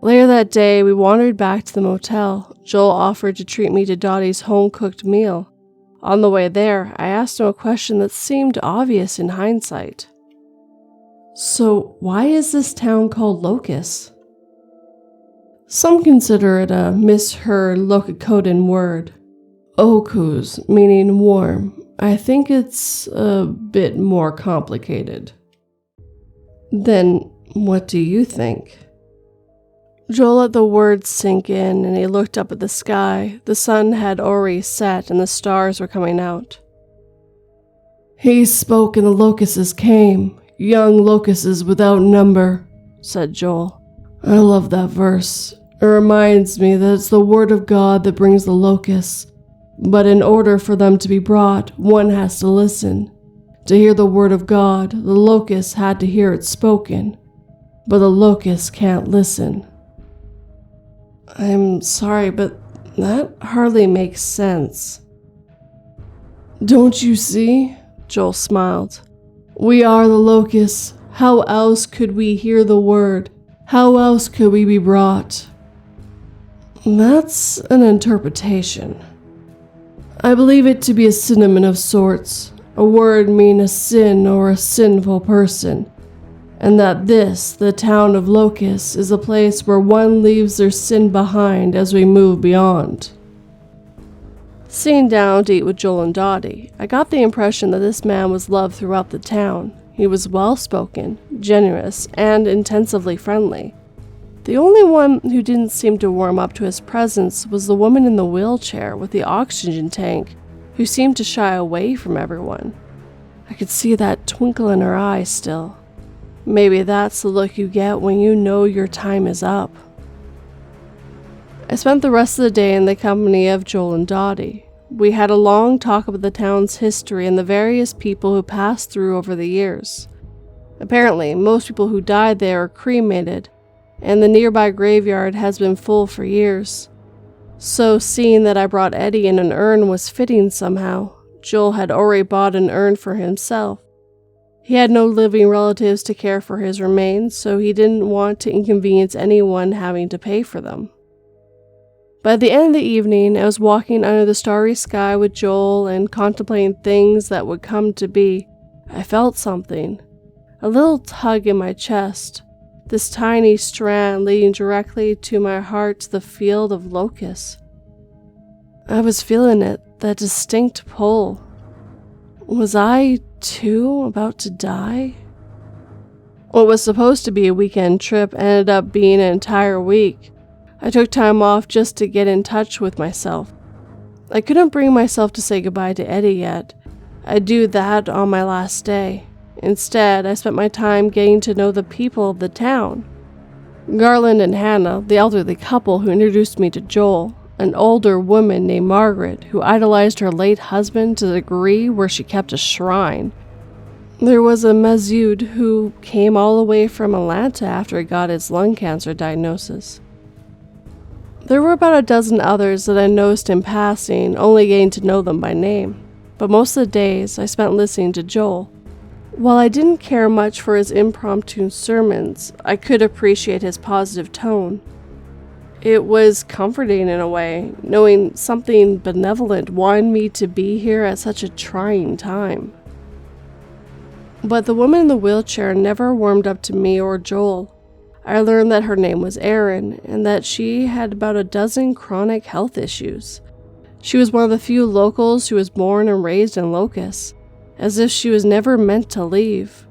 Later that day, we wandered back to the motel. Joel offered to treat me to Dottie's home-cooked meal. On the way there, I asked him a question that seemed obvious in hindsight. So, why is this town called Locust? Some consider it a misheard Locacodan word. Okus, meaning warm. I think it's a bit more complicated. Then, what do you think? Joel let the words sink in, and he looked up at the sky. The sun had already set, and the stars were coming out. He spoke, and the locusts came, young locusts without number, said Joel. I love that verse. It reminds me that it's the word of God that brings the locusts. But in order for them to be brought, one has to listen. To hear the word of God, the locusts had to hear it spoken. But the locusts can't listen. I'm sorry, but that hardly makes sense. Don't you see? Joel smiled. We are the locusts. How else could we hear the word? How else could we be brought? That's an interpretation. I believe it to be a synonym of sorts. A word mean a sin or a sinful person. And that this, the town of Locust, is a place where one leaves their sin behind as we move beyond. Sitting down to eat with Joel and Dottie, I got the impression that this man was loved throughout the town. He was well-spoken, generous, and intensively friendly. The only one who didn't seem to warm up to his presence was the woman in the wheelchair with the oxygen tank, who seemed to shy away from everyone. I could see that twinkle in her eye still. Maybe that's the look you get when you know your time is up. I spent the rest of the day in the company of Joel and Dottie. We had a long talk about the town's history and the various people who passed through over the years. Apparently, most people who died there are cremated, and the nearby graveyard has been full for years. So seeing that I brought Eddie in an urn was fitting somehow. Joel had already bought an urn for himself. He had no living relatives to care for his remains, so he didn't want to inconvenience anyone having to pay for them. By the end of the evening, I was walking under the starry sky with Joel and contemplating things that would come to be. I felt something, a little tug in my chest, this tiny strand leading directly to my heart to the field of locusts. I was feeling it, that distinct pull. Was I, too, about to die? What was supposed to be a weekend trip ended up being an entire week. I took time off just to get in touch with myself. I couldn't bring myself to say goodbye to Eddie yet. I'd do that on my last day. Instead, I spent my time getting to know the people of the town. Garland and Hannah, the elderly couple who introduced me to Joel, an older woman named Margaret who idolized her late husband to the degree where she kept a shrine. There was a Masood who came all the way from Atlanta after he got his lung cancer diagnosis. There were about a dozen others that I noticed in passing, only getting to know them by name, but most of the days I spent listening to Joel. While I didn't care much for his impromptu sermons, I could appreciate his positive tone. It was comforting in a way, knowing something benevolent wanted me to be here at such a trying time. But the woman in the wheelchair never warmed up to me or Joel. I learned that her name was Erin, and that she had about a dozen chronic health issues. She was one of the few locals who was born and raised in Locust, as if she was never meant to leave.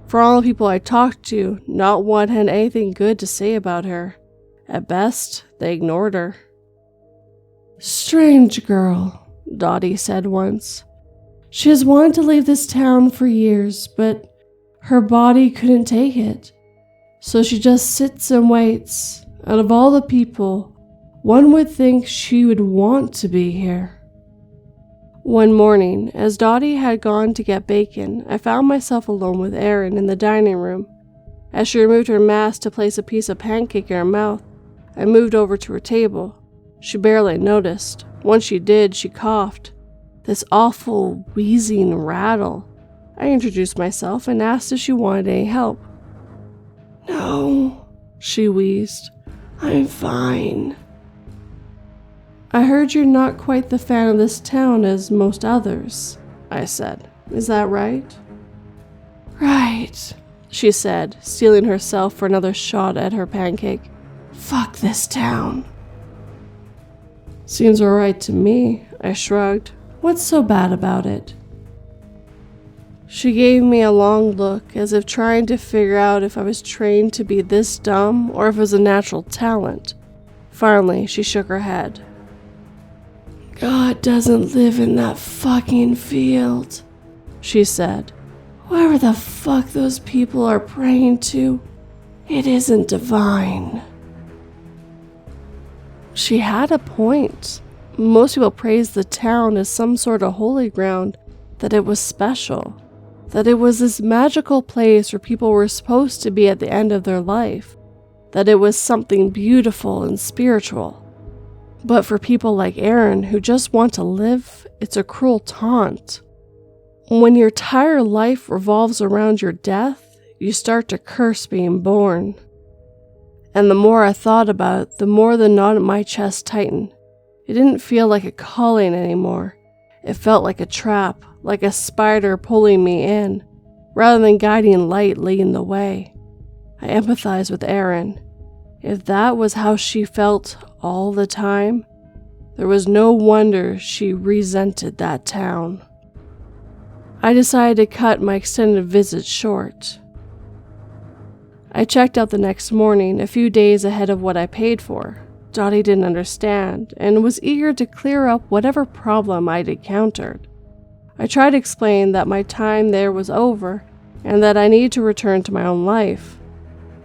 For all the people I talked to, not one had anything good to say about her. At best, they ignored her. "Strange girl," Dottie said once. "She has wanted to leave this town for years, but her body couldn't take it. So she just sits and waits. Out of all the people, one would think she would want to be here." One morning, as Dottie had gone to get bacon, I found myself alone with Erin in the dining room. As she removed her mask to place a piece of pancake in her mouth, I moved over to her table. She barely noticed. Once she did, she coughed. This awful, wheezing rattle. I introduced myself and asked if she wanted any help. "No," she wheezed. "I'm fine." "I heard you're not quite the fan of this town as most others," I said. "Is that right?" "Right," she said, steeling herself for another shot at her pancake. "Fuck this town." "Seems alright to me," I shrugged. "What's so bad about it?" She gave me a long look, as if trying to figure out if I was trained to be this dumb or if it was a natural talent. Finally, she shook her head. "God doesn't live in that fucking field," she said. "Whoever the fuck those people are praying to, it isn't divine." She had a point. Most people praise the town as some sort of holy ground, that it was special, that it was this magical place where people were supposed to be at the end of their life, that it was something beautiful and spiritual. But for people like Erin who just want to live, it's a cruel taunt. When your entire life revolves around your death, you start to curse being born. And the more I thought about it, the more the knot in my chest tightened. It didn't feel like a calling anymore. It felt like a trap, like a spider pulling me in, rather than guiding light leading the way. I empathized with Erin. If that was how she felt all the time, there was no wonder she resented that town. I decided to cut my extended visit short. I checked out the next morning, a few days ahead of what I paid for. Dottie didn't understand, and was eager to clear up whatever problem I'd encountered. I tried to explain that my time there was over, and that I needed to return to my own life.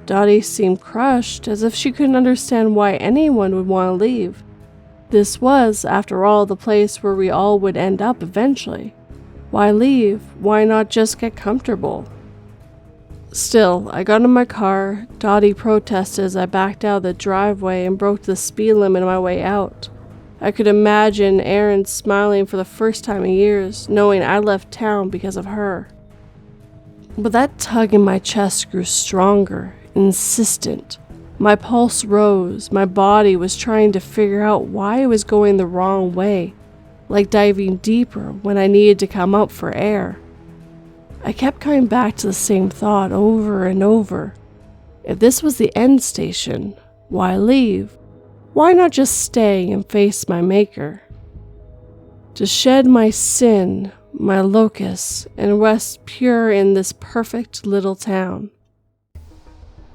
Dottie seemed crushed, as if she couldn't understand why anyone would want to leave. This was, after all, the place where we all would end up eventually. Why leave? Why not just get comfortable? Still, I got in my car. Dottie protested as I backed out of the driveway and broke the speed limit on my way out. I could imagine Erin smiling for the first time in years, knowing I left town because of her. But that tug in my chest grew stronger, insistent. My pulse rose, my body was trying to figure out why I was going the wrong way, like diving deeper when I needed to come up for air. I kept coming back to the same thought over and over. If this was the end station, why leave? Why not just stay and face my maker? To shed my sin, my locus, and rest pure in this perfect little town.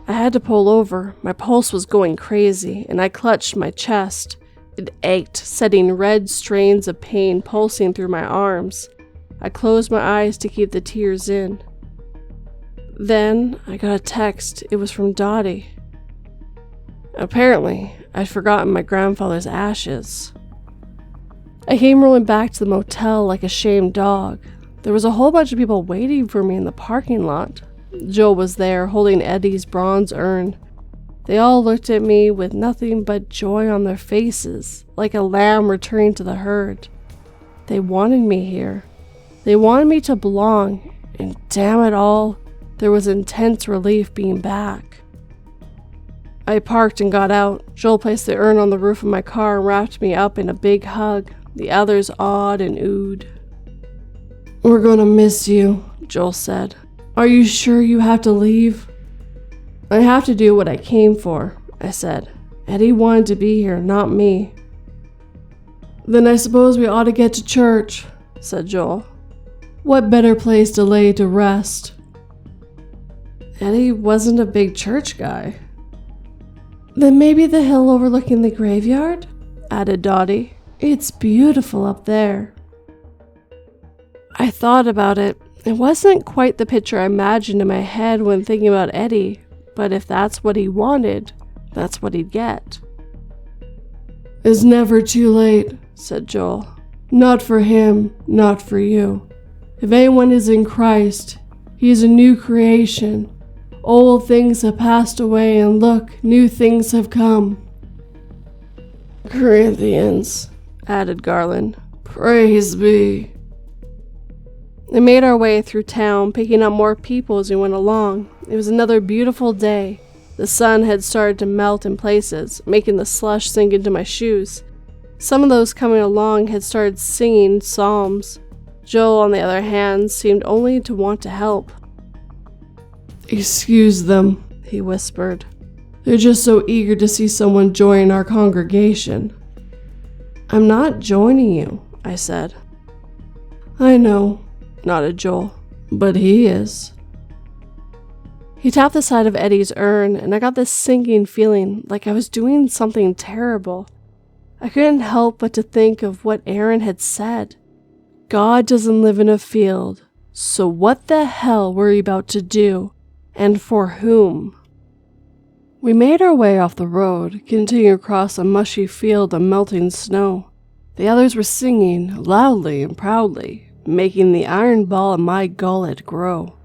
I had to pull over. My pulse was going crazy, and I clutched my chest. It ached, setting red strains of pain pulsing through my arms. I closed my eyes to keep the tears in. Then I got a text. It was from Dottie. Apparently, I'd forgotten my grandfather's ashes. I came rolling back to the motel like a shamed dog. There was a whole bunch of people waiting for me in the parking lot. Joe was there, holding Eddie's bronze urn. They all looked at me with nothing but joy on their faces, like a lamb returning to the herd. They wanted me here. They wanted me to belong, and damn it all, there was intense relief being back. I parked and got out. Joel placed the urn on the roof of my car and wrapped me up in a big hug. The others awed and oohed. "We're gonna miss you," Joel said. "Are you sure you have to leave?" "I have to do what I came for," I said. "Eddie wanted to be here, not me." "Then I suppose we ought to get to church," said Joel. "What better place to lay to rest?" Eddie wasn't a big church guy. "Then maybe the hill overlooking the graveyard?" added Dottie. "It's beautiful up there." I thought about it. It wasn't quite the picture I imagined in my head when thinking about Eddie, but if that's what he wanted, that's what he'd get. "It's never too late," said Joel. "Not for him, not for you. If anyone is in Christ, he is a new creation. Old things have passed away, and look, new things have come." "Corinthians," added Garland. "Praise be." We made our way through town, picking up more people as we went along. It was another beautiful day. The sun had started to melt in places, making the slush sink into my shoes. Some of those coming along had started singing psalms. Joel, on the other hand, seemed only to want to help. "Excuse them," he whispered. "They're just so eager to see someone join our congregation." "I'm not joining you," I said. "I know," nodded Joel, "but he is." He tapped the side of Eddie's urn, and I got this sinking feeling like I was doing something terrible. I couldn't help but to think of what Aaron had said. God doesn't live in a field, so what the hell were we about to do, and for whom? We made our way off the road, continuing across a mushy field of melting snow. The others were singing loudly and proudly, making the iron ball in my gullet grow.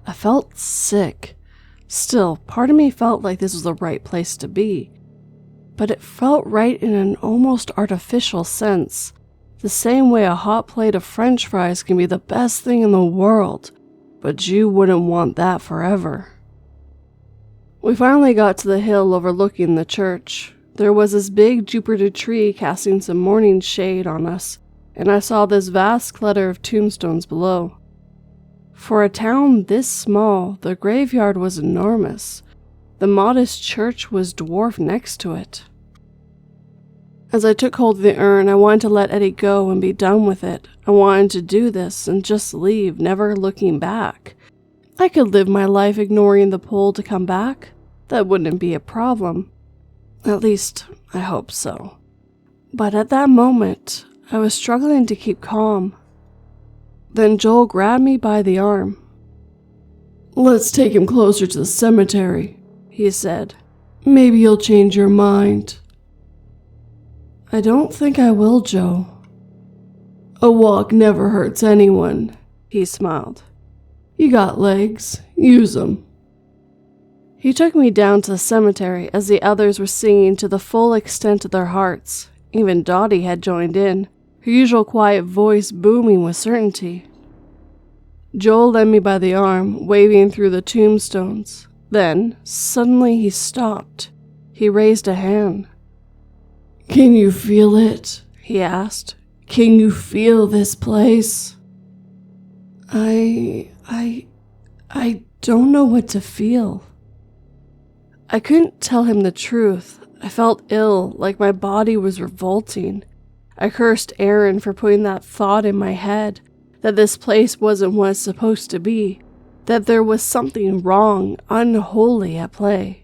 I felt sick. Still, part of me felt like this was the right place to be. But it felt right in an almost artificial sense, the same way a hot plate of French fries can be the best thing in the world, but you wouldn't want that forever. We finally got to the hill overlooking the church. There was this big Jupiter tree casting some morning shade on us, and I saw this vast clutter of tombstones below. For a town this small, the graveyard was enormous. The modest church was dwarfed next to it. As I took hold of the urn, I wanted to let Eddie go and be done with it. I wanted to do this and just leave, never looking back. I could live my life ignoring the pull to come back. That wouldn't be a problem. At least, I hope so. But at that moment, I was struggling to keep calm. Then Joel grabbed me by the arm. "Let's take him closer to the cemetery," he said. "Maybe you'll change your mind." "I don't think I will, Joe." "A walk never hurts anyone," he smiled. "You got legs, use 'em." He took me down to the cemetery as the others were singing to the full extent of their hearts. Even Dottie had joined in, her usual quiet voice booming with certainty. Joel led me by the arm, waving through the tombstones. Then, suddenly he stopped. He raised a hand. "Can you feel it?" he asked. "Can you feel this place?" I don't know what to feel. I couldn't tell him the truth. I felt ill, like my body was revolting. I cursed Aaron for putting that thought in my head, that this place wasn't what it's supposed to be, that there was something wrong, unholy at play.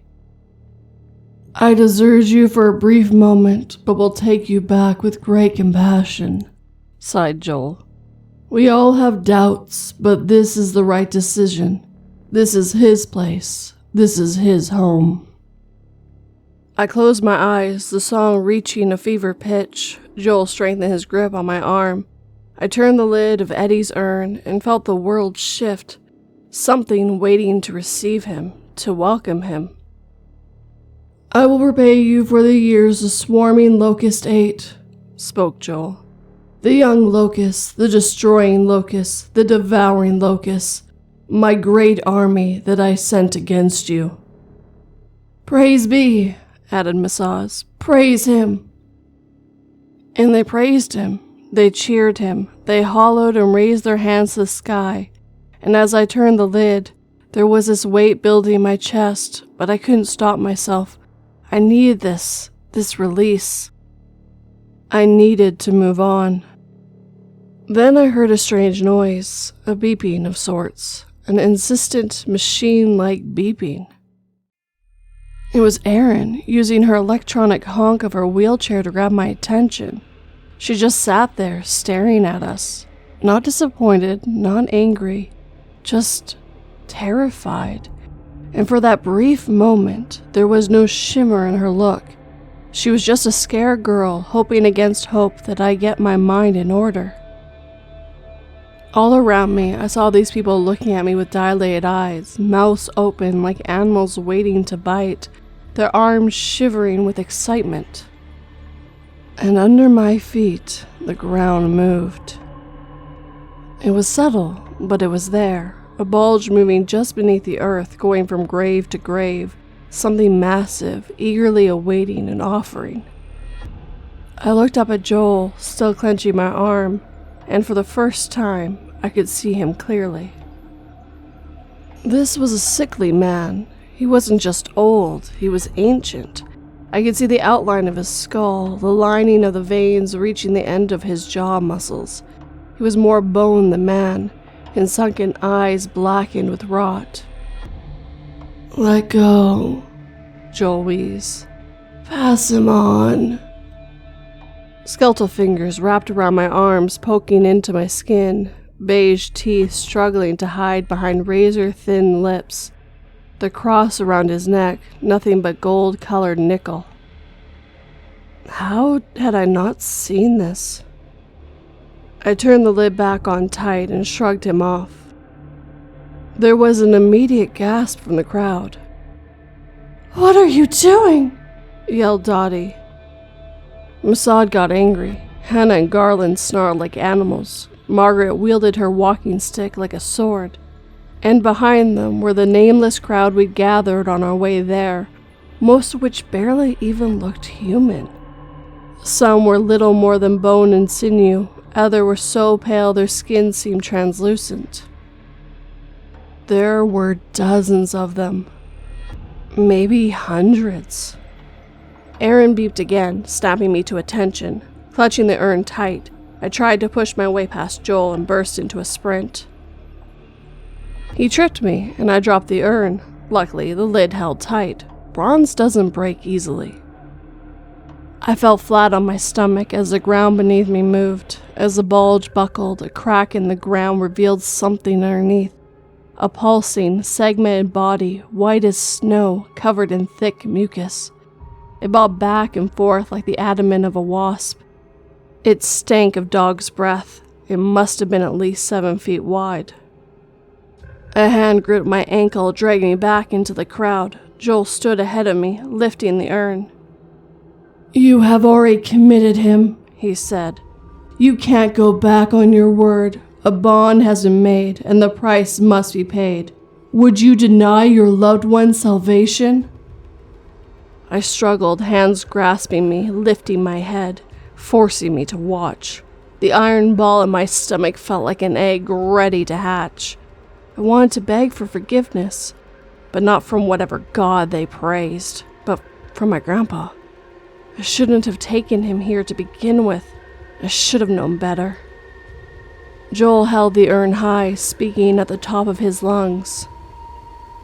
"I deserted you for a brief moment, but will take you back with great compassion," sighed Joel. "We all have doubts, but this is the right decision. This is his place. This is his home." I closed my eyes, the song reaching a fever pitch. Joel strengthened his grip on my arm. I turned the lid of Eddie's urn and felt the world shift. Something waiting to receive him, to welcome him. "I will repay you for the years the swarming locust ate," spoke Joel. "The young locust, the destroying locust, the devouring locust, my great army that I sent against you." "Praise be," added Masaz. "Praise him." And they praised him. They cheered him. They hollowed and raised their hands to the sky. And as I turned the lid, there was this weight building in my chest, but I couldn't stop myself. I needed this release. I needed to move on. Then I heard a strange noise, a beeping of sorts, an insistent, machine-like beeping. It was Erin, using her electronic honk of her wheelchair to grab my attention. She just sat there, staring at us. Not disappointed, not angry, just terrified. And for that brief moment, there was no shimmer in her look. She was just a scared girl, hoping against hope that I get my mind in order. All around me, I saw these people looking at me with dilated eyes, mouths open like animals waiting to bite, their arms shivering with excitement. And under my feet, the ground moved. It was subtle, but it was there, a bulge moving just beneath the earth, going from grave to grave, something massive, eagerly awaiting an offering. I looked up at Joel, still clenching my arm, and for the first time, I could see him clearly. This was a sickly man. He wasn't just old, he was ancient. I could see the outline of his skull, the lining of the veins reaching the end of his jaw muscles. He was more bone than man, his sunken eyes blackened with rot. "Let go," Joel wheezed. "Pass him on." Skeletal fingers wrapped around my arms, poking into my skin, beige teeth struggling to hide behind razor-thin lips. The cross around his neck, nothing but gold-colored nickel. How had I not seen this? I turned the lid back on tight and shrugged him off. There was an immediate gasp from the crowd. "What are you doing?" yelled Dottie. Masad got angry. Hannah and Garland snarled like animals. Margaret wielded her walking stick like a sword. And behind them were the nameless crowd we'd gathered on our way there, most of which barely even looked human. Some were little more than bone and sinew, others were so pale their skin seemed translucent. There were dozens of them. Maybe hundreds. Aaron beeped again, snapping me to attention. Clutching the urn tight, I tried to push my way past Joel and burst into a sprint. He tripped me, and I dropped the urn. Luckily, the lid held tight. Bronze doesn't break easily. I fell flat on my stomach as the ground beneath me moved. As the bulge buckled, a crack in the ground revealed something underneath. A pulsing, segmented body, white as snow, covered in thick mucus. It bobbed back and forth like the abdomen of a wasp. It stank of dog's breath. It must have been at least 7 feet wide. A hand gripped my ankle, dragging me back into the crowd. Joel stood ahead of me, lifting the urn. "You have already committed him," he said. "You can't go back on your word. A bond has been made, and the price must be paid. Would you deny your loved one's salvation? I struggled, hands grasping me, lifting my head, forcing me to watch. The iron ball in my stomach felt like an egg ready to hatch. I wanted to beg for forgiveness, but not from whatever god they praised, but from my grandpa. I shouldn't have taken him here to begin with. I should have known better. Joel held the urn high, speaking at the top of his lungs.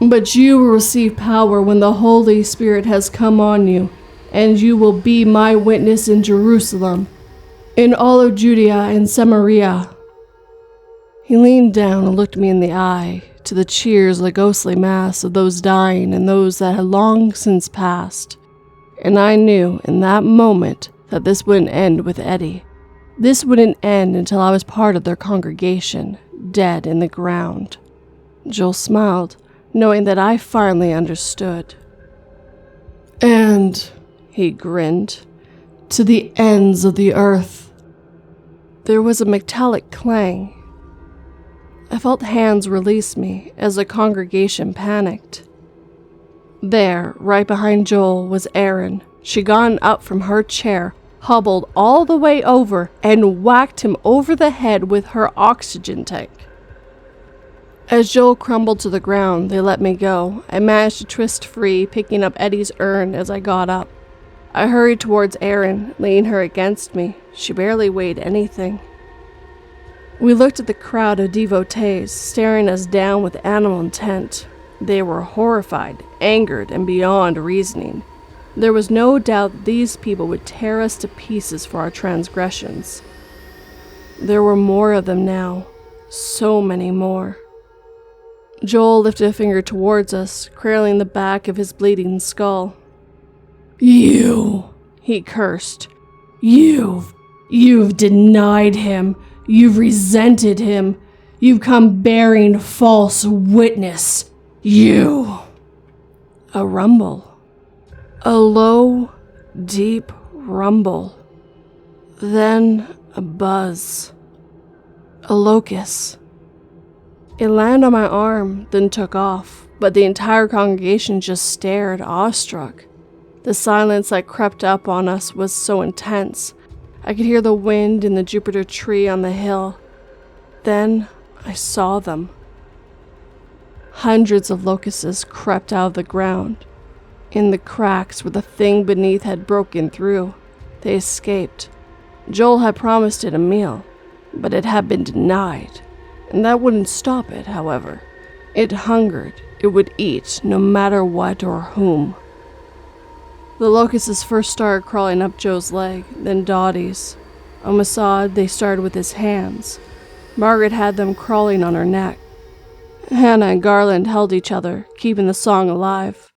But you will receive power when the Holy Spirit has come on you, and you will be my witness in Jerusalem, in all of Judea and Samaria. He leaned down and looked me in the eye, to the cheers of the ghostly mass of those dying and those that had long since passed. And I knew in that moment that this wouldn't end with Eddie. This wouldn't end until I was part of their congregation, dead in the ground. Joel smiled, knowing that I finally understood. And, he grinned, to the ends of the earth. There was a metallic clang. I felt hands release me as the congregation panicked. There, right behind Joel, was Erin. She'd gotten up from her chair, hobbled all the way over, and whacked him over the head with her oxygen tank. As Joel crumbled to the ground, they let me go. I managed to twist free, picking up Eddie's urn as I got up. I hurried towards Erin, leaning her against me. She barely weighed anything. We looked at the crowd of devotees, staring us down with animal intent. They were horrified, angered, and beyond reasoning. There was no doubt that these people would tear us to pieces for our transgressions. There were more of them now, so many more. Joel lifted a finger towards us, cradling the back of his bleeding skull. You, he cursed. You've denied him. You've resented him. You've come bearing false witness. You. A rumble. A low, deep rumble. Then a buzz. A locust. It landed on my arm, then took off, but the entire congregation just stared, awestruck. The silence that crept up on us was so intense. I could hear the wind in the Jupiter tree on the hill. Then I saw them. Hundreds of locusts crept out of the ground. In the cracks where the thing beneath had broken through, they escaped. Joel had promised it a meal, but it had been denied. And that wouldn't stop it, however. It hungered. It would eat, no matter what or whom. The locusts first started crawling up Joe's leg, then Dottie's. On Masad, they started with his hands. Margaret had them crawling on her neck. Hannah and Garland held each other, keeping the song alive.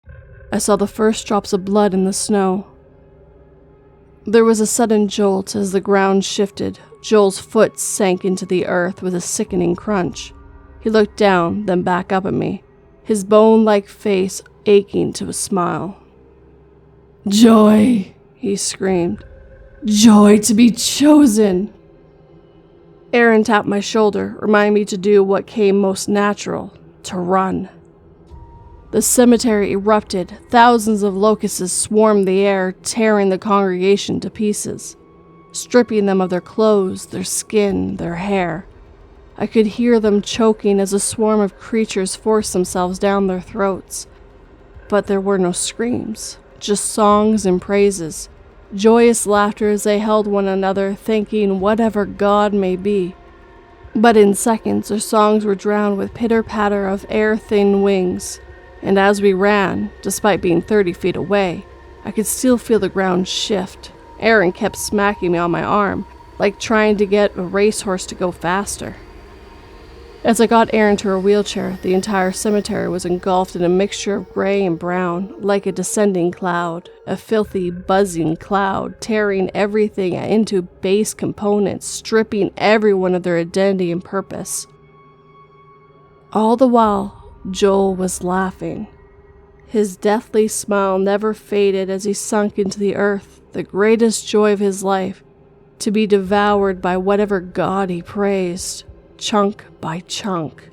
I saw the first drops of blood in the snow. There was a sudden jolt as the ground shifted. Joel's foot sank into the earth with a sickening crunch. He looked down, then back up at me, his bone-like face aching to a smile. Joy, he screamed. Joy to be chosen. Erin tapped my shoulder, reminding me to do what came most natural, to run. The cemetery erupted. Thousands of locusts swarmed the air, tearing the congregation to pieces, stripping them of their clothes, their skin, their hair. I could hear them choking as a swarm of creatures forced themselves down their throats. But there were no screams, just songs and praises, joyous laughter as they held one another, thanking whatever God may be. But in seconds, their songs were drowned with pitter-patter of air-thin wings. And as we ran, despite being 30 feet away, I could still feel the ground shift. Erin kept smacking me on my arm, like trying to get a racehorse to go faster. As I got Erin to her wheelchair, the entire cemetery was engulfed in a mixture of gray and brown, like a descending cloud, a filthy, buzzing cloud, tearing everything into base components, stripping everyone of their identity and purpose. All the while, Joel was laughing. His deathly smile never faded as he sunk into the earth, the greatest joy of his life, to be devoured by whatever god he praised. chunk by chunk.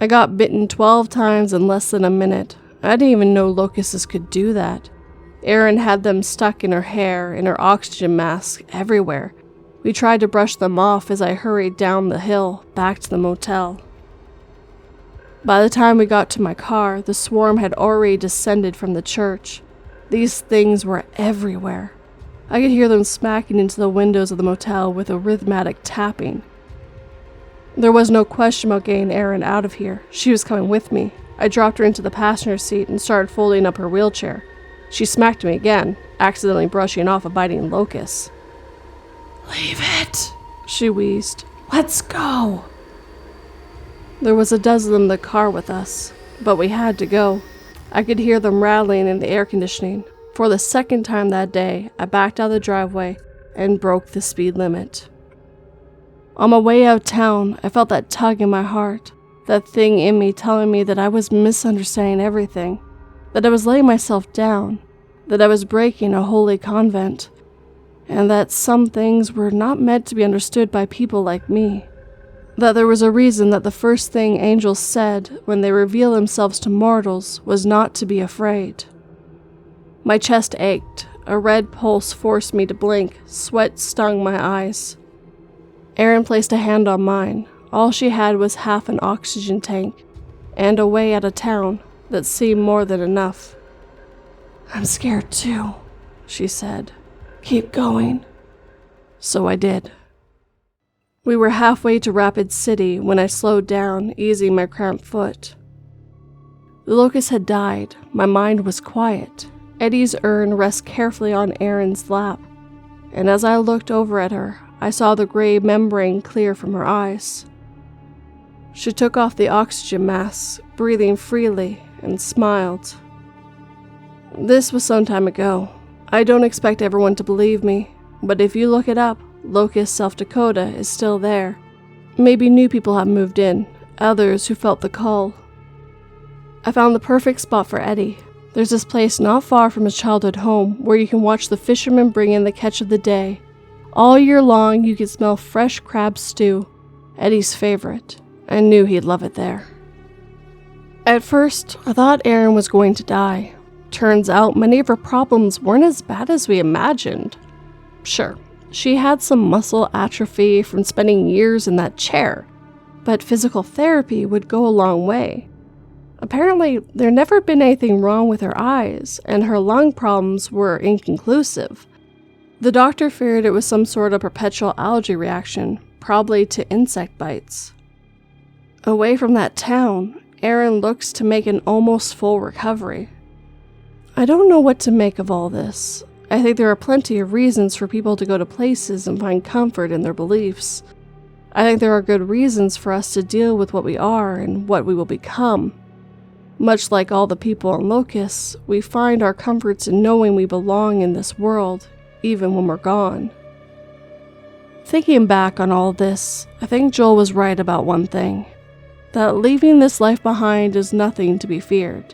I got bitten 12 times in less than a minute. I didn't even know locusts could do that. Erin had them stuck in her hair, in her oxygen mask, everywhere. We tried to brush them off as I hurried down the hill, back to the motel. By the time we got to my car, the swarm had already descended from the church. These things were everywhere. I could hear them smacking into the windows of the motel with a rhythmic tapping. There was no question about getting Erin out of here. She was coming with me. I dropped her into the passenger seat and started folding up her wheelchair. She smacked me again, accidentally brushing off a biting locust. "Leave it," she wheezed. "Let's go." There was a dozen in the car with us, but we had to go. I could hear them rattling in the air conditioning. For the second time that day, I backed out of the driveway and broke the speed limit. On my way out of town, I felt that tug in my heart, that thing in me telling me that I was misunderstanding everything, that I was letting myself down, that I was breaking a holy convent, and that some things were not meant to be understood by people like me. That there was a reason that the first thing angels said when they reveal themselves to mortals was not to be afraid. My chest ached, a red pulse forced me to blink, sweat stung my eyes. Erin placed a hand on mine. All she had was half an oxygen tank, and a way out of town that seemed more than enough. "I'm scared too," she said. "Keep going." So I did. We were halfway to Rapid City when I slowed down, easing my cramped foot. The locust had died. My mind was quiet. Eddie's urn rests carefully on Erin's lap, and as I looked over at her, I saw the gray membrane clear from her eyes. She took off the oxygen mask, breathing freely, and smiled. This was some time ago. I don't expect everyone to believe me, but if you look it up, Locust, South Dakota is still there. Maybe new people have moved in, others who felt the call. I found the perfect spot for Eddie. There's this place not far from his childhood home where you can watch the fishermen bring in the catch of the day. All year long, you could smell fresh crab stew, Eddie's favorite. I knew he'd love it there. At first, I thought Erin was going to die. Turns out many of her problems weren't as bad as we imagined. Sure, she had some muscle atrophy from spending years in that chair, but physical therapy would go a long way. Apparently, there never been anything wrong with her eyes, and her lung problems were inconclusive. The doctor feared it was some sort of perpetual allergy reaction, probably to insect bites. Away from that town, Erin looks to make an almost full recovery. I don't know what to make of all this. I think there are plenty of reasons for people to go to places and find comfort in their beliefs. I think there are good reasons for us to deal with what we are and what we will become. Much like all the people on Locust, we find our comforts in knowing we belong in this world, even when we're gone. Thinking back on all this, I think Joel was right about one thing. That leaving this life behind is nothing to be feared.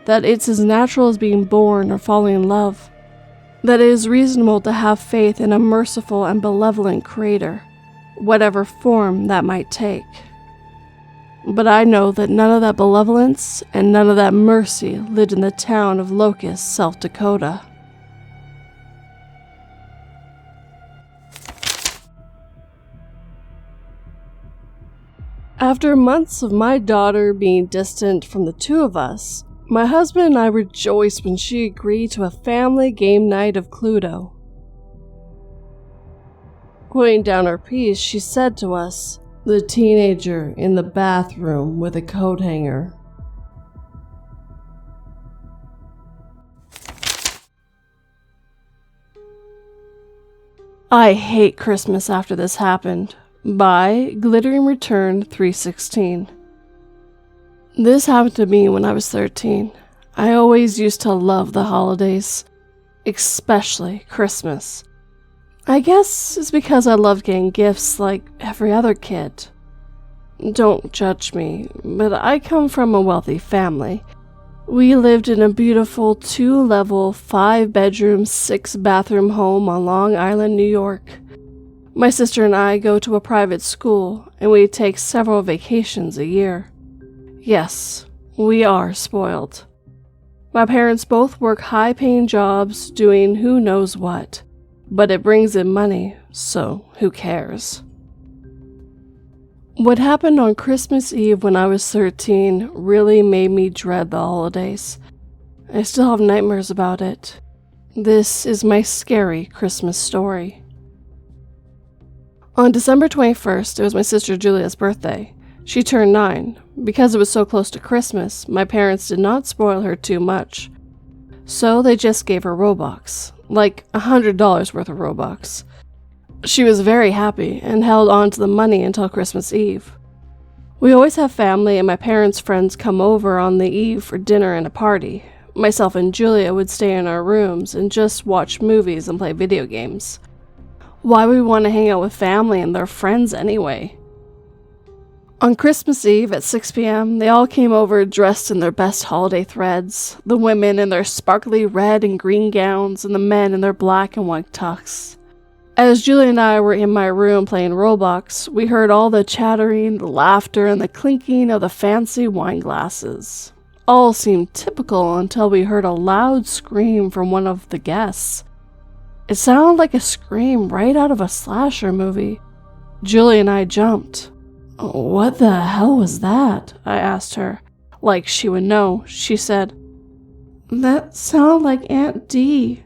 That it's as natural as being born or falling in love. That it is reasonable to have faith in a merciful and benevolent Creator, whatever form that might take. But I know that none of that benevolence and none of that mercy lived in the town of Locust, South Dakota. After months of my daughter being distant from the two of us, my husband and I rejoiced when she agreed to a family game night of Cluedo. Putting down her piece, she said to us, "The teenager in the bathroom with a coat hanger." I hate Christmas after this happened. By Glittering Return 316. This happened to me when I was 13. I always used to love the holidays, especially Christmas. I guess it's because I loved getting gifts like every other kid. Don't judge me, but I come from a wealthy family. We lived in a beautiful 2-level, 5-bedroom, 6-bathroom home on Long Island, New York. My sister and I go to a private school, and we take several vacations a year. Yes, we are spoiled. My parents both work high-paying jobs doing who knows what, but it brings in money, so who cares? What happened on Christmas Eve when I was 13 really made me dread the holidays. I still have nightmares about it. This is my scary Christmas story. On December 21st, it was my sister Julia's birthday. She turned 9. Because it was so close to Christmas, my parents did not spoil her too much. So they just gave her Robux, like $100 worth of Robux. She was very happy and held on to the money until Christmas Eve. We always have family and my parents' friends come over on the eve for dinner and a party. Myself and Julia would stay in our rooms and just watch movies and play video games. Why would we want to hang out with family and their friends anyway? On Christmas Eve at 6 p.m., they all came over dressed in their best holiday threads, the women in their sparkly red and green gowns and the men in their black and white tux. As Julia and I were in my room playing Roblox, we heard all the chattering, the laughter, and the clinking of the fancy wine glasses. All seemed typical until we heard a loud scream from one of the guests. It sounded like a scream right out of a slasher movie. Julia and I jumped. "What the hell was that?" I asked her. Like she would know, she said, "That sounded like Aunt Dee."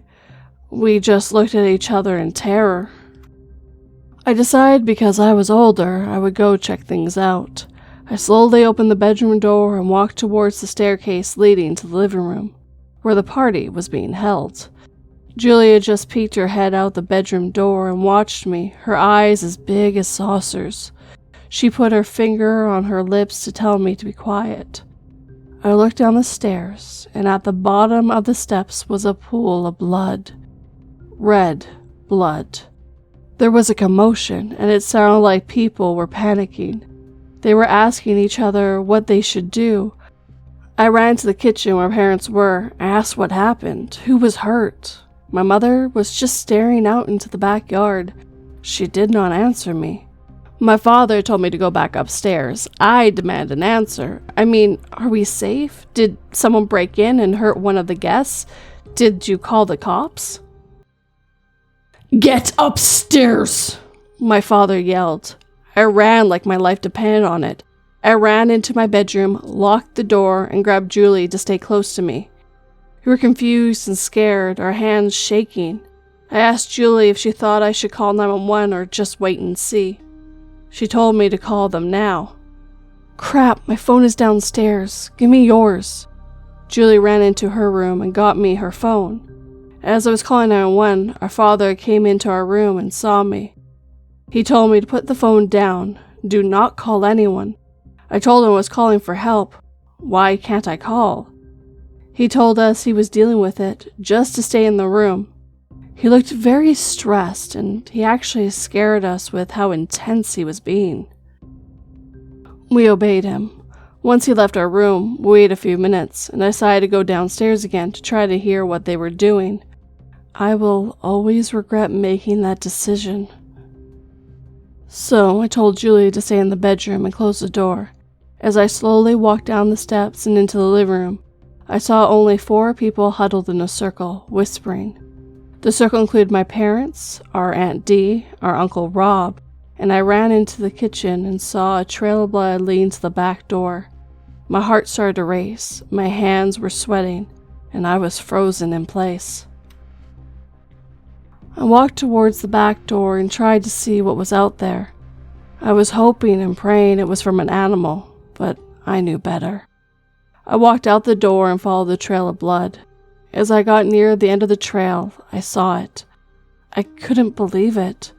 We just looked at each other in terror. I decided because I was older, I would go check things out. I slowly opened the bedroom door and walked towards the staircase leading to the living room, where the party was being held. Julia just peeked her head out the bedroom door and watched me, her eyes as big as saucers. She put her finger on her lips to tell me to be quiet. I looked down the stairs, and at the bottom of the steps was a pool of blood. Red blood. There was a commotion, and it sounded like people were panicking. They were asking each other what they should do. I ran to the kitchen where parents were, asked what happened, who was hurt. My mother was just staring out into the backyard. She did not answer me. My father told me to go back upstairs. I demand an answer. I mean, are we safe? Did someone break in and hurt one of the guests? Did you call the cops? "Get upstairs!" my father yelled. I ran like my life depended on it. I ran into my bedroom, locked the door, and grabbed Julie to stay close to me. We were confused and scared, our hands shaking. I asked Julie if she thought I should call 911 or just wait and see. She told me to call them now. "Crap, my phone is downstairs. Give me yours." Julie ran into her room and got me her phone. As I was calling 911, our father came into our room and saw me. He told me to put the phone down. Do not call anyone. I told him I was calling for help. Why can't I call? He told us he was dealing with it, just to stay in the room. He looked very stressed, and he actually scared us with how intense he was being. We obeyed him. Once he left our room, we waited a few minutes, and I decided to go downstairs again to try to hear what they were doing. I will always regret making that decision. So I told Julie to stay in the bedroom and close the door. As I slowly walked down the steps and into the living room, I saw only 4 people huddled in a circle, whispering. The circle included my parents, our Aunt Dee, our Uncle Rob, and I ran into the kitchen and saw a trail of blood leading to the back door. My heart started to race, my hands were sweating, and I was frozen in place. I walked towards the back door and tried to see what was out there. I was hoping and praying it was from an animal, but I knew better. I walked out the door and followed the trail of blood. As I got near the end of the trail, I saw it. I couldn't believe it.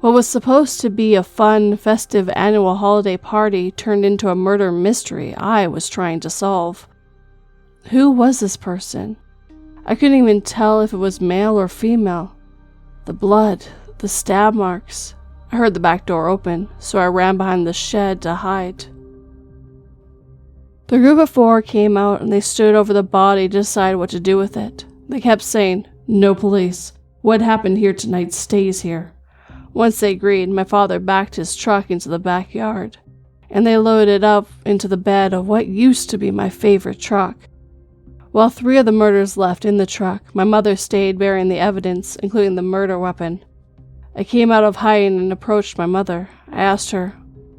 What was supposed to be a fun, festive annual holiday party turned into a murder mystery I was trying to solve. Who was this person? I couldn't even tell if it was male or female. The blood, the stab marks. I heard the back door open, so I ran behind the shed to hide. The group of 4 came out and they stood over the body to decide what to do with it. They kept saying, "No police. What happened here tonight stays here." Once they agreed, my father backed his truck into the backyard, and they loaded it up into the bed of what used to be my favorite truck. While 3 of the murders left in the truck, my mother stayed bearing the evidence, including the murder weapon. I came out of hiding and approached my mother. I asked her,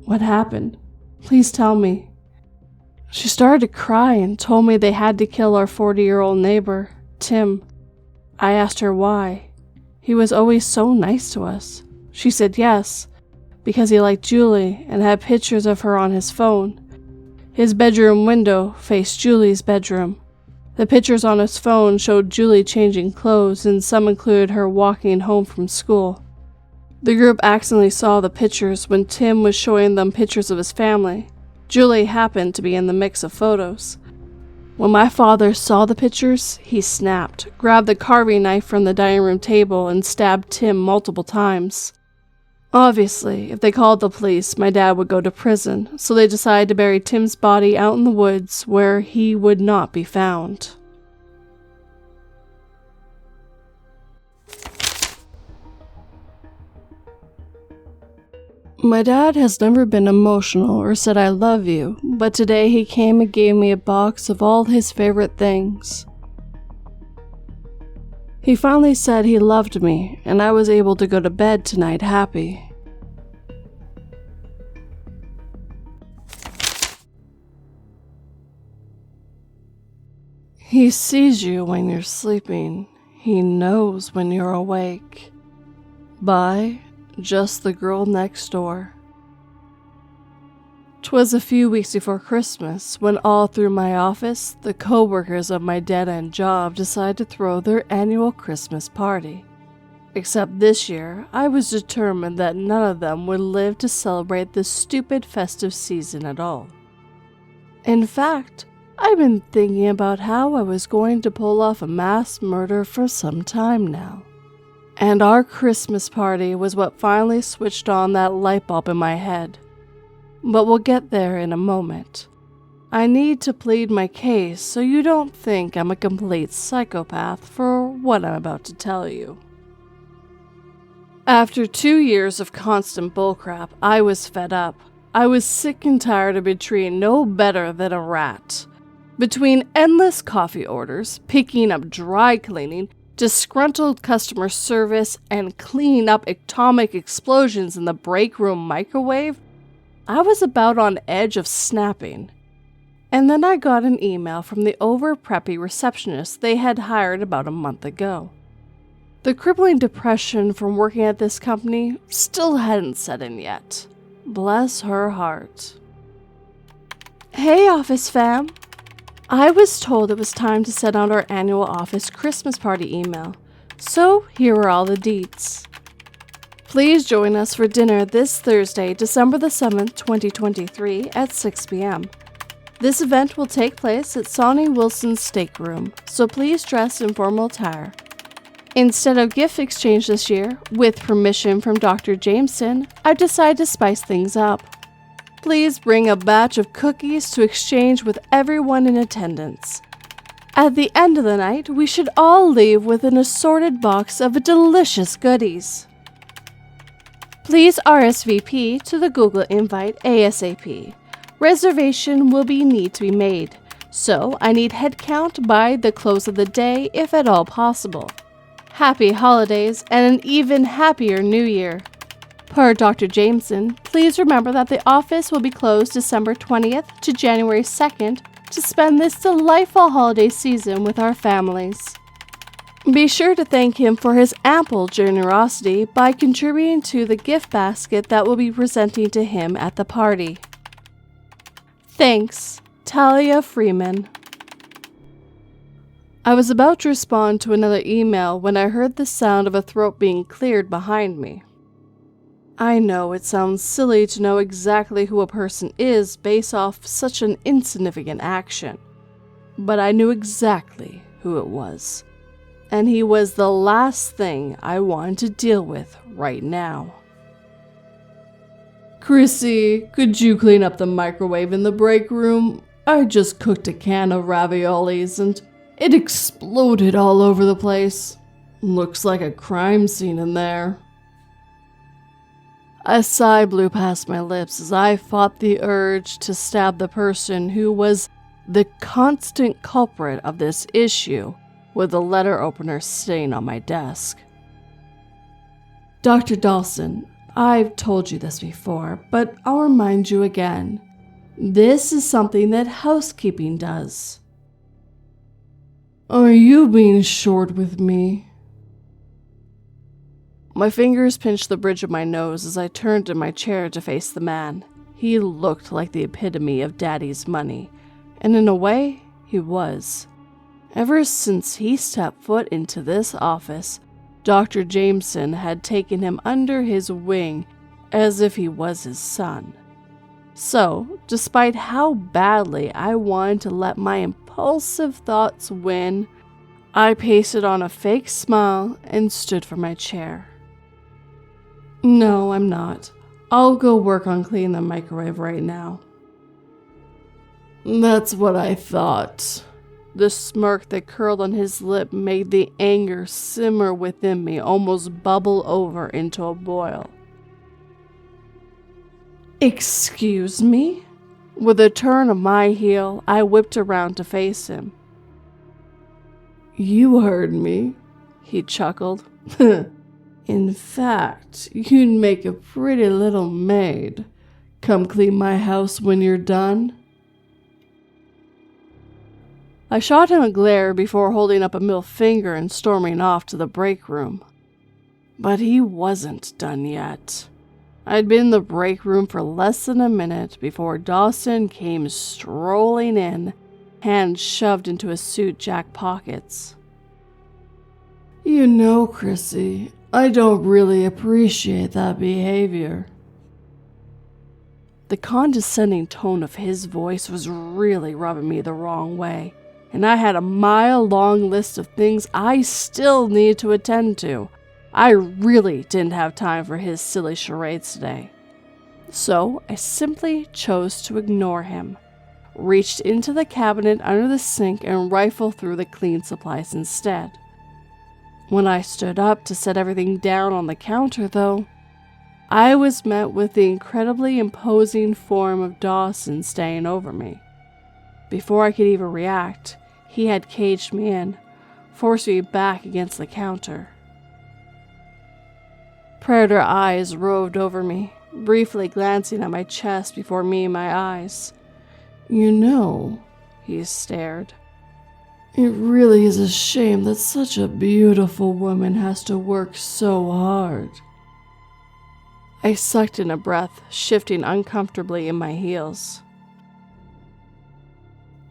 "What happened? Please tell me." She started to cry and told me they had to kill our 40-year-old neighbor, Tim. I asked her why. He was always so nice to us. She said yes, because he liked Julie and had pictures of her on his phone. His bedroom window faced Julie's bedroom. The pictures on his phone showed Julie changing clothes, and some included her walking home from school. The group accidentally saw the pictures when Tim was showing them pictures of his family. Julie happened to be in the mix of photos. When my father saw the pictures, he snapped, grabbed the carving knife from the dining room table, and stabbed Tim multiple times. Obviously, if they called the police, my dad would go to prison, so they decided to bury Tim's body out in the woods where he would not be found. My dad has never been emotional or said I love you, but today he came and gave me a box of all his favorite things. He finally said he loved me, and I was able to go to bed tonight happy. He sees you when you're sleeping. He knows when you're awake. By Justhegirlnextdoor. 'Twas a few weeks before Christmas when all through my office, the co-workers of my dead-end job decided to throw their annual Christmas party. Except this year, I was determined that none of them would live to celebrate this stupid festive season at all. In fact, I've been thinking about how I was going to pull off a mass murder for some time now. And our Christmas party was what finally switched on that light bulb in my head. But we'll get there in a moment. I need to plead my case so you don't think I'm a complete psychopath for what I'm about to tell you. After 2 years of constant bullcrap, I was fed up. I was sick and tired of being treated no better than a rat. Between endless coffee orders, picking up dry cleaning, disgruntled customer service, and cleaning up atomic explosions in the break room microwave, I was about on edge of snapping. And then I got an email from the over-preppy receptionist they had hired about a month ago. The crippling depression from working at this company still hadn't set in yet. Bless her heart. Hey, office fam. I was told it was time to send out our annual office Christmas party email, so here are all the deets. Please join us for dinner this Thursday, December the 7th, 2023 at 6 p.m. This event will take place at Sonny Wilson's Steakroom, so please dress in formal attire. Instead of gift exchange this year, with permission from Dr. GenSen, I've decided to spice things up. Please bring a batch of cookies to exchange with everyone in attendance. At the end of the night, we should all leave with an assorted box of delicious goodies. Please RSVP to the Google invite ASAP. Reservation will need to be made, so I need head count by the close of the day if at all possible. Happy holidays and an even happier New Year. Per Dr. GenSen, please remember that the office will be closed December 20th to January 2nd to spend this delightful holiday season with our families. Be sure to thank him for his ample generosity by contributing to the gift basket that will be presenting to him at the party. Thanks, Talia Freeman. I was about to respond to another email when I heard the sound of a throat being cleared behind me. I know it sounds silly to know exactly who a person is based off such an insignificant action, but I knew exactly who it was, and he was the last thing I wanted to deal with right now. Chrissy, could you clean up the microwave in the break room? I just cooked a can of raviolis and it exploded all over the place. Looks like a crime scene in there. A sigh blew past my lips as I fought the urge to stab the person who was the constant culprit of this issue with the letter opener sitting on my desk. Dr. Dawson, I've told you this before, but I'll remind you again. This is something that housekeeping does. Are you being short with me? My fingers pinched the bridge of my nose as I turned in my chair to face the man. He looked like the epitome of daddy's money, and in a way, he was. Ever since he stepped foot into this office, Dr. GenSen had taken him under his wing as if he was his son. So, despite how badly I wanted to let my impulsive thoughts win, I pasted on a fake smile and stood for my chair. No, I'm not. I'll go work on cleaning the microwave right now. That's what I thought. The smirk that curled on his lip made the anger simmer within me almost bubble over into a boil. Excuse me? With a turn of my heel, I whipped around to face him. You heard me, he chuckled. In fact, you'd make a pretty little maid. Come clean my house when you're done. I shot him a glare before holding up a middle finger and storming off to the break room. But he wasn't done yet. I'd been in the break room for less than a minute before Dawson came strolling in, hands shoved into his suit jack pockets. You know, Chrissy, I don't really appreciate that behavior. The condescending tone of his voice was really rubbing me the wrong way, and I had a mile-long list of things I still needed to attend to. I really didn't have time for his silly charades today. So I simply chose to ignore him, reached into the cabinet under the sink and rifled through the clean supplies instead. When I stood up to set everything down on the counter, though, I was met with the incredibly imposing form of Dawson staying over me. Before I could even react, he had caged me in, forcing me back against the counter. Predator eyes roved over me, briefly glancing at my chest before meeting my eyes. You know, he stared. It really is a shame that such a beautiful woman has to work so hard. I sucked in a breath, shifting uncomfortably in my heels.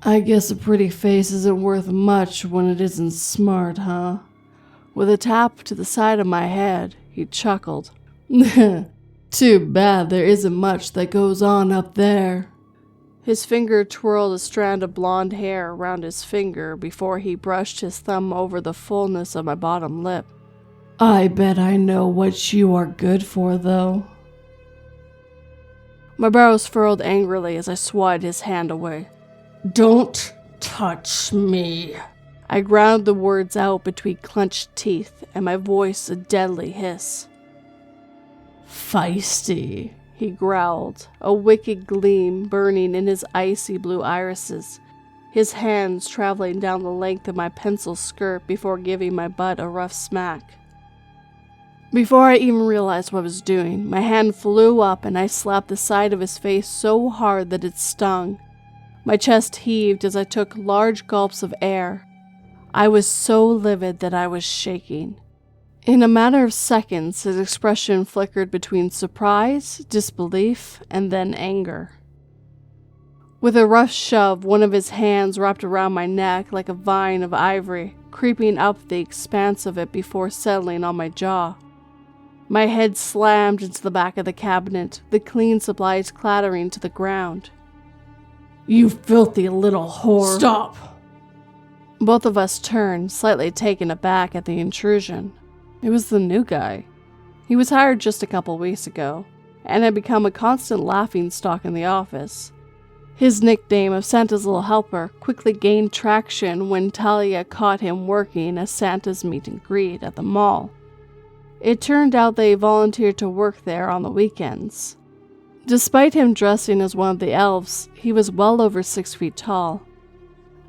I guess a pretty face isn't worth much when it isn't smart, huh? With a tap to the side of my head, he chuckled. Too bad there isn't much that goes on up there. His finger twirled a strand of blonde hair around his finger before he brushed his thumb over the fullness of my bottom lip. I bet I know what you are good for, though. My brows furrowed angrily as I swatted his hand away. Don't touch me. I ground the words out between clenched teeth and my voice a deadly hiss. Feisty, he growled, a wicked gleam burning in his icy blue irises, his hands traveling down the length of my pencil skirt before giving my butt a rough smack. Before I even realized what I was doing, my hand flew up and I slapped the side of his face so hard that it stung. My chest heaved as I took large gulps of air. I was so livid that I was shaking. In a matter of seconds, his expression flickered between surprise, disbelief, and then anger. With a rough shove, one of his hands wrapped around my neck like a vine of ivory, creeping up the expanse of it before settling on my jaw. My head slammed into the back of the cabinet, the clean supplies clattering to the ground. You filthy little whore! Stop! Both of us turned, slightly taken aback at the intrusion. It was the new guy. He was hired just a couple weeks ago, and had become a constant laughingstock in the office. His nickname of Santa's Little Helper quickly gained traction when Talia caught him working as Santa's meet and greet at the mall. It turned out they volunteered to work there on the weekends. Despite him dressing as one of the elves, he was well over 6 feet tall.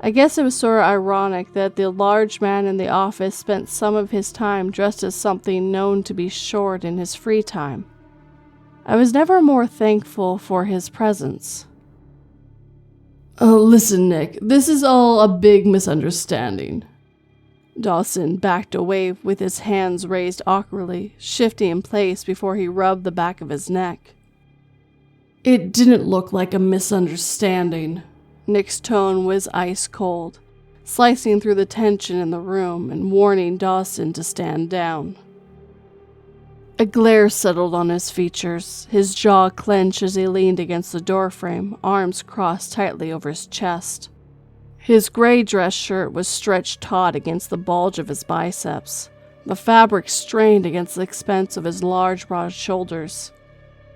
I guess it was sort of ironic that the large man in the office spent some of his time dressed as something known to be short in his free time. I was never more thankful for his presence. Listen, Nick, this is all a big misunderstanding. Dawson backed away with his hands raised awkwardly, shifting in place before he rubbed the back of his neck. It didn't look like a misunderstanding. Nick's tone was ice cold, slicing through the tension in the room and warning Dawson to stand down. A glare settled on his features, his jaw clenched as he leaned against the doorframe, arms crossed tightly over his chest. His gray dress shirt was stretched taut against the bulge of his biceps, the fabric strained against the expanse of his large, broad shoulders.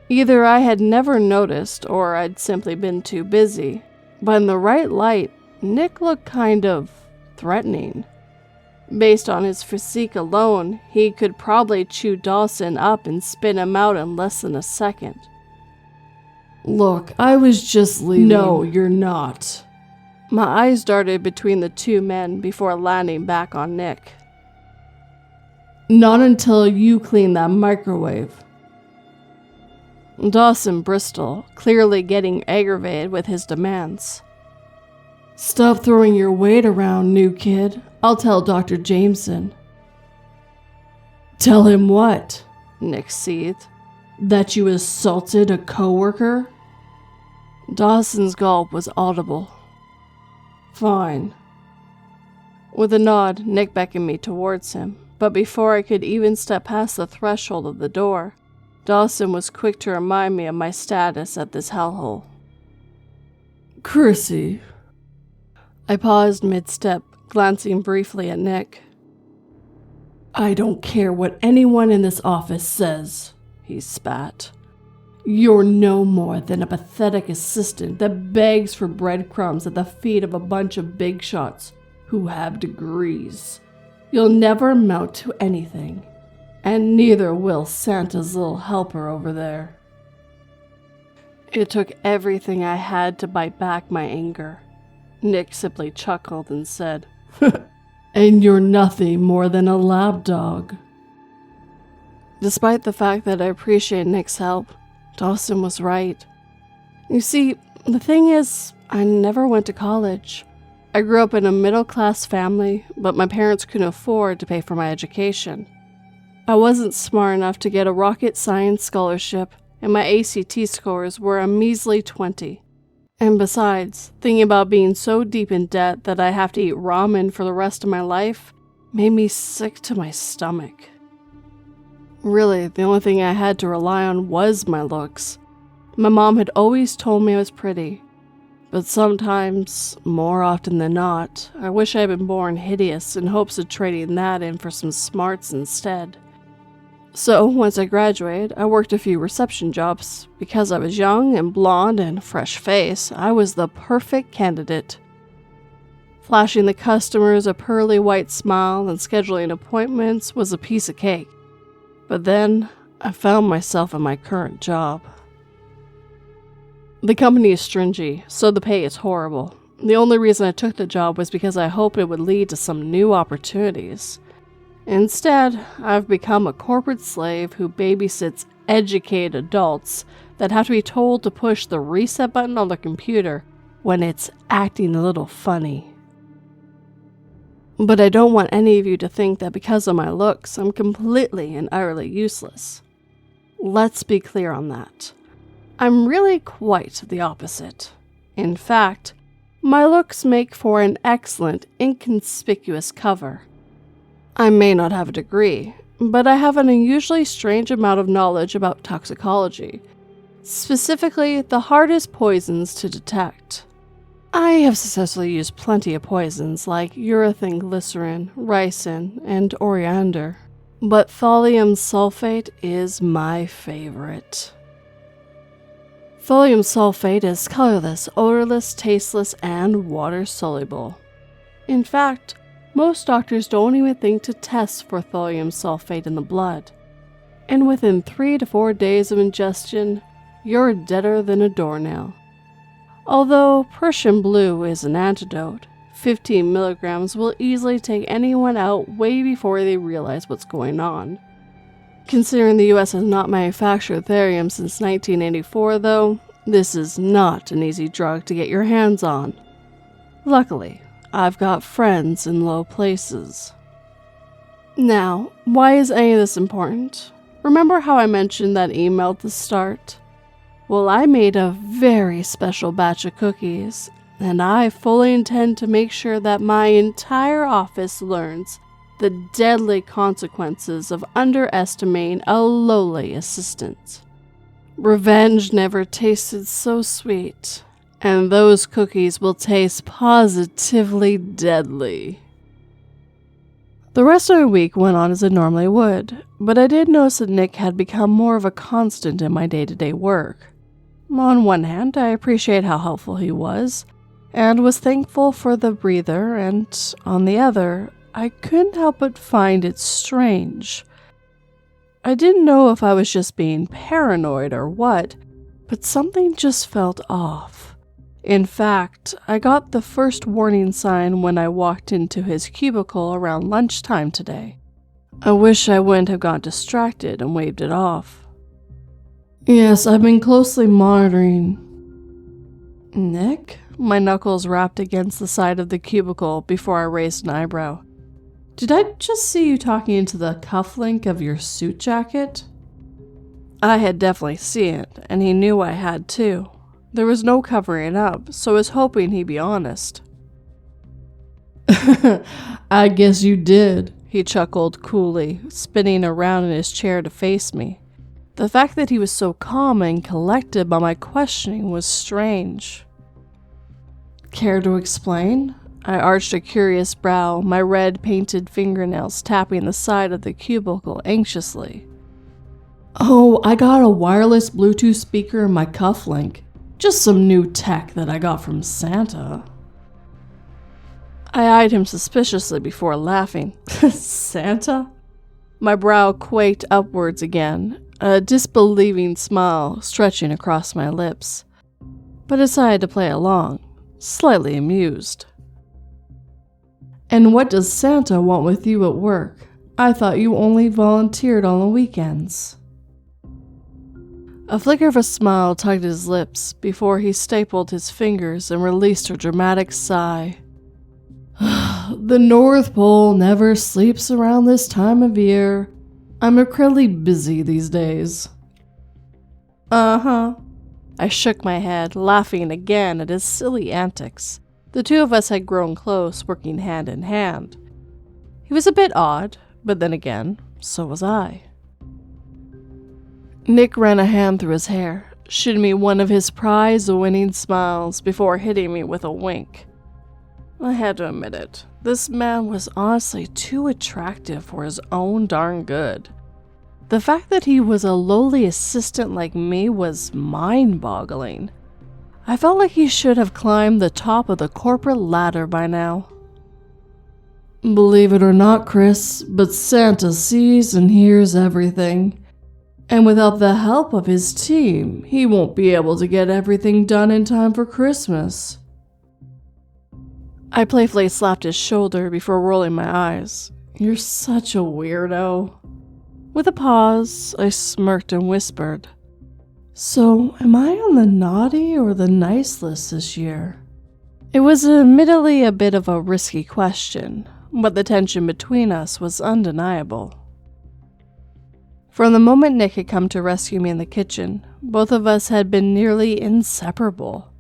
Either I had never noticed, or I'd simply been too busy, but in the right light, Nick looked kind of threatening. Based on his physique alone, he could probably chew Dawson up and spit him out in less than a second. Look, I was just leaving. No, you're not. My eyes darted between the two men before landing back on Nick. Not until you clean that microwave. Dawson bristled, clearly getting aggravated with his demands. Stop throwing your weight around, new kid. I'll tell Dr. GenSen. Tell him what? Nick seethed. That you assaulted a coworker? Dawson's gulp was audible. Fine. With a nod, Nick beckoned me towards him, but before I could even step past the threshold of the door, Dawson was quick to remind me of my status at this hellhole. Chrissy. I paused mid-step, glancing briefly at Nick. I don't care what anyone in this office says, he spat. You're no more than a pathetic assistant that begs for breadcrumbs at the feet of a bunch of big shots who have degrees. You'll never amount to anything, and neither will Santa's little helper over there. It took everything I had to bite back my anger. Nick simply chuckled and said, And you're nothing more than a lapdog. Despite the fact that I appreciate Nick's help, Dawson was right. You see, the thing is, I never went to college. I grew up in a middle-class family, but my parents couldn't afford to pay for my education. I wasn't smart enough to get a rocket science scholarship, and my ACT scores were a measly 20. And besides, thinking about being so deep in debt that I have to eat ramen for the rest of my life made me sick to my stomach. Really, the only thing I had to rely on was my looks. My mom had always told me I was pretty, but sometimes, more often than not, I wish I had been born hideous in hopes of trading that in for some smarts instead. So, once I graduated, I worked a few reception jobs. Because I was young and blonde and fresh-faced, I was the perfect candidate. Flashing the customers a pearly white smile and scheduling appointments was a piece of cake. But then, I found myself in my current job. The company is stringy, so the pay is horrible. The only reason I took the job was because I hoped it would lead to some new opportunities. Instead, I've become a corporate slave who babysits educated adults that have to be told to push the reset button on the computer when it's acting a little funny. But I don't want any of you to think that because of my looks, I'm completely and utterly useless. Let's be clear on that. I'm really quite the opposite. In fact, my looks make for an excellent, inconspicuous cover. I may not have a degree, but I have an unusually strange amount of knowledge about toxicology, specifically the hardest poisons to detect. I have successfully used plenty of poisons like urethane glycerin, ricin, and oriander, but thallium sulfate is my favorite. Thallium sulfate is colorless, odorless, tasteless, and water-soluble. In fact, most doctors don't even think to test for thallium sulfate in the blood. and within 3 to 4 days of ingestion, you're deader than a doornail. Although Prussian blue is an antidote, 15 milligrams will easily take anyone out way before they realize what's going on. Considering the US has not manufactured therium since 1984 though, this is not an easy drug to get your hands on. Luckily, I've got friends in low places. Now, why is any of this important? Remember how I mentioned that email at the start? Well, I made a very special batch of cookies, and I fully intend to make sure that my entire office learns the deadly consequences of underestimating a lowly assistant. Revenge never tasted so sweet, and those cookies will taste positively deadly. The rest of the week went on as it normally would, but I did notice that Nick had become more of a constant in my day-to-day work. On one hand, I appreciate how helpful he was, and was thankful for the breather, and on the other, I couldn't help but find it strange. I didn't know if I was just being paranoid or what, but something just felt off. In fact, I got the first warning sign when I walked into his cubicle around lunchtime today. I wish I wouldn't have got distracted and waved it off. Yes, I've been closely monitoring. Nick? My knuckles rapped against the side of the cubicle before I raised an eyebrow. Did I just see you talking into the cufflink of your suit jacket? I had definitely seen it, and he knew I had too. There was no covering it up, so I was hoping he'd be honest. I guess you did, he chuckled coolly, spinning around in his chair to face me. The fact that he was so calm and collected by my questioning was strange. Care to explain? I arched a curious brow, my red-painted fingernails tapping the side of the cubicle anxiously. Oh, I got a wireless Bluetooth speaker in my cufflink. Just some new tech that I got from Santa. I eyed him suspiciously before laughing. Santa? My brow quaked upwards again, a disbelieving smile stretching across my lips. But I decided to play along, slightly amused. And what does Santa want with you at work? I thought you only volunteered on the weekends. A flicker of a smile tugged his lips before he stapled his fingers and released a dramatic sigh. The North Pole never sleeps around this time of year. I'm incredibly busy these days. Uh-huh. I shook my head, laughing again at his silly antics. The two of us had grown close, working hand in hand. He was a bit odd, but then again, so was I. Nick ran a hand through his hair, shooting me one of his prize-winning smiles before hitting me with a wink. I had to admit it. This man was honestly too attractive for his own darn good. The fact that he was a lowly assistant like me was mind-boggling. I felt like he should have climbed the top of the corporate ladder by now. Believe it or not, Chris, but Santa sees and hears everything. And without the help of his team, he won't be able to get everything done in time for Christmas. I playfully slapped his shoulder before rolling my eyes. You're such a weirdo. With a pause, I smirked and whispered, So, am I on the naughty or the nice list this year? It was admittedly a bit of a risky question, but the tension between us was undeniable. From the moment Nick had come to rescue me in the kitchen, both of us had been nearly inseparable.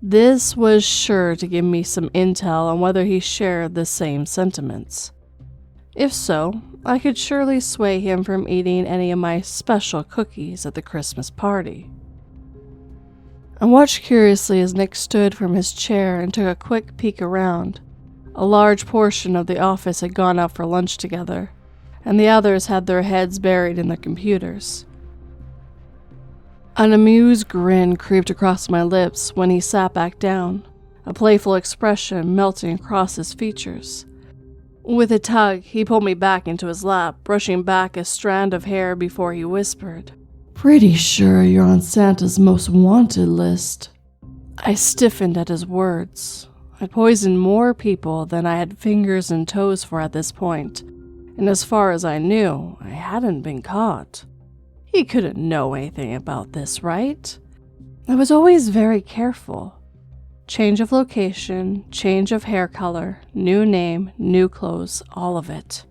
This was sure to give me some intel on whether he shared the same sentiments. If so, I could surely sway him from eating any of my special cookies at the Christmas party. I watched curiously as Nick stood from his chair and took a quick peek around. A large portion of the office had gone out for lunch together, and the others had their heads buried in their computers. An amused grin creeped across my lips when he sat back down, a playful expression melting across his features. With a tug, he pulled me back into his lap, brushing back a strand of hair before he whispered, "Pretty sure you're on Santa's most wanted list." I stiffened at his words. I'd poisoned more people than I had fingers and toes for at this point, and as far as I knew, I hadn't been caught. He couldn't know anything about this, right? I was always very careful. Change of location, change of hair color, new name, new clothes, all of it.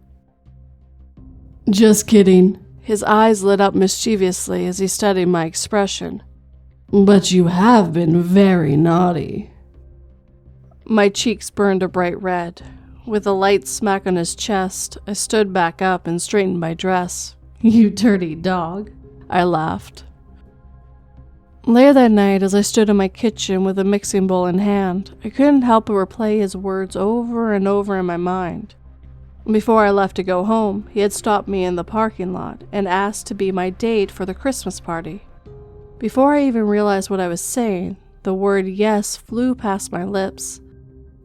"Just kidding." His eyes lit up mischievously as he studied my expression. "But you have been very naughty." My cheeks burned a bright red. With a light smack on his chest, I stood back up and straightened my dress. "You dirty dog," I laughed. Later that night, as I stood in my kitchen with a mixing bowl in hand, I couldn't help but replay his words over and over in my mind. Before I left to go home, he had stopped me in the parking lot and asked to be my date for the Christmas party. Before I even realized what I was saying, the word yes flew past my lips.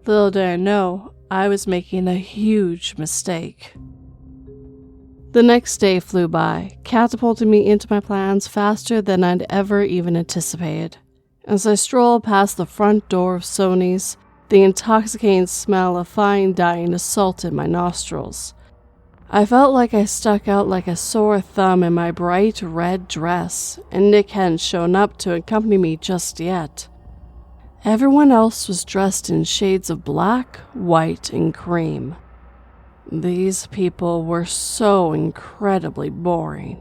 Little did I know, I was making a huge mistake. The next day flew by, catapulting me into my plans faster than I'd ever even anticipated. As I strolled past the front door of Sony's, the intoxicating smell of fine dining assaulted my nostrils. I felt like I stuck out like a sore thumb in my bright red dress, and Nick hadn't shown up to accompany me just yet. Everyone else was dressed in shades of black, white, and cream. These people were so incredibly boring.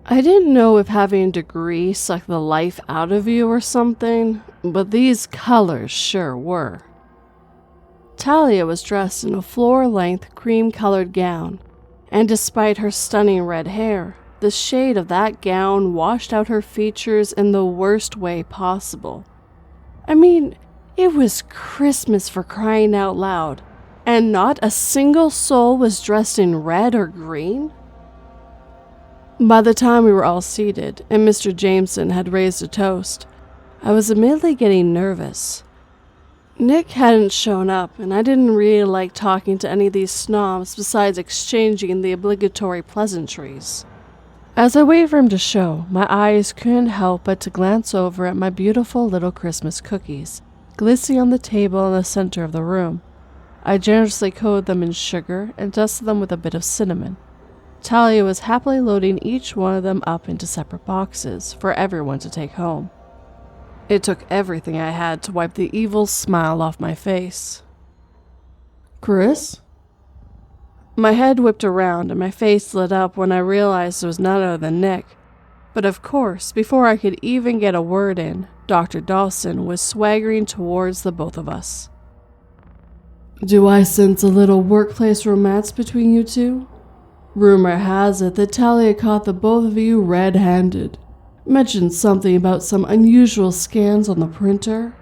I didn't know if having a degree sucked the life out of you or something, but these colors sure were. Talia was dressed in a floor-length cream-colored gown, and despite her stunning red hair, the shade of that gown washed out her features in the worst way possible. I mean, it was Christmas for crying out loud, and not a single soul was dressed in red or green? By the time we were all seated and Mr. Jameson had raised a toast, I was admittedly getting nervous. Nick hadn't shown up, and I didn't really like talking to any of these snobs besides exchanging the obligatory pleasantries. As I waited for him to show, my eyes couldn't help but to glance over at my beautiful little Christmas cookies, glistening on the table in the center of the room. I generously coated them in sugar and dusted them with a bit of cinnamon. Talia was happily loading each one of them up into separate boxes for everyone to take home. It took everything I had to wipe the evil smile off my face. "Chris?" My head whipped around and my face lit up when I realized it was none other than Nick. But of course, before I could even get a word in, Dr. Dawson was swaggering towards the both of us. "Do I sense a little workplace romance between you two? Rumor has it that Talia caught the both of you red-handed. Mentioned something about some unusual scans on the printer."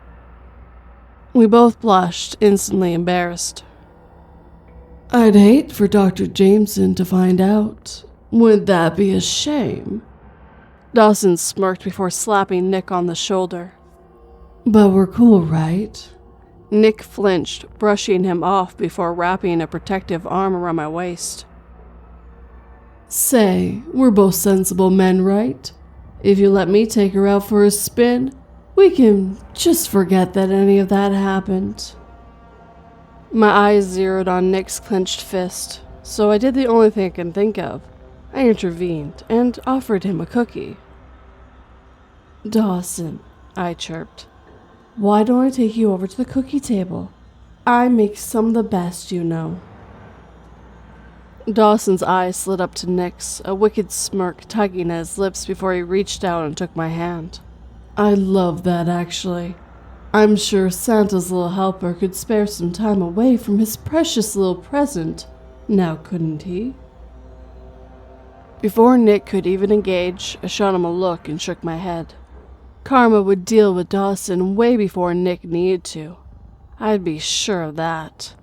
We both blushed, instantly embarrassed. "I'd hate for Dr. Jameson to find out. Would that be a shame?" Dawson smirked before slapping Nick on the shoulder. "But we're cool, right?" Nick flinched, brushing him off before wrapping a protective arm around my waist. "Say, we're both sensible men, right? If you let me take her out for a spin, we can just forget that any of that happened." My eyes zeroed on Nick's clenched fist, so I did the only thing I can think of. I intervened and offered him a cookie. "Dawson," I chirped. "why don't I take you over to the cookie table? I make some of the best, you know." Dawson's eyes slid up to Nick's, a wicked smirk tugging at his lips before he reached out and took my hand. "I love that, actually. I'm sure Santa's little helper could spare some time away from his precious little present, now couldn't he?" Before Nick could even engage, I shot him a look and shook my head. Karma would deal with Dawson way before Nick needed to. I'd be sure of that.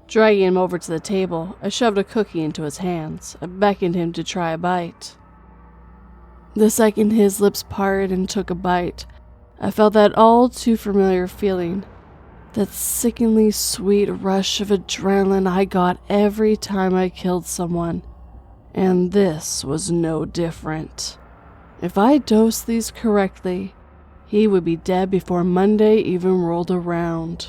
Dragging him over to the table, I shoved a cookie into his hands. I beckoned him to try a bite. The second his lips parted and took a bite, I felt that all too familiar feeling. That sickeningly sweet rush of adrenaline I got every time I killed someone. And this was no different. If I dosed these correctly, he would be dead before Monday even rolled around.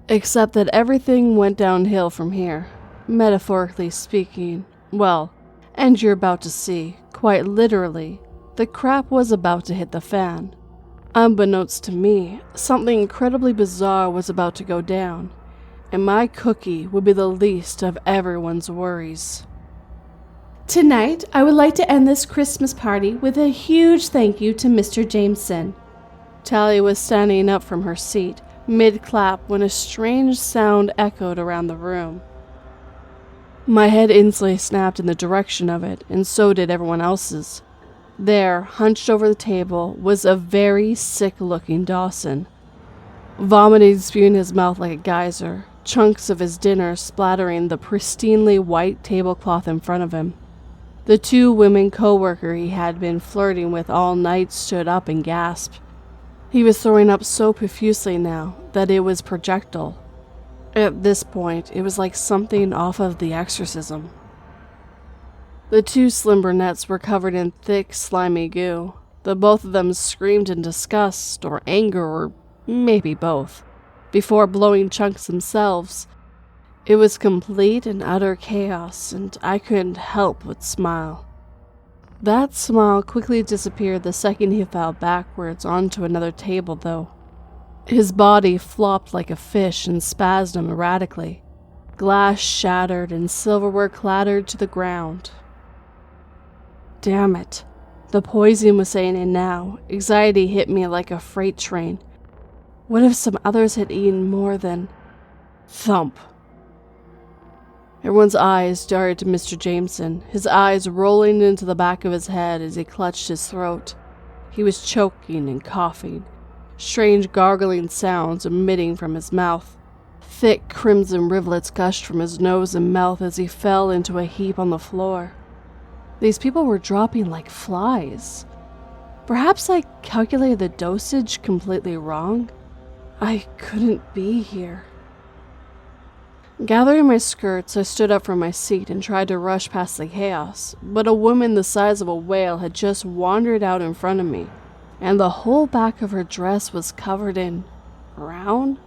Except that everything went downhill from here, metaphorically speaking. Well, and you're about to see, quite literally, the crap was about to hit the fan. Unbeknownst to me, something incredibly bizarre was about to go down, and my cookie would be the least of everyone's worries. Tonight, I would like to end this Christmas party with a huge thank you to Mr. GenSen. Talia was standing up from her seat, mid-clap, when a strange sound echoed around the room. My head instantly snapped in the direction of it, and so did everyone else's. There, hunched over the table, was a very sick-looking Dawson. Vomiting spewing his mouth like a geyser, chunks of his dinner splattering the pristinely white tablecloth in front of him. The two women co-worker he had been flirting with all night stood up and gasped. He was throwing up so profusely now that it was projectile. At this point, it was like something off of The Exorcism. The two slim brunettes were covered in thick, slimy goo. The both of them screamed in disgust or anger or maybe both, before blowing chunks themselves. It was complete and utter chaos, and I couldn't help but smile. That smile quickly disappeared the second he fell backwards onto another table, though. His body flopped like a fish and spasmed erratically. Glass shattered and silverware clattered to the ground. Damn it. The poison was setting in now. Anxiety hit me like a freight train. What if some others had eaten more than... Thump. Everyone's eyes darted to Mr. GenSen, his eyes rolling into the back of his head as he clutched his throat. He was choking and coughing, strange gargling sounds emitting from his mouth. Thick crimson rivulets gushed from his nose and mouth as he fell into a heap on the floor. These people were dropping like flies. Perhaps I calculated the dosage completely wrong. I couldn't be here. Gathering my skirts, I stood up from my seat and tried to rush past the chaos, but a woman the size of a whale had just wandered out in front of me, and the whole back of her dress was covered in... brown?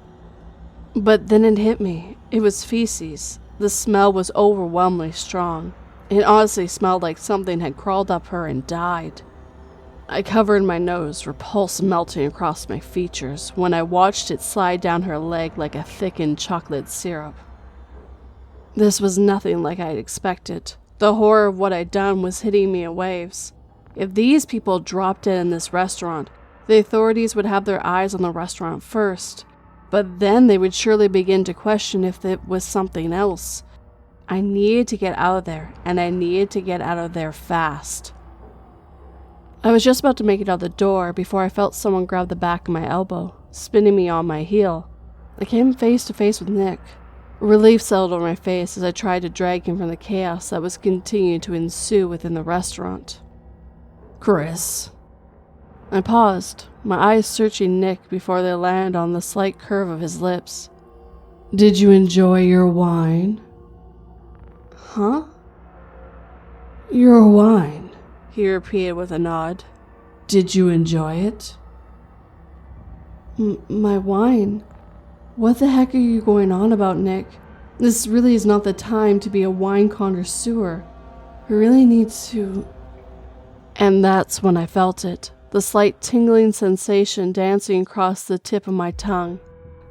But then it hit me. It was feces. The smell was overwhelmingly strong. It honestly smelled like something had crawled up her and died. I covered my nose, repulse melting across my features, when I watched it slide down her leg like a thickened chocolate syrup. This was nothing like I had expected. The horror of what I'd done was hitting me in waves. If these people dropped in this restaurant, the authorities would have their eyes on the restaurant first, but then they would surely begin to question if it was something else. I needed to get out of there, and I needed to get out of there fast. I was just about to make it out the door before I felt someone grab the back of my elbow, spinning me on my heel. I came face to face with Nick. Relief settled on my face as I tried to drag him from the chaos that was continuing to ensue within the restaurant. Chris. I paused, my eyes searching Nick before they landed on the slight curve of his lips. Did you enjoy your wine? Huh? Your wine, he repeated with a nod. Did you enjoy it? My wine? What the heck are you going on about, Nick? This really is not the time to be a wine connoisseur. I really need to... And that's when I felt it. The slight tingling sensation dancing across the tip of my tongue.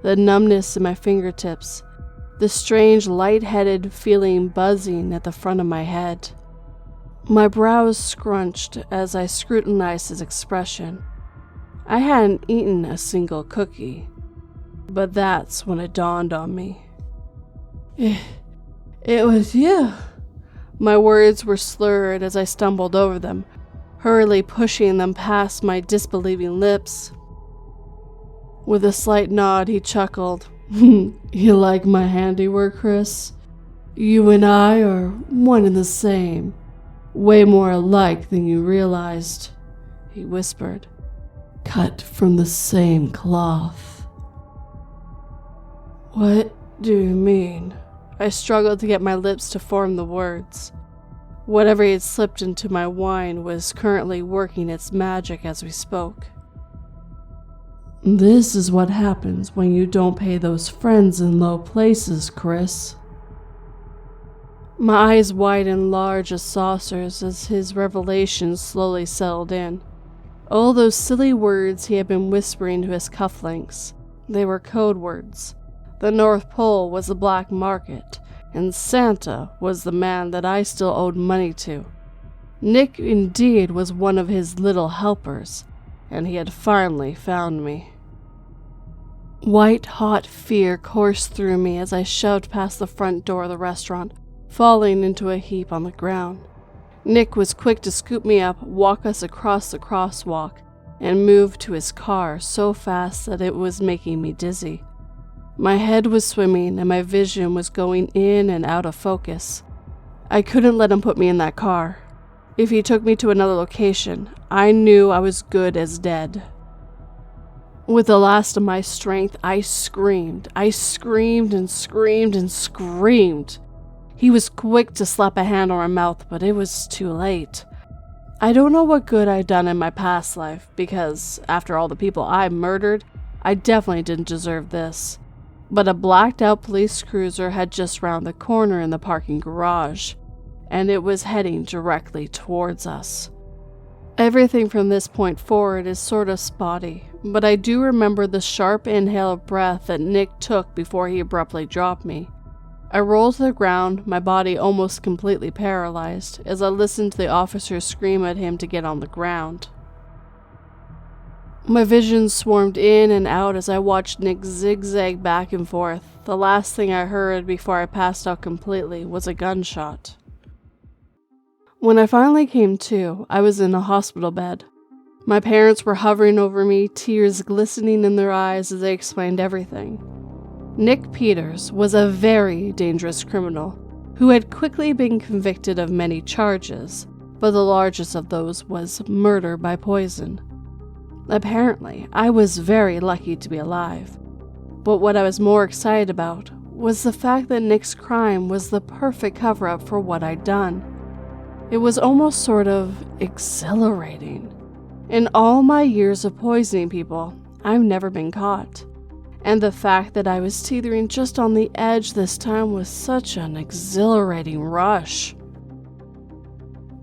The numbness in my fingertips. The strange light-headed feeling buzzing at the front of my head. My brows scrunched as I scrutinized his expression. I hadn't eaten a single cookie. But that's when it dawned on me. It was you. My words were slurred as I stumbled over them, hurriedly pushing them past my disbelieving lips. With a slight nod, he chuckled. You like my handiwork, Chris? You and I are one and the same. Way more alike than you realized, he whispered. Cut from the same cloth. What do you mean? I struggled to get my lips to form the words. Whatever he had slipped into my wine was currently working its magic as we spoke. This is what happens when you don't pay those friends in low places, Chris. My eyes widened large as saucers as his revelations slowly settled in. All those silly words he had been whispering to his cufflinks, they were code words. The North Pole was the black market, and Santa was the man that I still owed money to. Nick indeed was one of his little helpers, and he had finally found me. White-hot fear coursed through me as I shoved past the front door of the restaurant, falling into a heap on the ground. Nick was quick to scoop me up, walk us across the crosswalk, and move to his car so fast that it was making me dizzy. My head was swimming and my vision was going in and out of focus. I couldn't let him put me in that car. If he took me to another location, I knew I was good as dead. With the last of my strength, I screamed. I screamed and screamed and screamed. He was quick to slap a hand on my mouth, but it was too late. I don't know what good I'd done in my past life, because after all the people I murdered, I definitely didn't deserve this. But a blacked-out police cruiser had just round the corner in the parking garage, and it was heading directly towards us. Everything from this point forward is sort of spotty, but I do remember the sharp inhale of breath that Nick took before he abruptly dropped me. I rolled to the ground, my body almost completely paralyzed, as I listened to the officers scream at him to get on the ground. My vision swarmed in and out as I watched Nick zigzag back and forth. The last thing I heard before I passed out completely was a gunshot. When I finally came to, I was in a hospital bed. My parents were hovering over me, tears glistening in their eyes as they explained everything. Nick Peters was a very dangerous criminal who had quickly been convicted of many charges, but the largest of those was murder by poison. Apparently, I was very lucky to be alive, but what I was more excited about was the fact that Nick's crime was the perfect cover-up for what I'd done. It was almost sort of exhilarating. In all my years of poisoning people, I've never been caught, and the fact that I was teetering just on the edge this time was such an exhilarating rush.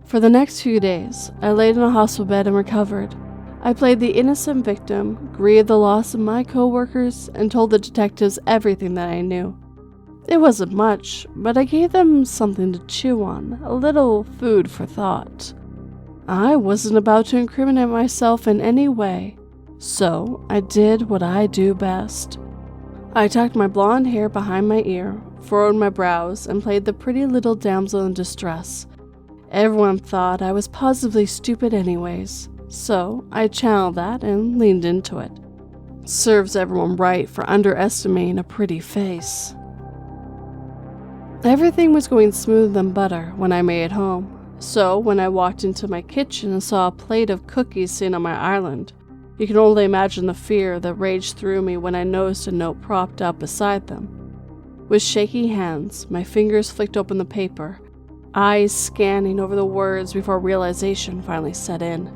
For the next few days, I laid in a hospital bed and recovered. I played the innocent victim, grieved the loss of my co-workers, and told the detectives everything that I knew. It wasn't much, but I gave them something to chew on, a little food for thought. I wasn't about to incriminate myself in any way, so I did what I do best. I tucked my blonde hair behind my ear, furrowed my brows, and played the pretty little damsel in distress. Everyone thought I was positively stupid anyways, so I channeled that and leaned into it. Serves everyone right for underestimating a pretty face. Everything was going smoother than butter when I made it home, so when I walked into my kitchen and saw a plate of cookies sitting on my island, you can only imagine the fear that raged through me when I noticed a note propped up beside them. With shaky hands, my fingers flicked open the paper, eyes scanning over the words before realization finally set in.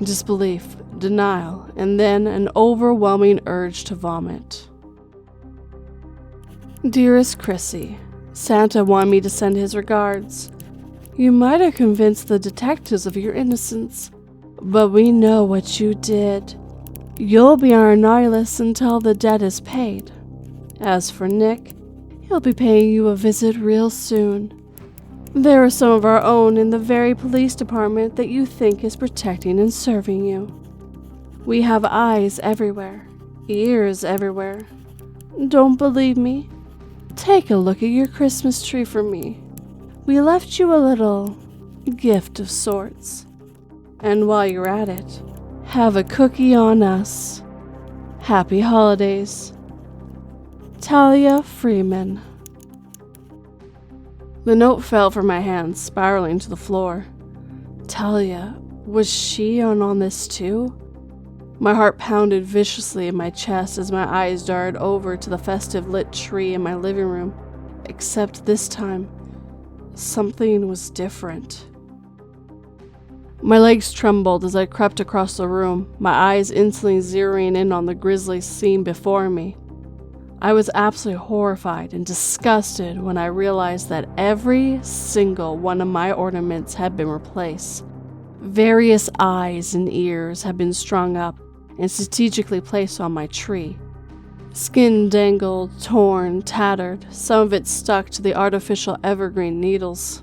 Disbelief, denial, and then an overwhelming urge to vomit. Dearest Chrissy, Santa wanted me to send his regards. You might have convinced the detectives of your innocence, but we know what you did. You'll be on our naughty list until the debt is paid. As for Nick, he'll be paying you a visit real soon. There are some of our own in the very police department that you think is protecting and serving you. We have eyes everywhere, ears everywhere. Don't believe me? Take a look at your Christmas tree for me. We left you a little gift of sorts. And while you're at it, have a cookie on us. Happy holidays. Talia Freeman. The note fell from my hands, spiraling to the floor. Talia, was she on this too? My heart pounded viciously in my chest as my eyes darted over to the festive lit tree in my living room. Except this time, something was different. My legs trembled as I crept across the room, my eyes instantly zeroing in on the grisly scene before me. I was absolutely horrified and disgusted when I realized that every single one of my ornaments had been replaced. Various eyes and ears had been strung up and strategically placed on my tree. Skin dangled, torn, tattered, some of it stuck to the artificial evergreen needles.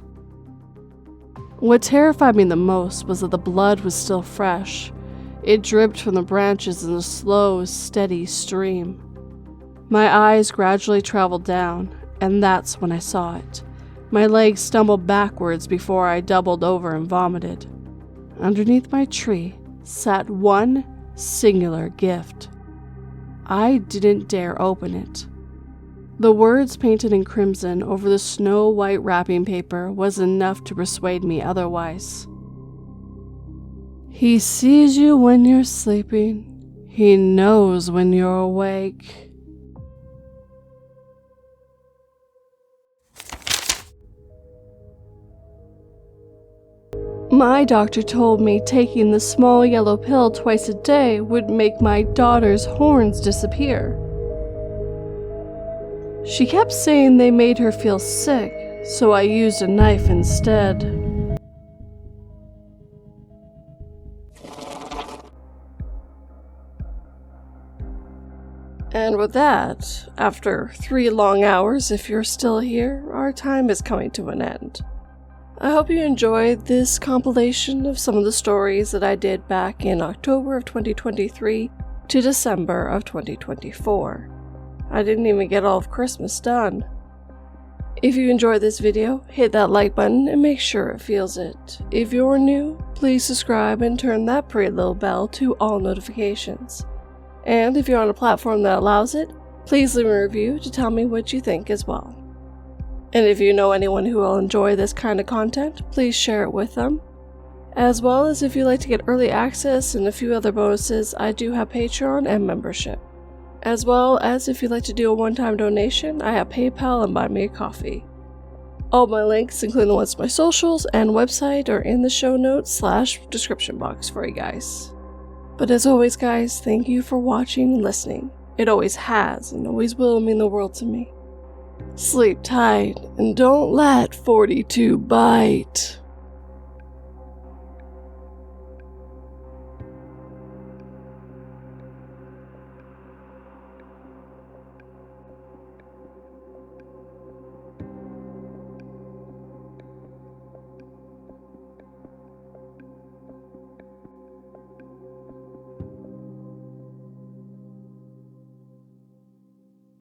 What terrified me the most was that the blood was still fresh. It dripped from the branches in a slow, steady stream. My eyes gradually traveled down, and that's when I saw it. My legs stumbled backwards before I doubled over and vomited. Underneath my tree sat one singular gift. I didn't dare open it. The words painted in crimson over the snow-white wrapping paper was enough to persuade me otherwise. He sees you when you're sleeping. He knows when you're awake. My doctor told me taking the small yellow pill twice a day would make my daughter's horns disappear. She kept saying they made her feel sick, so I used a knife instead. And with that, after 3 long hours, if you're still here, our time is coming to an end. I hope you enjoyed this compilation of some of the stories that I did back in October of 2023 to December of 2024. I didn't even get all of Christmas done. If you enjoyed this video, hit that like button and make sure it feels it. If you're new, please subscribe and turn that pretty little bell to all notifications. And if you're on a platform that allows it, please leave a review to tell me what you think as well. And if you know anyone who will enjoy this kind of content, please share it with them. As well as if you'd like to get early access and a few other bonuses, I do have Patreon and membership. As well as if you'd like to do a one-time donation, I have PayPal and Buy Me a Coffee. All my links, including the ones to my socials and website, are in the show notes / description box for you guys. But as always guys, thank you for watching and listening. It always has and always will mean the world to me. Sleep tight and don't let 42 bite.